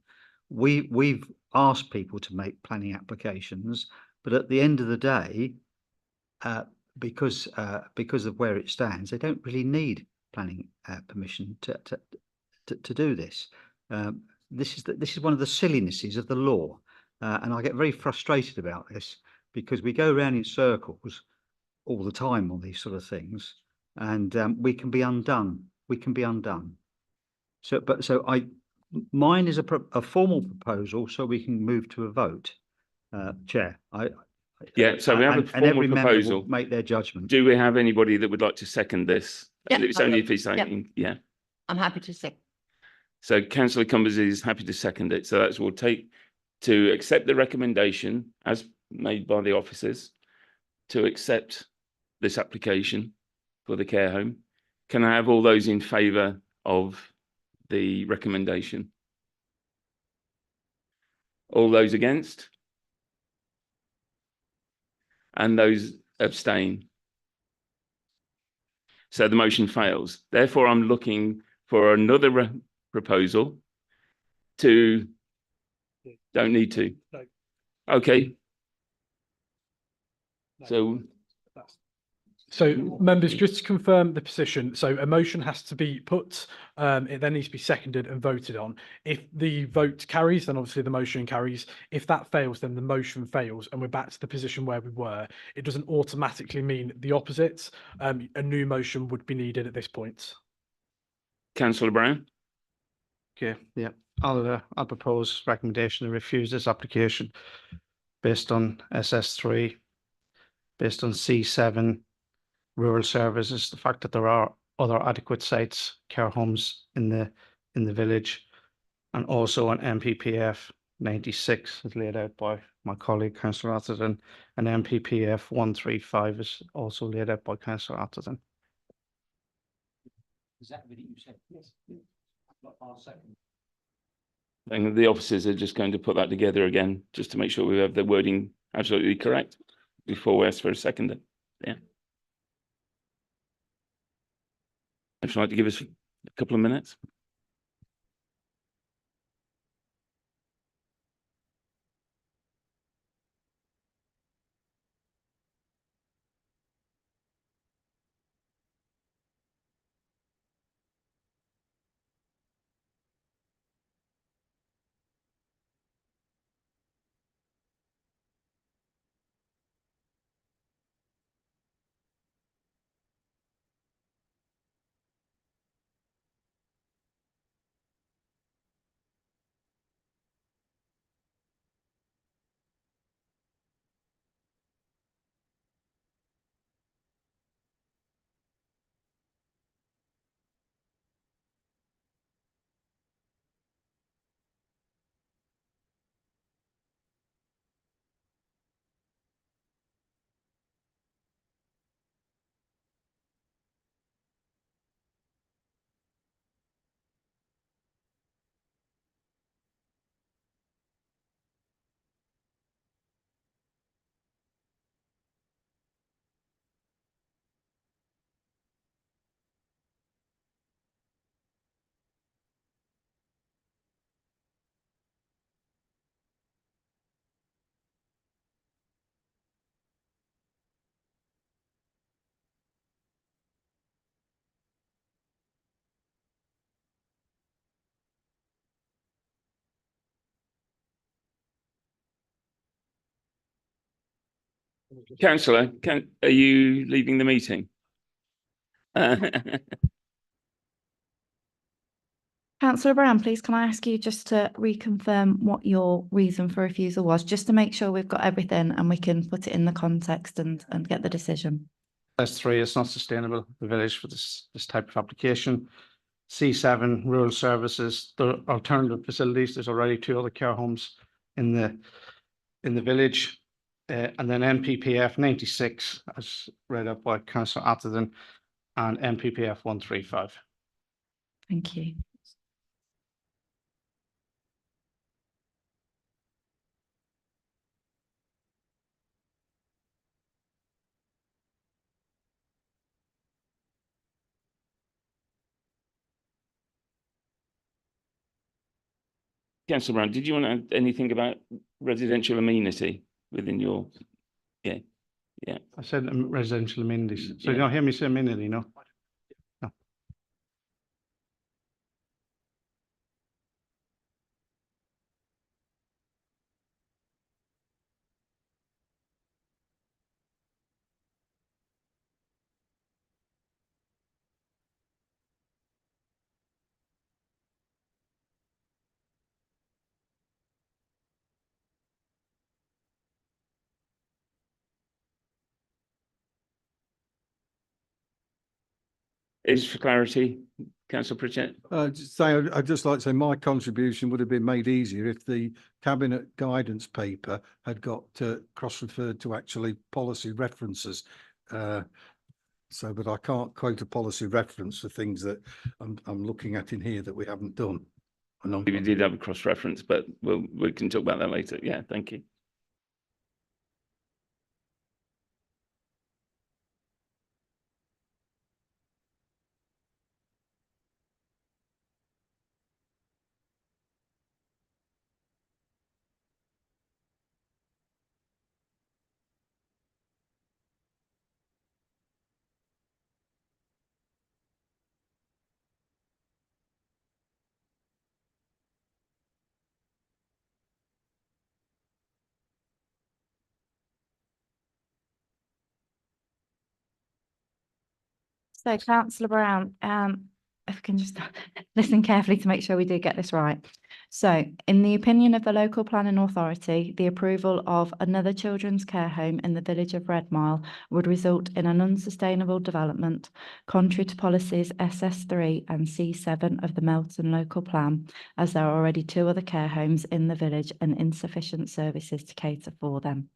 We've asked people to make planning applications, but at the end of the day, because of where it stands, they don't really need planning permission to do this. This is one of the sillinesses of the law, and I get very frustrated about this because we go around in circles all the time on these sort of things, and we can be undone. We can be undone. So mine is a formal proposal, so we can move to a vote. Chair, Yeah, so we have a and formal every member will proposal. make their judgment. Do we have anybody that would like to second this? Yeah, It's only if he's saying, yeah. I'm happy to say. So councillor Cumbers is happy to second it. So that's we'll take to accept the recommendation as made by the officers to accept this application for the care home. Can I have all those in favour of the recommendation? All those against? And those abstain? So the motion fails. Therefore, I'm looking for another proposal to, don't need to. No. Okay. No. So members, just to confirm the position, so a motion has to be put, it then needs to be seconded and voted on. If the vote carries, then obviously the motion carries. If that fails, then the motion fails and we're back to the position where we were. It doesn't automatically mean the opposite. A new motion would be needed at this point. Councillor Brown? Okay, yeah, I'll propose recommendation to refuse this application based on SS3, based on C7, rural services, the fact that there are other adequate sites, care homes in the village, and also an MPPF 96 is laid out by my colleague Councillor Atherton, and MPPF 135 is also laid out by Councillor Atherton. Is that what you said? Yes. I'll second. And the officers are just going to put that together again, just to make sure we have the wording absolutely correct before we ask for a seconder. Yeah. Would you like to give us a couple of minutes? Councillor, are you leaving the meeting? Councillor Brown, please can I ask you just to reconfirm what your reason for refusal was, just to make sure we've got everything and we can put it in the context and get the decision. S3, it's not sustainable, the village, for this type of application. C7, rural services, the alternative facilities, there's already 2 other care homes in the village. And then MPPF 96, as read up by Councillor Atherton, and MPPF 135. Thank you. Councillor Brown, did you want to add anything about residential amenity within your? Yeah, yeah. I said residential amenities. So you Yeah. don't hear me say amenity, no? No. Is for clarity, Councillor Pritchett? I'd just like to say my contribution would have been made easier if the cabinet guidance paper had got cross-referred to actually policy references. But I can't quote a policy reference for things that I'm looking at in here that we haven't done. We did have a cross-reference, but we can talk about that later. Yeah, thank you. So Councillor Brown, if we can just listen carefully to make sure we do get this right. So in the opinion of the local planning authority, the approval of another children's care home in the village of Redmile would result in an unsustainable development, contrary to policies SS3 and C7 of the Melton local plan, as there are already 2 other care homes in the village and insufficient services to cater for them.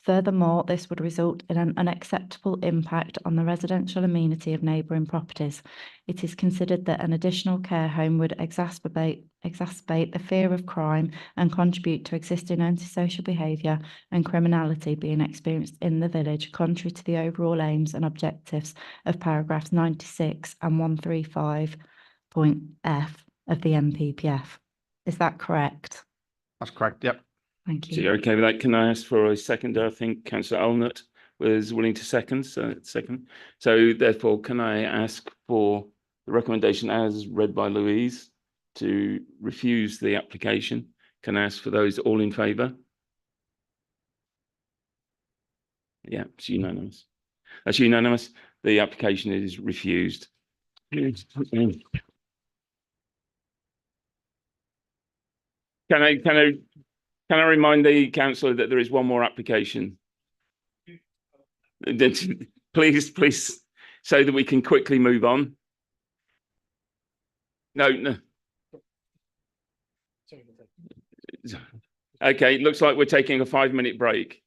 Furthermore, this would result in an unacceptable impact on the residential amenity of neighbouring properties. It is considered that an additional care home would exacerbate the fear of crime and contribute to existing antisocial behaviour and criminality being experienced in the village, contrary to the overall aims and objectives of paragraphs 96 and 135.f of the MPPF. Is that correct? That's correct, yep. Thank you. So you're okay with that? Can I ask for a seconder? I think Councillor Allnut was willing to second. So therefore, can I ask for the recommendation as read by Louise to refuse the application? Can I ask for those all in favour? Yeah, it's unanimous. That's unanimous. The application is refused. Can I remind the councillor that there is one more application? Please, so that we can quickly move on. No. Okay, looks like we're taking a 5-minute break.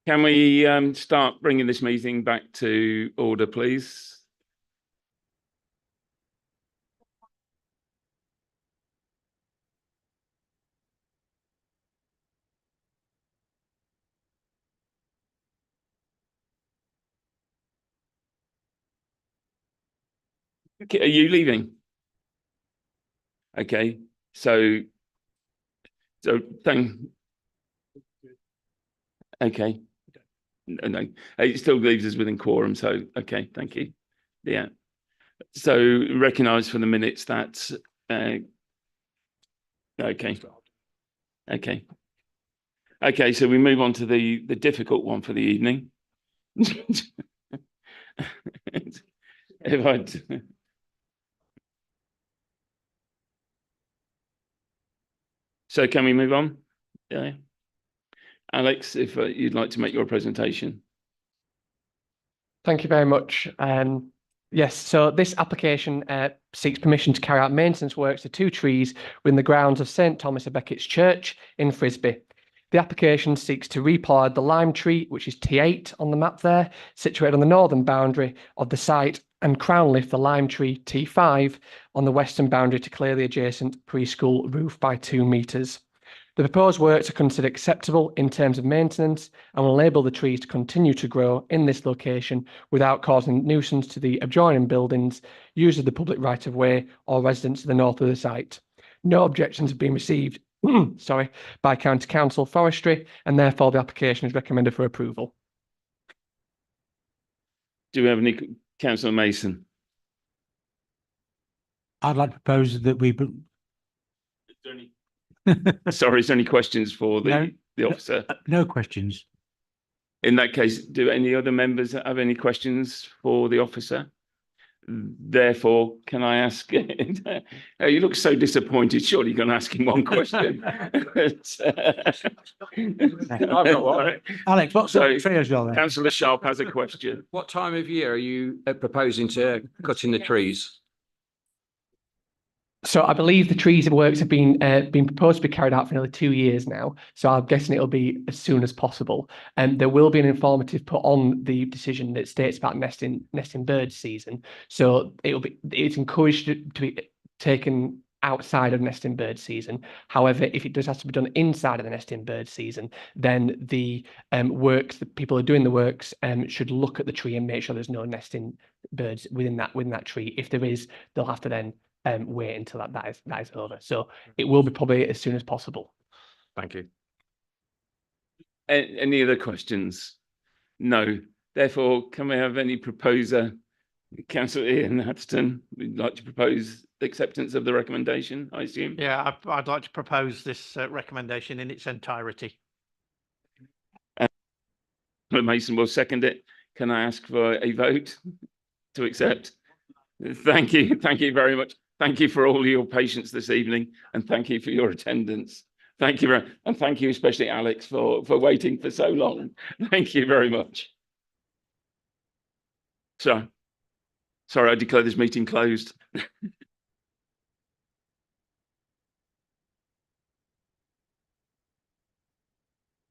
Can we start bringing this meeting back to order, please? Okay, are you leaving? Okay, so thank. Okay. No, it still leaves us within quorum. So okay, thank you. Yeah. So recognise for the minutes that. Okay. Okay. Okay. So we move on to the difficult one for the evening. If I'd. So can we move on? Yeah. Alex, if you'd like to make your presentation. Thank you very much. Yes, so this application seeks permission to carry out maintenance works to 2 trees within the grounds of St Thomas of Becket's Church in Frisbee. The application seeks to replant the lime tree, which is T8 on the map there, situated on the northern boundary of the site, and crown lift the lime tree T5 on the western boundary to clear the adjacent preschool roof by 2 metres. The proposed works are considered acceptable in terms of maintenance and will enable the trees to continue to grow in this location without causing nuisance to the adjoining buildings, users of the public right-of-way or residents to the north of the site. No objections have been received by County Council Forestry, and therefore the application is recommended for approval. Do we have any, Councillor Mason? I'd like to propose that we. Sorry, is there any questions for the officer? No questions. In that case, do any other members have any questions for the officer? Therefore, can I ask? You look so disappointed. Surely you're going to ask him one question. I've got one. Alex, what sort of tree is there? Councillor Sharp has a question. What time of year are you proposing to cutting the trees? So I believe the trees works have been proposed to be carried out for nearly 2 years now. So I'm guessing it'll be as soon as possible. And there will be an informative put on the decision that states about nesting bird season. So it's encouraged to be taken outside of nesting bird season. However, if it does have to be done inside of the nesting bird season, then the people who are doing the works should look at the tree and make sure there's no nesting birds within that tree. If there is, they'll have to then wait until that is over. So it will be probably as soon as possible. Thank you. Any other questions? No. Therefore, can we have any proposer? Councillor Ian Atherton would like to propose acceptance of the recommendation, I assume? Yeah, I'd like to propose this recommendation in its entirety. Mason will second it. Can I ask for a vote to accept? Thank you. Thank you very much. Thank you for all your patience this evening, and thank you for your attendance. Thank you, and thank you especially, Alex, for waiting for so long. Thank you very much. So, sorry, I declare this meeting closed.